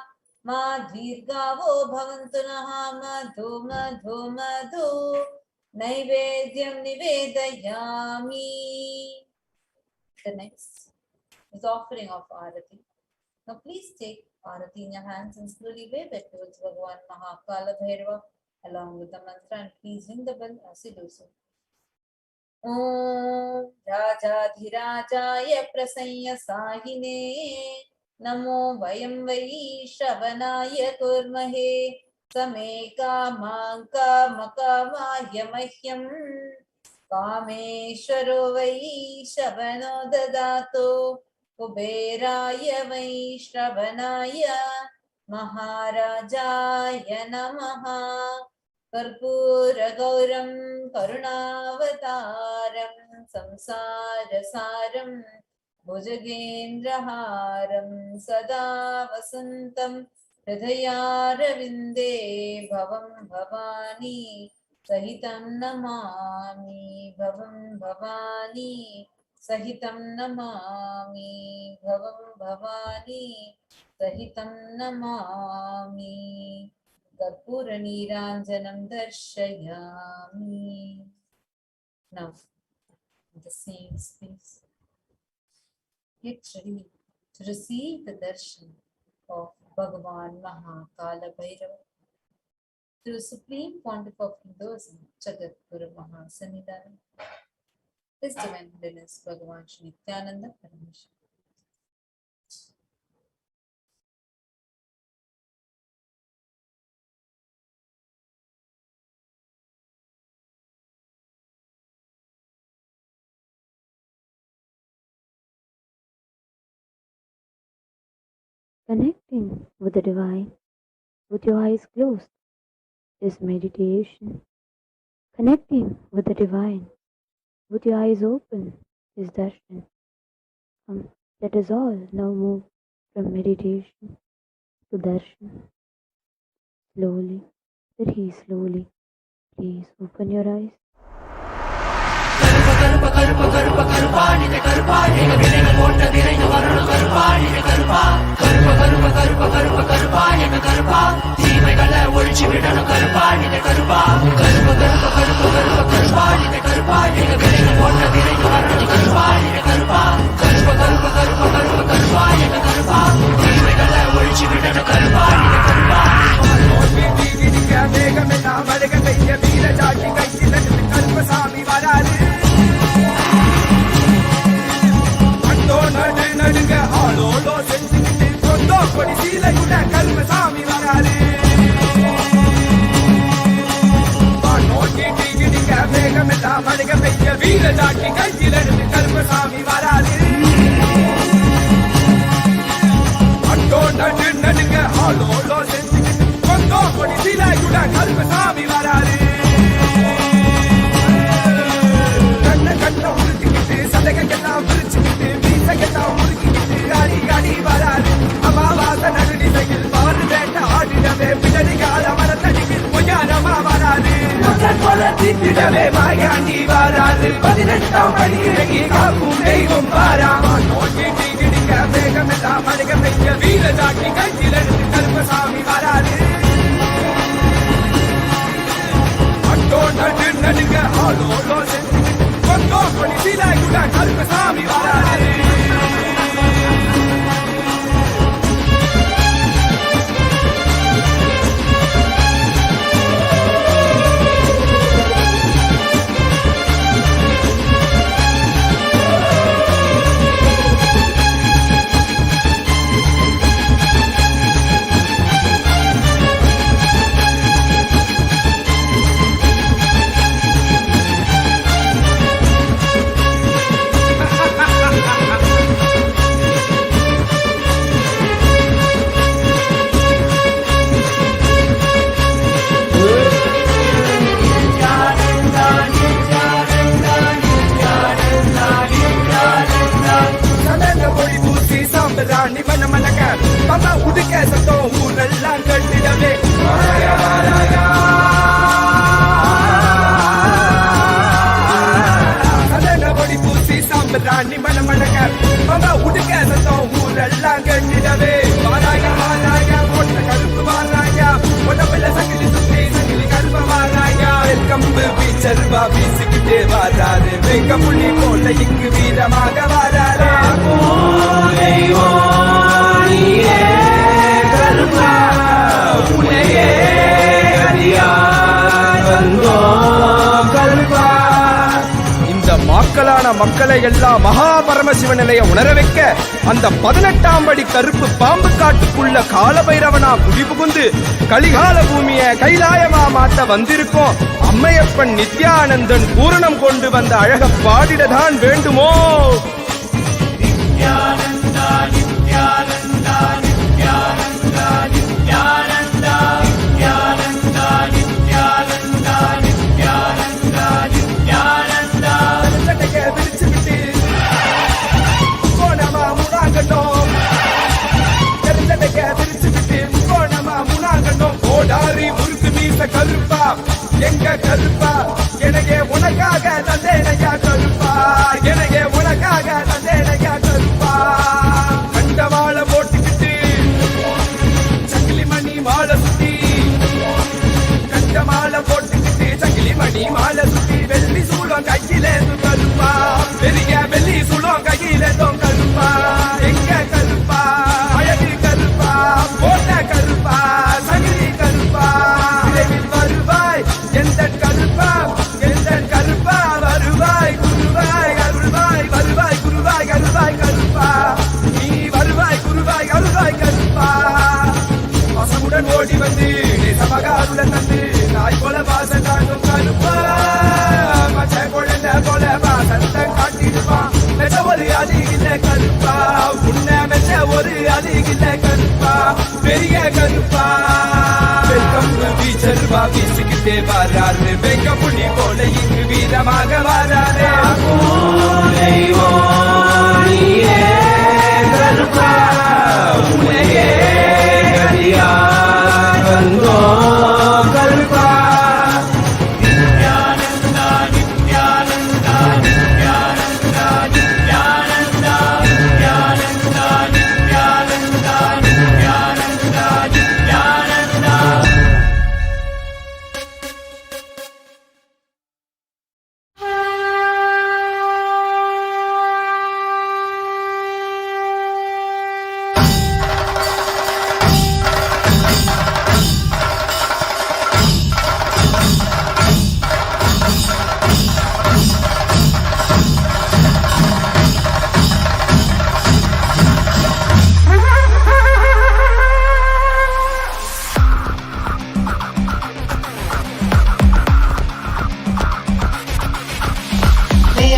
Madhvirgavo Bhavantunaha Madhu Madhu Madhu Naivedyam Nivedayami. The next is offering of Arati. Now please take Arati in your hands and slowly wave it towards Bhagavan Mahakala Bhairava along with the mantra, and please ring the bell as you do so. Om Rajadhirajaya Prasanya Sahine Namo Vayam Vai Shravanaya Kurmahe Same Kamaka Makamaya Mahyam Kameshwaro Vai Shravano Dadato Kuberaya Vai Shravanaya Maharajaya Namaha Karpura Gauram Karunavataram Samsara Saram Bhujagendraharam Sada Vasantam Hridayaravinде Bhavam Bhavani Sahitam Namami Bhavam Bhavani Sahitam Namami Bhavam Bhavani Sahitam Namami Karpura Niranjanam Darshayami. Now, in the same space, get ready to receive the darshan of Bhagavan Mahakala Bhairava. to Supreme Pontiff of Hinduism, Jagat Guru Mahasanidhanam, His Divine Holiness Bhagavan Shri Nithyananda Paramashivam. Connecting with the divine with your eyes closed is meditation. Connecting with the divine with your eyes open is darshan. Let us all now move from meditation to darshan. Slowly, very slowly, please open your eyes. மக்களை எல்லாம் மகா பரமசிவ நிலைய உணர வைக்க அந்த 18ஆம் படி கருப்பு பாம்பு காட்டுக்குள்ள காலபைரவனா குடிபுகுந்து கலிகால பூமிய கைலாயமா மாத்த வந்திருக்கோம். அம்மையப்பன் நித்யானந்தன் பூரணம் கொண்டு வந்த அழக பாடிடதான் வேண்டுமோ? நித்யானந்தா நித்யானந்தா நித்யானந்தா நித்யானந்தா நித்யானந்தா நித்யானந்தா நித்யானந்தா நித்யானந்தா விரிச்சு விட்டு போனமா முனாங்கட்டும் தெரிஞ்சதைக்க விரிச்சு விட்டு போனமா முனாங்கட்டும். கோடாரி முறுக்கு மீச கருப்பா எங்க கருப்பா எனக்கே உனக்காக தந்தேனையா கருப்பா எனக்கே உனக்காக தந்தேனையா கருப்பா. கண்டவாள போட்டுக்கிட்டு சங்கிலி மணி மாலை சுத்தி கண்ட மாலை போட்டுக்கிட்டு சங்கிலி மணி மாலை சுத்தி வெள்ளி சூளம் கையிலே கருப்பா பெரிய வெள்ளி சூளம் கையிலே கருப்பா எங்க கருப்பா அழகு கருப்பா போட்ட கருப்பா சங்கிலி கருப்பா விரைவில் நேசமுடன் ஓடி வந்து நேசமகாருடன் தந்து நாய் போல வாசம் காட்டும் கருப்பா மச்ச குழந்தை போல வாசத்தை காட்டிடுவான் மெச்ச ஒரு அதிகில கருப்பா உன்னை மெச்ச ஒரு அதிகில கருப்பா பெரிய கருப்பா வெல்கம் வீச்சருவா வீசுகிட்டே வராரு வெங்க புள்ளி போல இங்கு வீரமாக வராரு கருப்பா உன்னையே அடியார் வந்தோ கருப்பா நித்யானந்தா நித்யானந்தா நித்யானந்தா நித்யானந்தா நித்யானந்தா நித்யானந்தா நித்யானந்தா நித்யானந்தா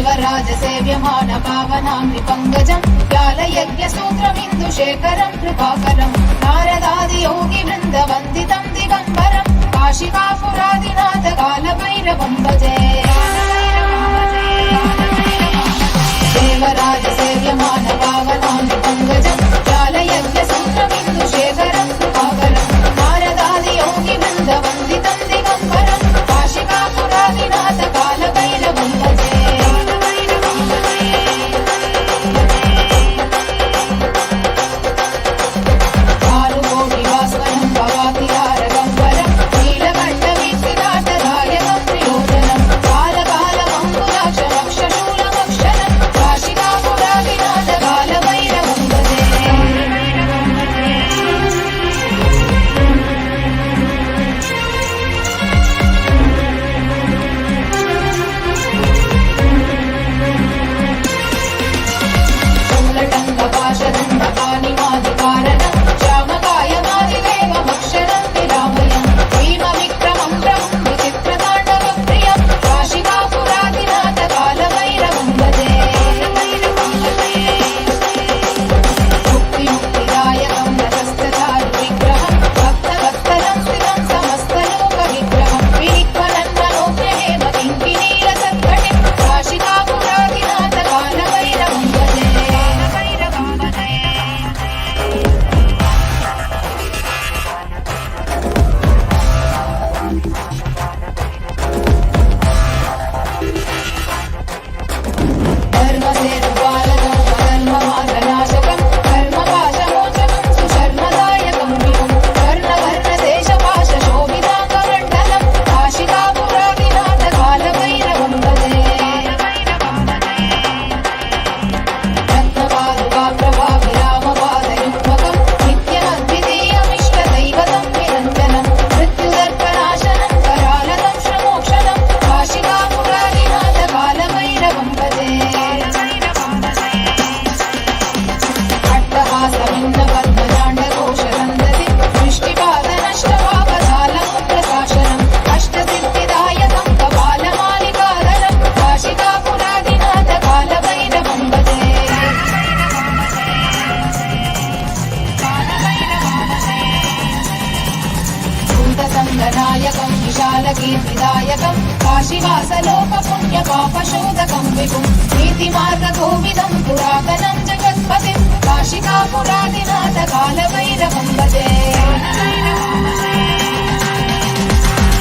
देवराजसेव्यमान पावनाम्नि पङ्कजं व्यालयज्ञसूत्रमिन्दुशेखरं कृपाकरं नारदादियोगिवृन्दवन्दितं दिगम्बरं काशिकापुरादिनाथ कालभैरवं भजे देवराजसेव्यमान पावनाम्नि पङ्कजं व्यालयज्ञसूत्रमिन्दुशेखरं कृपाकरं नारदादियोगिवृन्दवन्दितं दिगम्बरं काशिकापुरादिनाथ कालभैरवं भजे विदायकं काशीवासलोकपुण्यपापशोधकं विभुं नीतिमार्गकोविदं पुरातनं जगत्पतिं काशिकापुरादिनाथ कालभैरवं भजे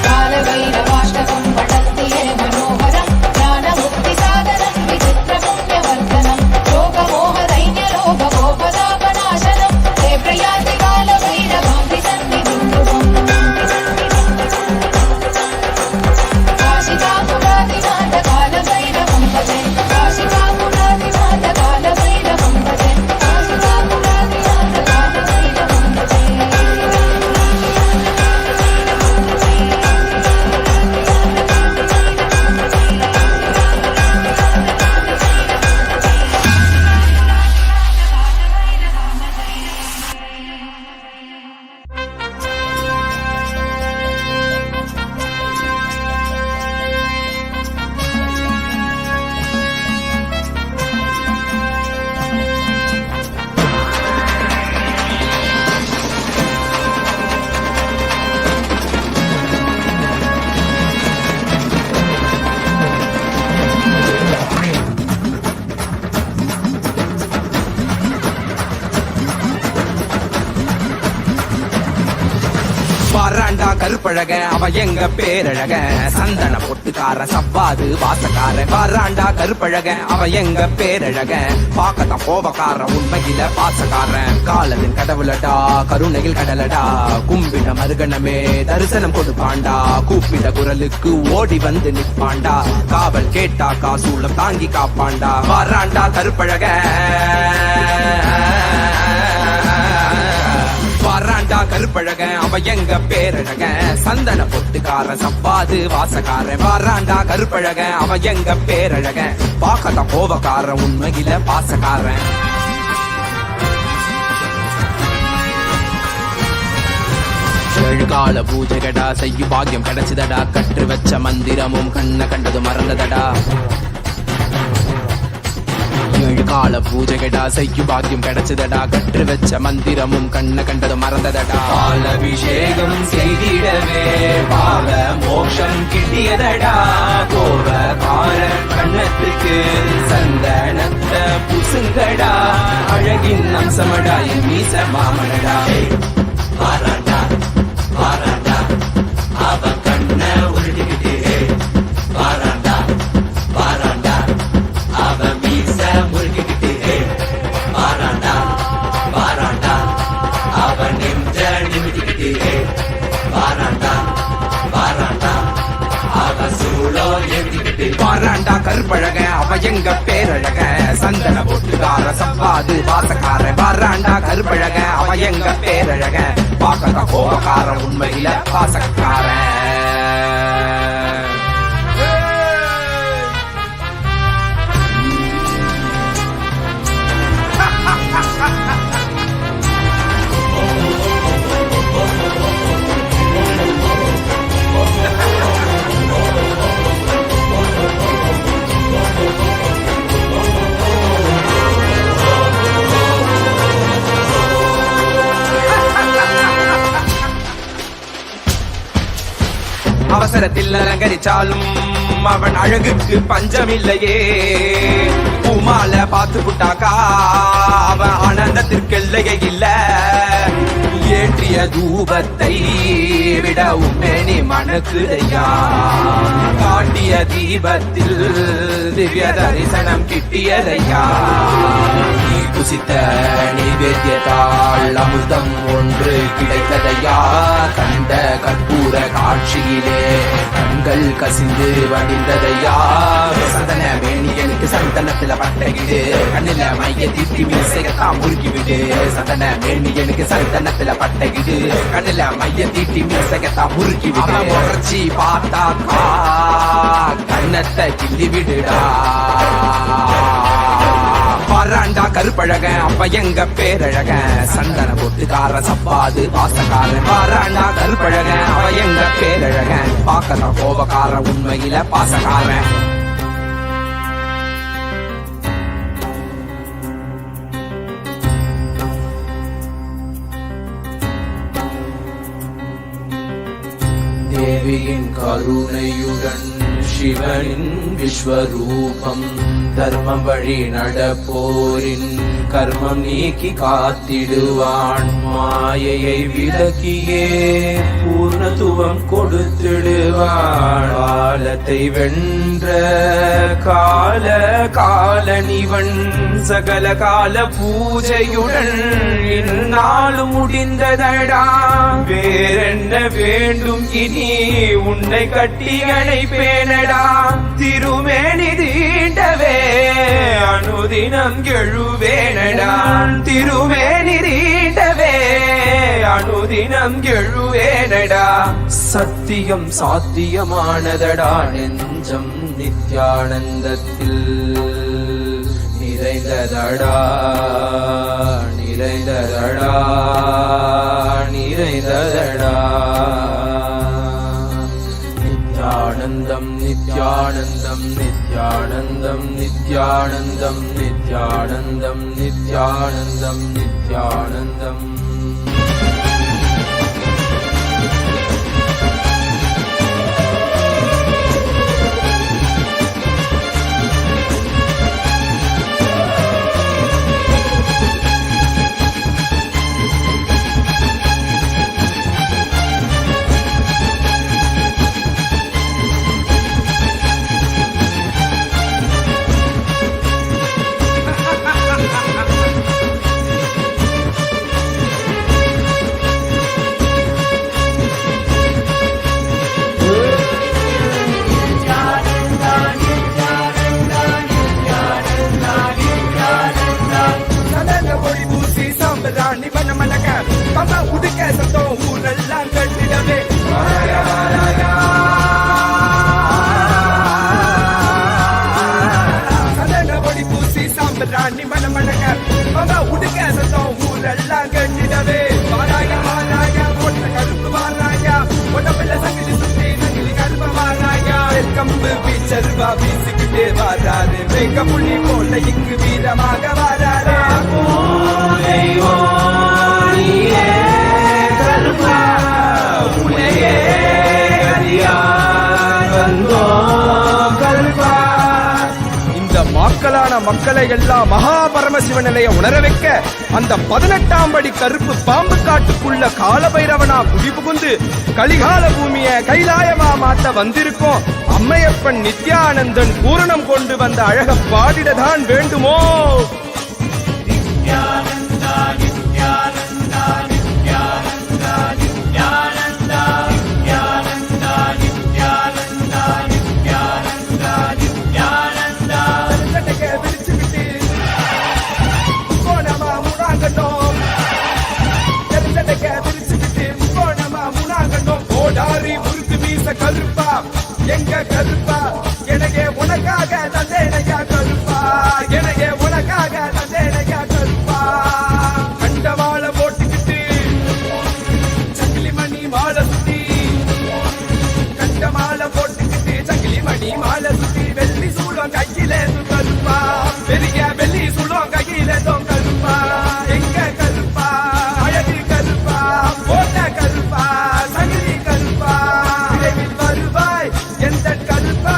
कालभैरवाष्टकं पठन्ति ये मनोहरं ज्ञानमुक्तिसाधनं विचित्रपुण्यवर्धनं शोकमोहदैन्यलोभगोपदापनाशनं ते प्रयान्ति कालभैरवामृतन्निधिं ध्रुवम् काशिकापुरादिनाथ कालभैरवं भजे काशिकापुरादिनाथ कालभैरवं भजे काशिकापुरादिनाथ कालभैरवं भजे கருப்பழக அவ எங்க பேரழக சந்தன பொட்டுக்கார சவ்வாது வாசக்கார வராண்டா கருப்பழக அவ எங்க பேரழக பாக்கத்தான் கோபக்கார உண்மையில பாசக்காரன் காலத்தின் கடவுளடா கருணையில் கடலடா கும்பிட மருகனமே தரிசனம் கொடுப்பாண்டா கூப்பிட குரலுக்கு ஓடி வந்து நிற்பாண்டா காவல் கேட்டா காசூலம் தாங்கி காப்பாண்டா வராண்டா கருப்பழக வராண்டா கருப்பழக அவ எங்க பேரழக சந்தன பொட்டுக்கார சப்பாது வாசக்கார வராண்டா கருப்பழக அவ எங்க பேரழக பாக்கத்தான் கோபக்கார உண்மையில பாசக்காரன் ஏழுகால பூஜைகடா செய்யும் பாக்கியம் கிடைச்சதடா கற்று வச்ச மந்திரமும் கண்ண கண்டது மறந்ததடா ஏழுகால பூஜைகடா செய்யும் பாக்கியம் கிடைச்சதடா கற்று வச்ச மந்திரமும் கண்ண கண்டது மறந்ததடா பாலபிஷேகம் செய்திடவே பாவ மோட்சம் கிட்டியதடா கோபக்கார கண்ணத்துக்கு சந்தனத்தை புசுங்கடா அழகின் அம்சமடா என் மீச மாமனடா பாராண்டா பாராண்டா அவ கண்ண உருட்டிக்கிட்டு பாராண்டா பாராண்டா அவ மீச முருகிக்கிட்டு பாராண்டா பாராண்டா அவ நெஞ்ச நிமித்திக்கிட்டு பாராண்டா பாராண்டா அவ சூழோ ஏந்திக்கிட்டு பாராண்டா கருப்பழக அவ எங்க பேரழக சந்தன பொட்டுக்கார சப்பாது வாசக்கார வராண்டா கருப்பழக அவ எங்க பேரழக பாக்கத கோபக்கார உண்மையில பாசக்கார அவசரத்தில் அலங்கரிச்சாலும் அவன் அழகுக்கு பஞ்சமில்லையே பூமால பார்த்து புட்டாக்கா அவன் ஆனந்தத்திற்கெல்லையே இல்ல ஏற்றிய தூபத்தை விட உண்மேனி மணக்குதையா காட்டிய தீபத்தில் திவ்ய தரிசனம் கிட்டியதையா குசித்த நைவேத்தியத்தால் அமிர்தம் ஒன்று கிடைத்ததையா கண்ட கற்பூர காட்சியிலே கண்கள் கசிந்து வடிந்ததையா சதன மேனியனுக்கு சந்தனத்துல பட்டகிடு கண்ணில மைய தீட்டி மீசையத்தான் முறுக்கிவிடு சதன மேனியனுக்கு சந்தனத்துல பட்டகிடு கண்ணில மைய தீட்டி மீசையத்தான் முறுக்கிவிடு முறைச்சி பார்த்தாக்கா கண்ணத்தை கிள்ளி விடுடா வராண்டா கருப்பழக அப்ப எங்க பேரழக சந்தன பொட்டுக்கார சப்பாது வாசக்கார வராண்டா கருப்பழக அவ எங்க பேரழக பாக்கத கோபக்கார உண்மையில பாசக்காரன் தேவியின் கருணையுடன் சிவனின் விஸ்வரூபம் தர்மம் வழி நடப்போரின் கர்மம் நீக்கி காத்திடுவான் மாயையை விலக்கியே பூர்ணத்துவம் கொடுத்திடுவான் காலத்தை வென்ற கால காலனிவன் சகல கால பூஜையுடன் இந்நாளும் முடிந்ததடா வேறென்ன வேண்டும் இனி உன்னை கட்டி அணைப்பேனடா திருமேனி தீண்டவே அனுதினம் எழுவேனடா திருமேனி தீண்டவே அனுதினம் எழுவேனடா சத்தியம் சாத்தியமானதடா நெஞ்சம் நித்யானந்தத்தில் நிறைந்ததடா நிறைந்ததடா நிறைந்ததடா நித்யானந்தம் நித்யானந்தம் நித்யானந்தம் நித்யானந்தம் நித்யானந்தம் நித்யானந்தம் நித்யானந்தம் வீசிக்கிட்டு வாராரு வெங்க புள்ளி போல இங்கு வீரமாக வாராரு இந்த மக்களான மக்களை எல்லாம் மகா பரமசிவ நிலைய உணர வைக்க அந்த 18ஆம் படி கருப்பு பாம்பு காட்டுக்குள்ள காலபைரவனா குடி புகுந்து கலிகால பூமிய கைலாயமா மாத்த வந்திருக்கோம் அம்மையப்பன் நித்யானந்தன் பூரணம் கொண்டு வந்த அழக பாடிடதான் வேண்டுமோ நித்யானந்தா நித்யானந்தா நித்யானந்தா நித்யானந்தா நித்யானந்தா நித்யானந்தா நித்யானந்தா நித்யானந்தா சட்டக்க விரிச்சு விட்டு போனமா முனாங்கட்டும் சட்டக்க விரிச்சு விட்டு போனமா முனாங்கட்டும் ஓடாரி முறுக்கு மீச கருப்பா எங்க கருப்பா எனக்கு உனக்காக தந்தேனையா கருப்பா எனக்கு உனக்காக தந்தேனையா கருப்பா கண்டவாள போட்டுக்கிட்டு சங்கிலி மணி மாலை சுத்தி கண்ட மாலை போட்டுக்கிட்டு சங்கிலி மணி மாலை சுத்தி வெள்ளி சூடம் கையில கருப்பா பெரிய வெள்ளி சூடம் கையில கருப்பா எங்க கருப்பா அழகு கருப்பா போட்ட கருப்பா சங்கிலி கருப்பா விரைவில் வருவாய் எந்த கருப்பா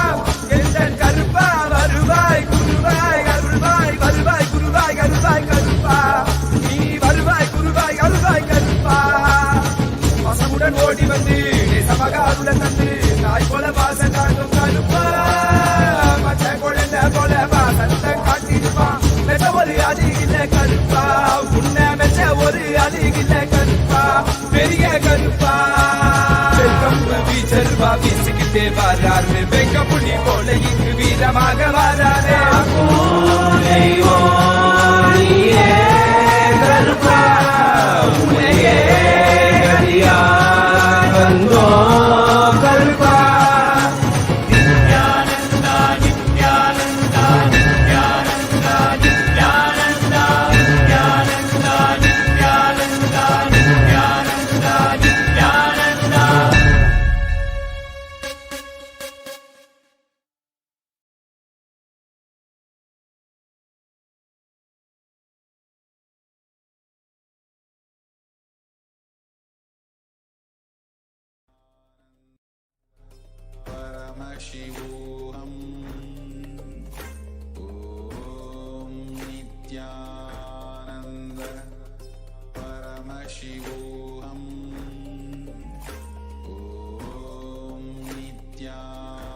எந்த கருப்பா வருவாய் குருவாய் அருள்வாய் வருவாய் குருவாய் அருள்வாய் கருப்பா நீ வருவாய் குருவாய் அருள்வாய் கருப்பா பசமுடன் ஓடி வந்து சமகாருடன் தந்து தாய் போல பாச காட்டும் கருப்பா மச்ச குழந்தை போல பாசத்தை காட்டிடுவான் மெச்ச ஒரு அழகில கருப்பா உன்னை மெச்ச ஒரு அழகில கருப்பா பெரிய கருப்பா வீச்சருவா வீசிக்கிட்டே வாராரு வெங்க புள்ளி போல இங்கு வீரமாக வாராரு கருப்பா உன்னையே வந்தோ கருப்பா Nithyananda Nithyananda Nithyananda Nithyananda Nithyananda Nithyananda Nithyananda Nithyananda Paramashivoham Om Nithyananda Paramashivoham Om Nithyananda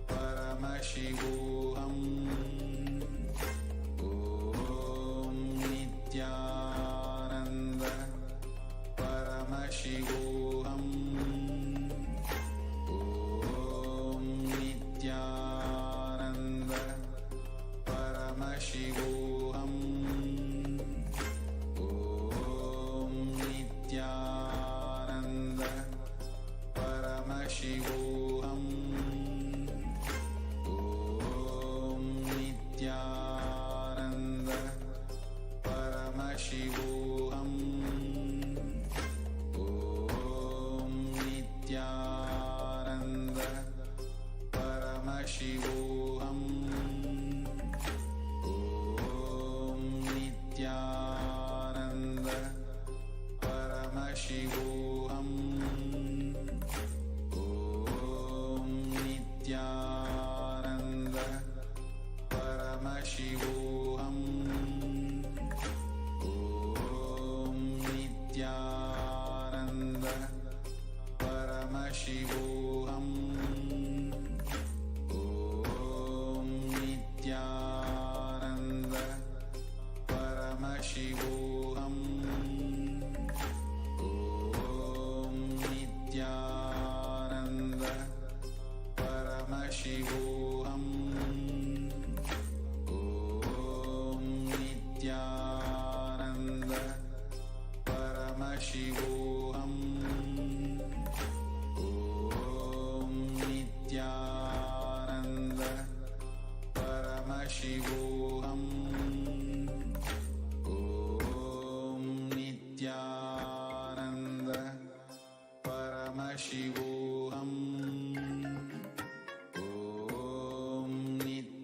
Paramashivoham Om Nithyananda Paramashivoham Om Nithyananda Paramashivoham Om Nithyananda Paramashivoham Om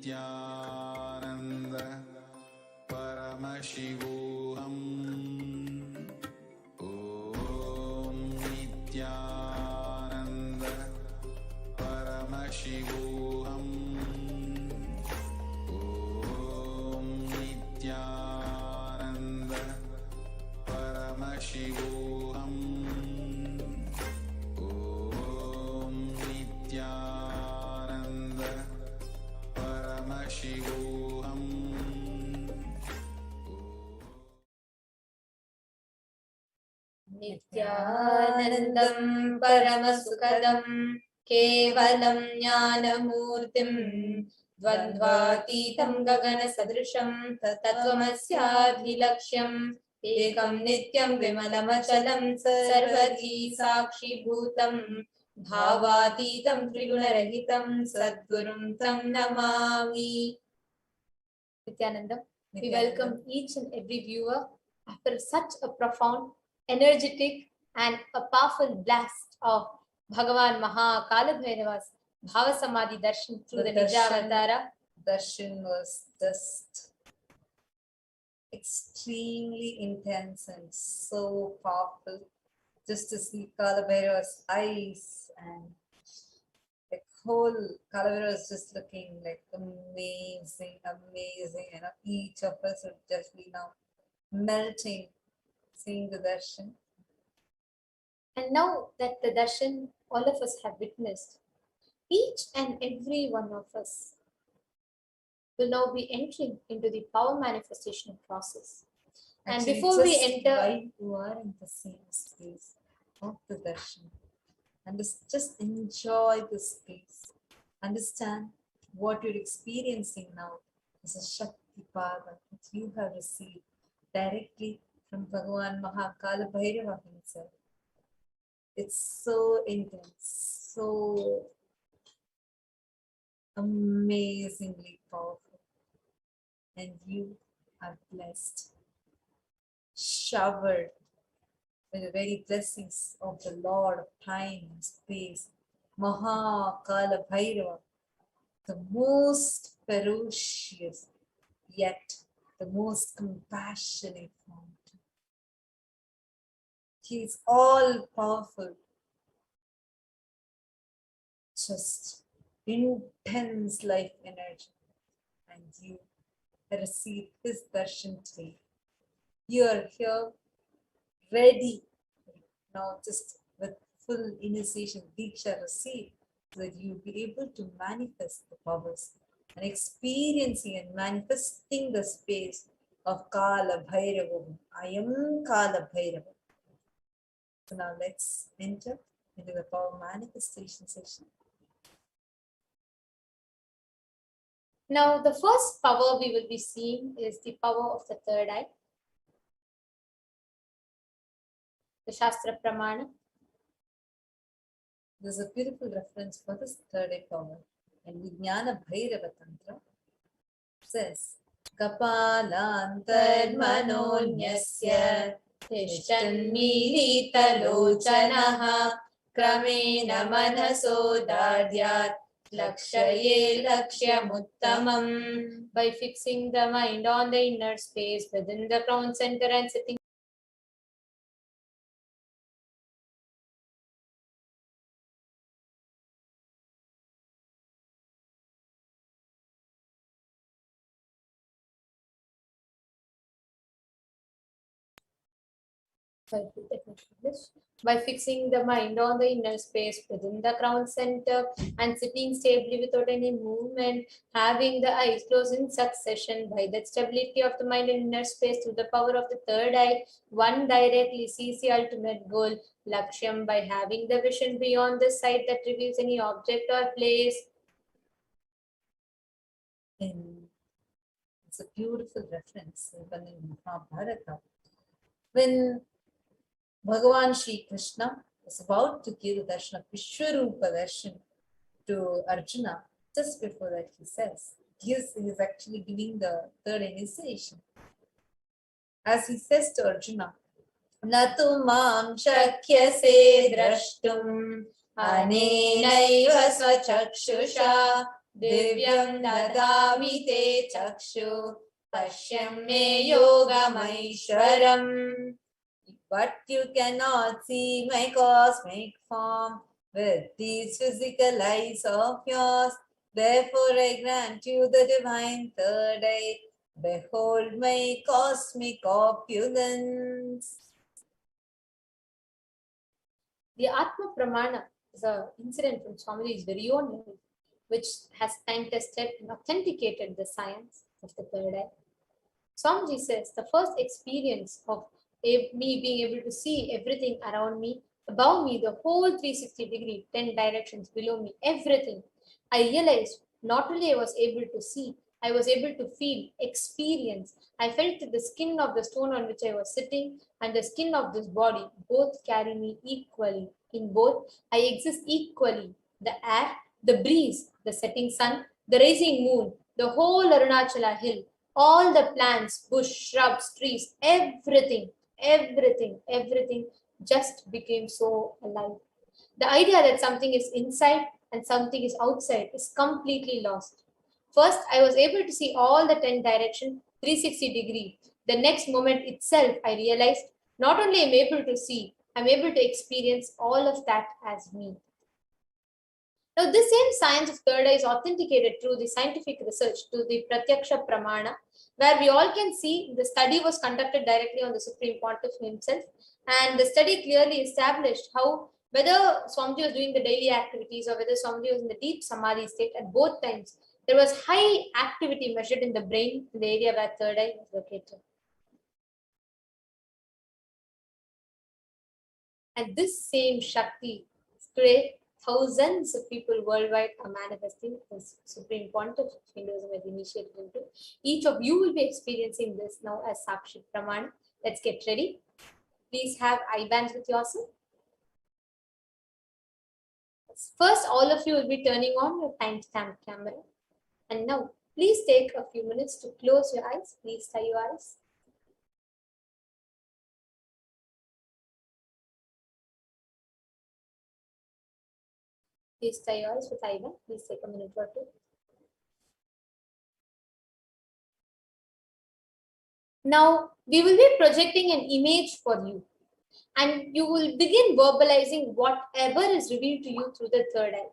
Nithyananda Paramashivoham. Om Nithyananda Paramashivoham. Om Nithyananda Paramashivoham. Om Nithyananda Paramashivoham. Nithyanandam Paramasukadam Kevalam Jnanamurtim Dvandvatitam Gagana Sadrisham Tattvamasyaadhilaksham Ekam Nityam Vimalamachalam Sarvadhi Sakshi Bhutam Bhavatitam Trigunarahitam Sadgurum Tam Namami. Nithyanandam, we welcome each and every viewer after such a profound, energetic and a powerful blast of Bhagavan Maha Kalabhairava's Bhavasamadhi Darshan through the Nijavatara. Darshan was just extremely intense and so powerful. Just to see Kalabhairava's eyes and like whole Kalabhairava was just looking like amazing. You know, each of us would just be now melting seeing the darshan. And now that the darshan all of us have witnessed, each and every one of us will now be entering into the power manifestation process. And before we enter, while you are in the same space of the darshan, and just enjoy the space, understand what you're experiencing now is a Shakti Pada that you have received directly from Bhagavan Mahakala Bhairava himself. It's so intense, so amazingly powerful, and you are blessed, showered with the very blessings of the Lord of time and space, Mahakala Bhairava, the most ferocious yet the most compassionate fountain. He is all powerful, just intense life energy, and you receive his darshan today. You are here ready now, just with full initiation, Diksha received, so that you will be able to manifest the powers and experiencing and manifesting the space of Kala Bhairava. I am Kala Bhairava. So now let's enter into the power manifestation session. Now the first power we will be seeing is the power of the third eye. The Shastra Pramana. There's a beautiful reference for this third eye power. And Vijnana Bhairava Tantra says, Kapalantar manonyasya Tishtanmihita lochanaha Kramena manaso dadyat Lakshaye lakshyamuttamam. By fixing the mind on the inner space within the crown center and sitting by fixing the mind on the inner space within the crown center and sitting stably without any movement, having the eyes closed in succession. By that stability of the mind and inner space through the power of the third eye, one directly sees the ultimate goal, Lakshyam, by having the vision beyond the sight that reveals any object or place. It's a beautiful reference even in Mahabharata. When Bhagavan Shri Krishna was about to give the darshan of Vishwarupa darshan to Arjuna, just before that he says, he is actually giving the third initiation. As he says to Arjuna, Natu mam shakyase drashtum anenaiva svachakshusha Divyam dadami te chakshu pashyam me yogamaishwaram. But you cannot see my cosmic form with these physical eyes of yours. Therefore I grant you the divine third eye. Behold my cosmic opulence. The Atma Pramana is an incident from Swamiji's very own life, which has time tested and authenticated the science of the third eye. Swamiji says the first experience of me being able to see everything around me, above me, the whole 360-degree, 10 directions below me, everything, I realized not only I was able to see, I was able to feel, experience. I felt that the skin of the stone on which I was sitting and the skin of this body both carry me equally. In both, I exist equally. The air, the breeze, the setting sun, the rising moon, the whole Arunachala hill, all the plants, bush, shrubs, trees, everything, everything just became so alive. The idea that something is inside and something is outside is completely lost. First, I was able to see all the 10 direction, 360-degree. The next moment itself, I realized not only am I able to see, I'm able to experience all of that as me. Now, this same science of third eye is authenticated through the scientific research to the Pratyaksha Pramana, where we all can see the study was conducted directly on the Supreme Pontiff himself, and the study clearly established how whether Swamiji was doing the daily activities or whether Swamiji was in the deep samadhi state, at both times there was high activity measured in the brain in the area where third eye was located. And this same Shakti today, thousands of people worldwide are manifesting as Supreme Pontiff of Hinduism has initiated into. Each of you will be experiencing this now as Sakshi Praman. Let's get ready. Please have eye bands with yourself. First, all of you will be turning on your timestamp camera. And now, please take a few minutes to close your eyes. Please tie your eyes. Please tie your eyes with eye band. Please take a minute or two. Now, we will be projecting an image for you, and you will begin verbalizing whatever is revealed to you through the third eye.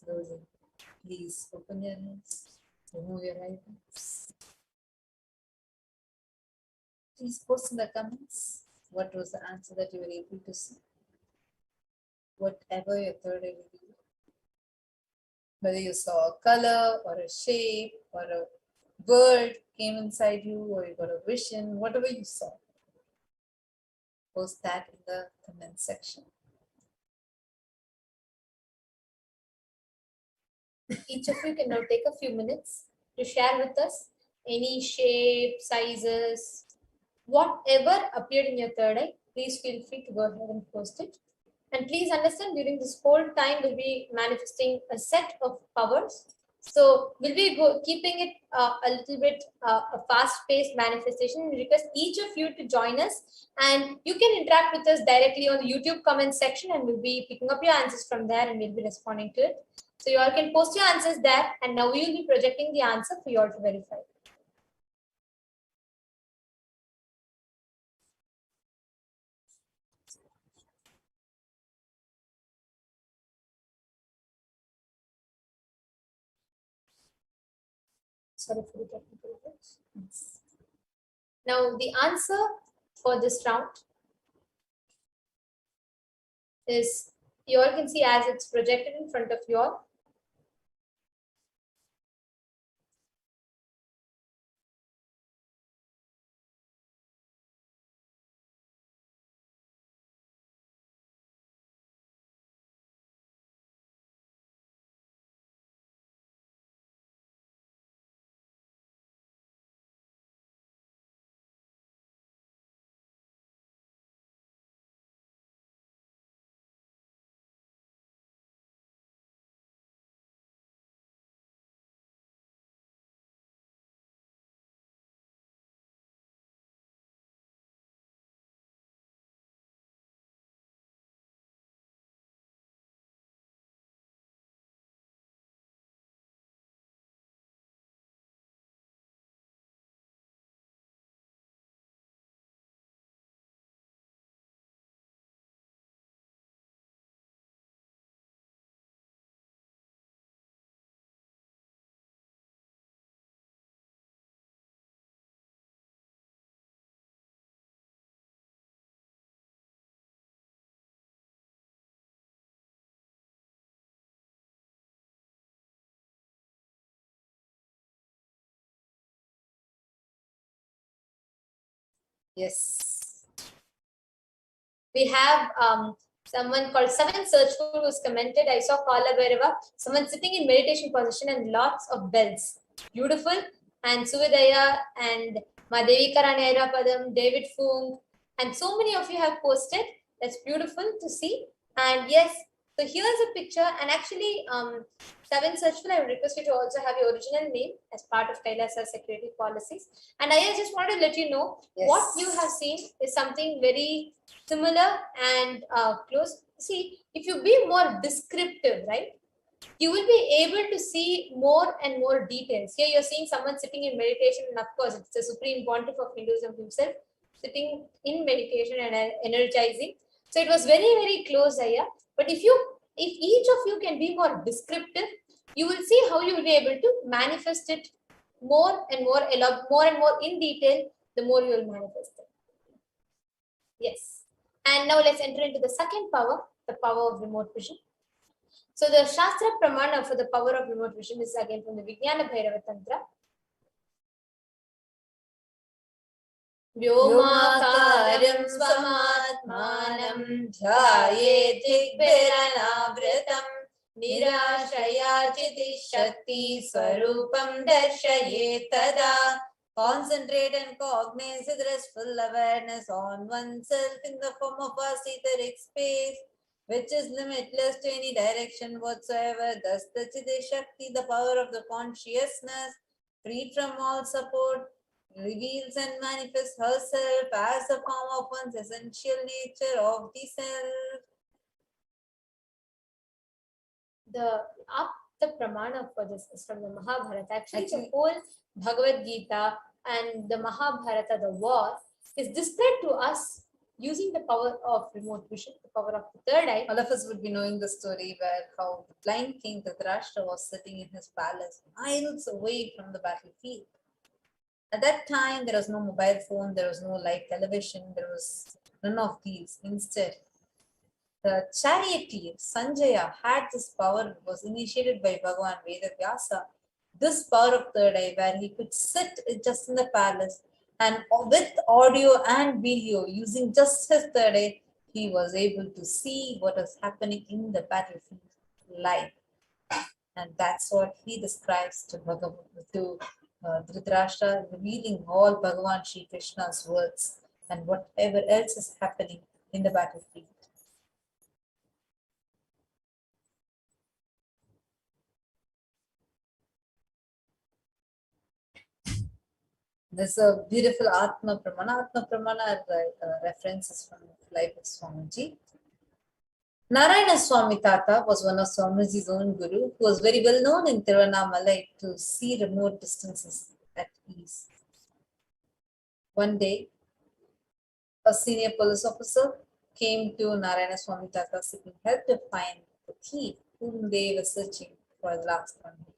closing. Please open your eyes, remove your eyelids. Please post in the comments what was the answer that you were able to see. Whatever your third eye revealed. Whether you saw a color or a shape or a word came inside you or you got a vision, whatever you saw. Post that in the comment section. Each of you can now take a few minutes to share with us any shape, sizes, whatever appeared in your third eye. Please feel free to go ahead and post it. And please understand, during this whole time, we'll be manifesting a set of powers. So we'll be keeping it a little bit a fast-paced manifestation. We request each of you to join us, and you can interact with us directly on the YouTube comment section, and we'll be picking up your answers from there, and we'll be responding to it. So you all can post your answers there, and now we will be projecting the answer for you all to verify. Sorry for the technical glitch. Now the answer for this round is, you all can see as it's projected in front of you all. Yes. We have someone called Seven Searchful who's commented, I saw Kala Bhairava, someone sitting in meditation position and lots of bells. Beautiful. And Suvidaya and Madevi Karanaira Padam, David Fung, and so many of you have posted. That's beautiful to see. And yes, so here's a picture, and actually Seven Searchful, I would request you to also have your original name as part of Kailasa security policies. And I just wanted to let you know, Yes. what you have seen is something very similar and close. See, if you be more descriptive, right, you will be able to see more and more details. Here you're seeing someone sitting in meditation, and of course it's the Supreme Pontiff of Hinduism himself sitting in meditation and energizing. So it was very, very close, Aya. But if each of you can be more descriptive, you will see how you will be able to manifest it more and more in detail, the more you will manifest it. Yes. And now let's enter into the second power, the power of remote vision. So the Shastra Pramana for the power of remote vision is again from the Vijnana Bhairava Tantra. Vyomakaram swamatmanam dhyayet digbhiranavritam nirashaya chiti shakti swarupam darshayet tada. Concentrate and cognize with restful awareness on oneself in the form of vast etheric space, which is limitless to any direction whatsoever. Thus the Chiti Shakti, the power of the consciousness, freed from all support, reveals and manifests herself as a form of one's essential nature of the self. The Pramana for this is from the Mahabharata. Actually, the whole Bhagavad Gita and the Mahabharata, the war, is described to us using the power of remote vision, the power of the third eye. All of us would be knowing the story where how the blind king Dhritarashtra was sitting in his palace, miles away from the battlefield. At that time, there was no mobile phone, there was no live television, there was none of these. Instead, the charioteer Sanjaya had this power, was initiated by Bhagavan Vedavyasa. This power of third eye, where he could sit just in the palace and with audio and video, using just his third eye, he was able to see what was happening in the battlefield live. And that's what he describes to Dhritarashtra, revealing all Bhagavan Shri Krishna's words and whatever else is happening in the battlefield. There's a beautiful Atma Pramana. Atma Pramana references from life of Swamiji. Narayana Swami Tata was one of Swamiji's own guru, who was very well known in Tiruvannamalai to see remote distances at ease. One day, a senior police officer came to Narayana Swami Tata seeking help to find the thief whom they were searching for the last 1 week.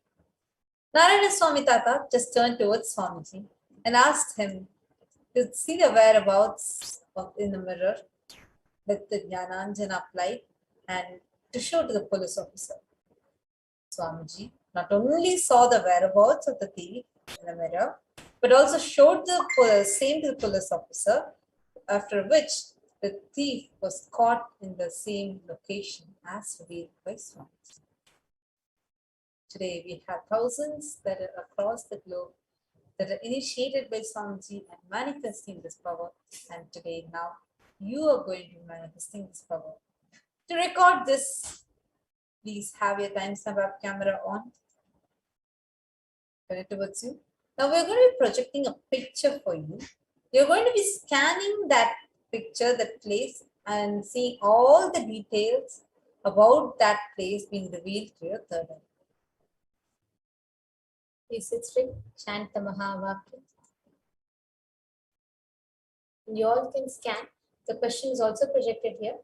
Narayana Swami Tata just turned towards Swamiji and asked him to see the whereabouts in the mirror with the Jnananjana applied and to show to the police officer. Swamiji not only saw the whereabouts of the thief in the mirror, but also showed the same to the police officer, after which the thief was caught in the same location as revealed by Swamiji. Today we have thousands that are across the globe that are initiated by Swamiji and manifesting this power, and today now you are going to be manifesting this power. To record this, please have your timestamp camera on. Turn it towards you. Now we're going to be projecting a picture for you. You're going to be scanning that picture, that place, and seeing all the details about that place being revealed to your third eye. Please sit straight, chant the Mahavakya. You all can scan. The question is also projected here.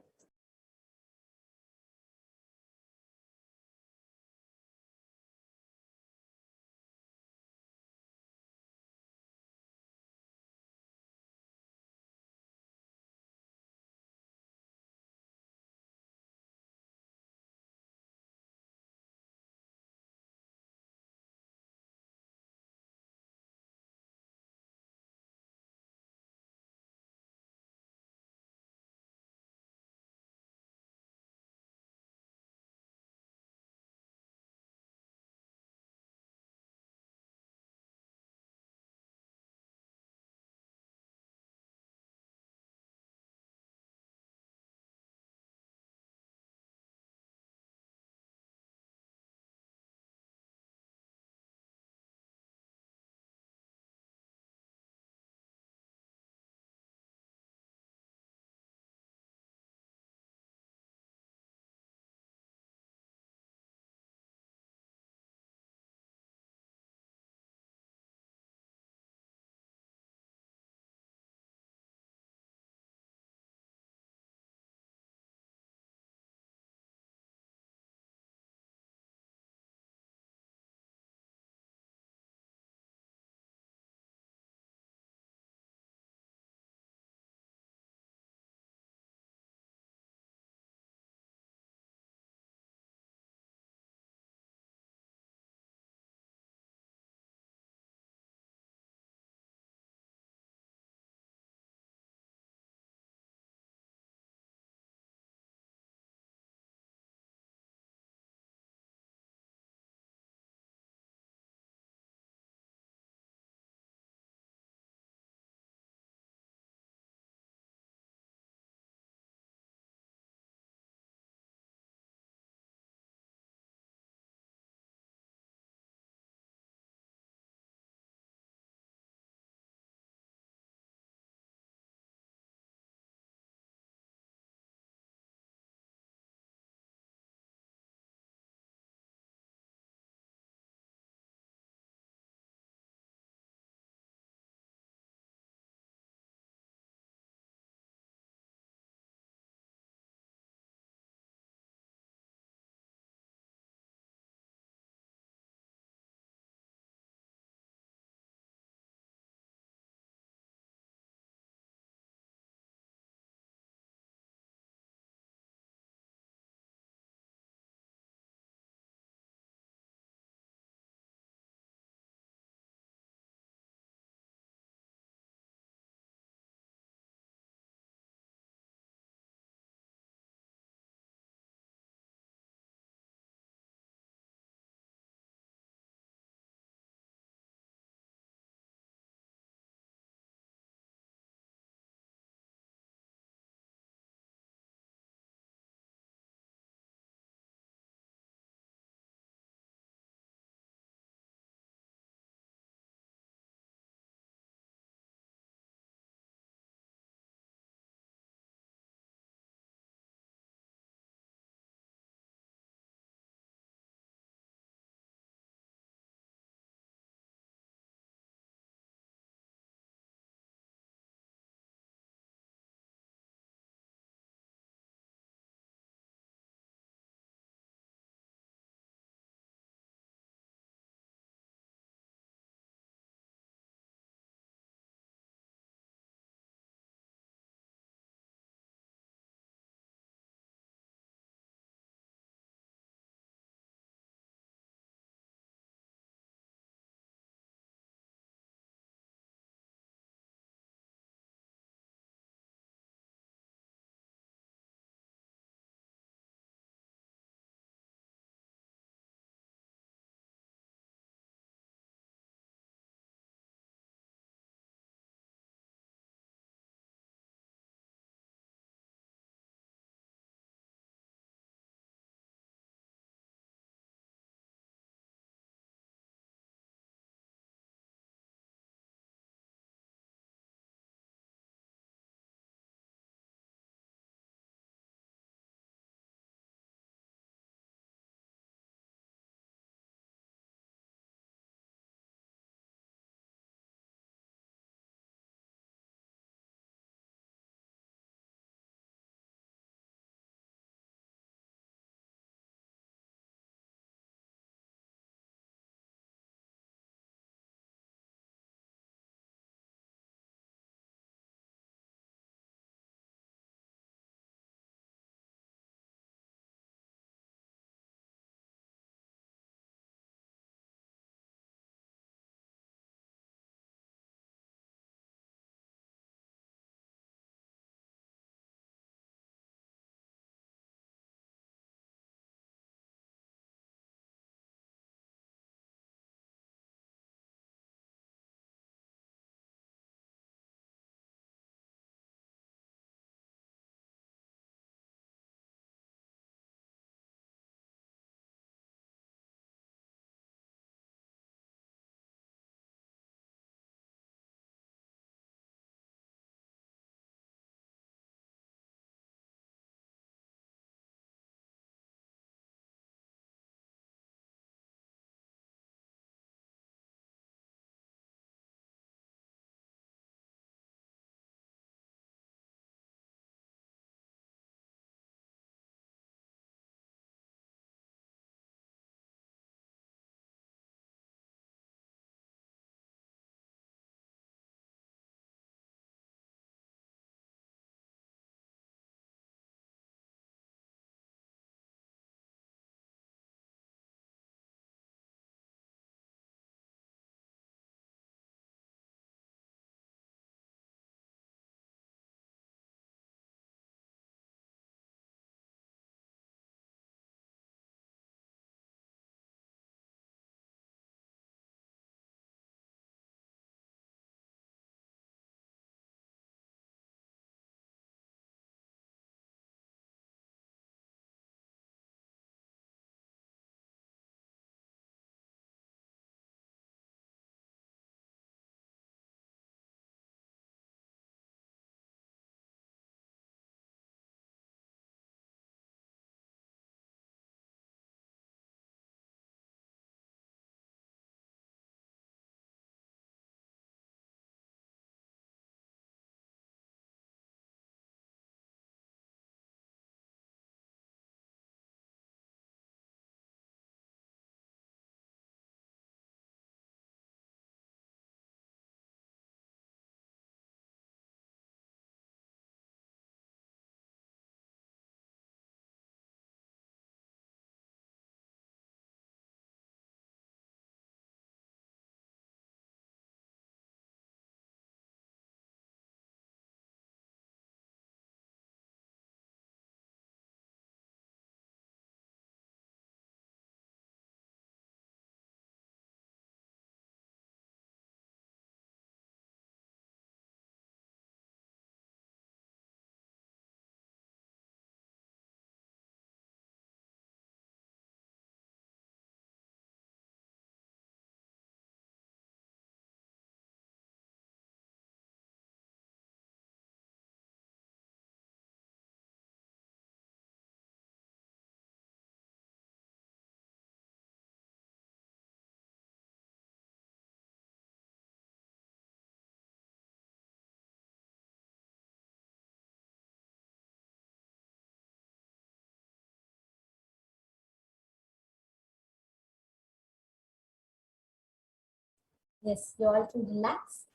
Yes, you all can relax.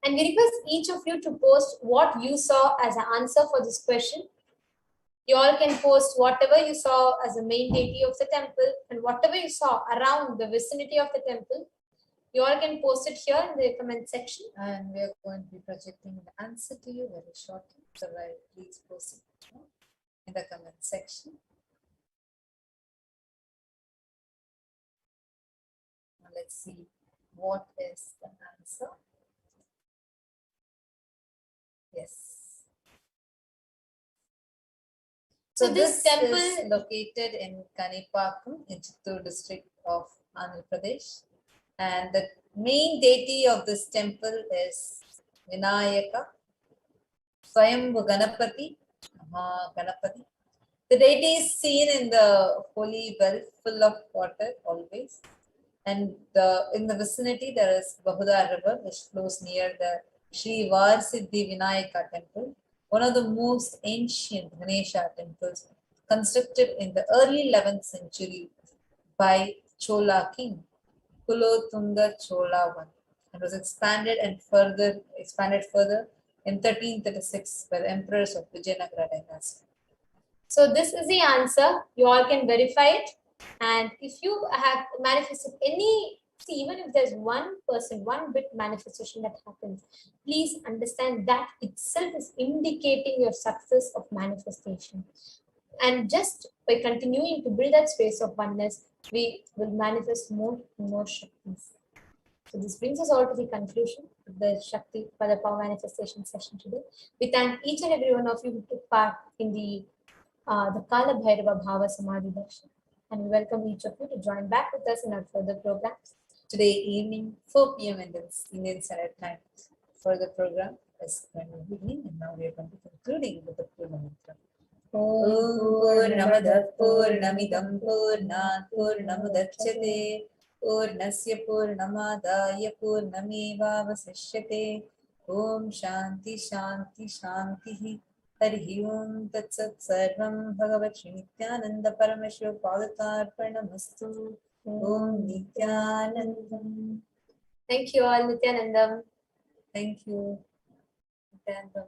And we request each of you to post what you saw as an answer for this question. You all can post whatever you saw as a main deity of the temple and whatever you saw around the vicinity of the temple. You all can post it here in the comment section. And we are going to be projecting the answer to you very shortly. So please post it in the comment section. Now let's see what is the answer. Yes. So So this this temple is located in Kanipakam in Chittoor district of Andhra Pradesh. And the main deity of this temple is Vinayaka, Swayambhu Ganapati, Ganapati. The deity is seen in the holy well full of water always. And in the vicinity there is Bahuda river which flows near the Sri Varsiddhi Vinayaka temple, one of the most ancient Ganesha temples constructed in the early 11th century by Chola king Kulothunga Chola I, and was expanded further in 1336 by the emperors of Vijayanagara dynasty. So this is the answer. You all can verify it. And if you have manifested any, see, even if there's 1%, 1 bit manifestation that happens, please understand that itself is indicating your success of manifestation. And just by continuing to build that space of oneness, we will manifest more and more Shaktis. So this brings us all to the conclusion of the Shakti for the Power Manifestation session today. We thank each and every one of you who took part in the Kala Bhairava BHAVASAMADHI Darshan. And we welcome each of you to join back with us in our further programs. Today evening, 4 p.m. Indian Standard Time. For the program is going to be beginning, and now we are going to be concluding with the Purna Mantra. Om Purnamada Purnamidam Purnat Purnamudachyate Purnasya Purnamadaya Purnamevavasishyate Om Shanti Shanti Shanti Harihi Om Tatsat Sarvam Bhagavat Shri Nithyananda Paramashivam Padatarpanamastu Om Nithyanandam. Thank you all, Nithyanandam. Thank you. Nithyanandam.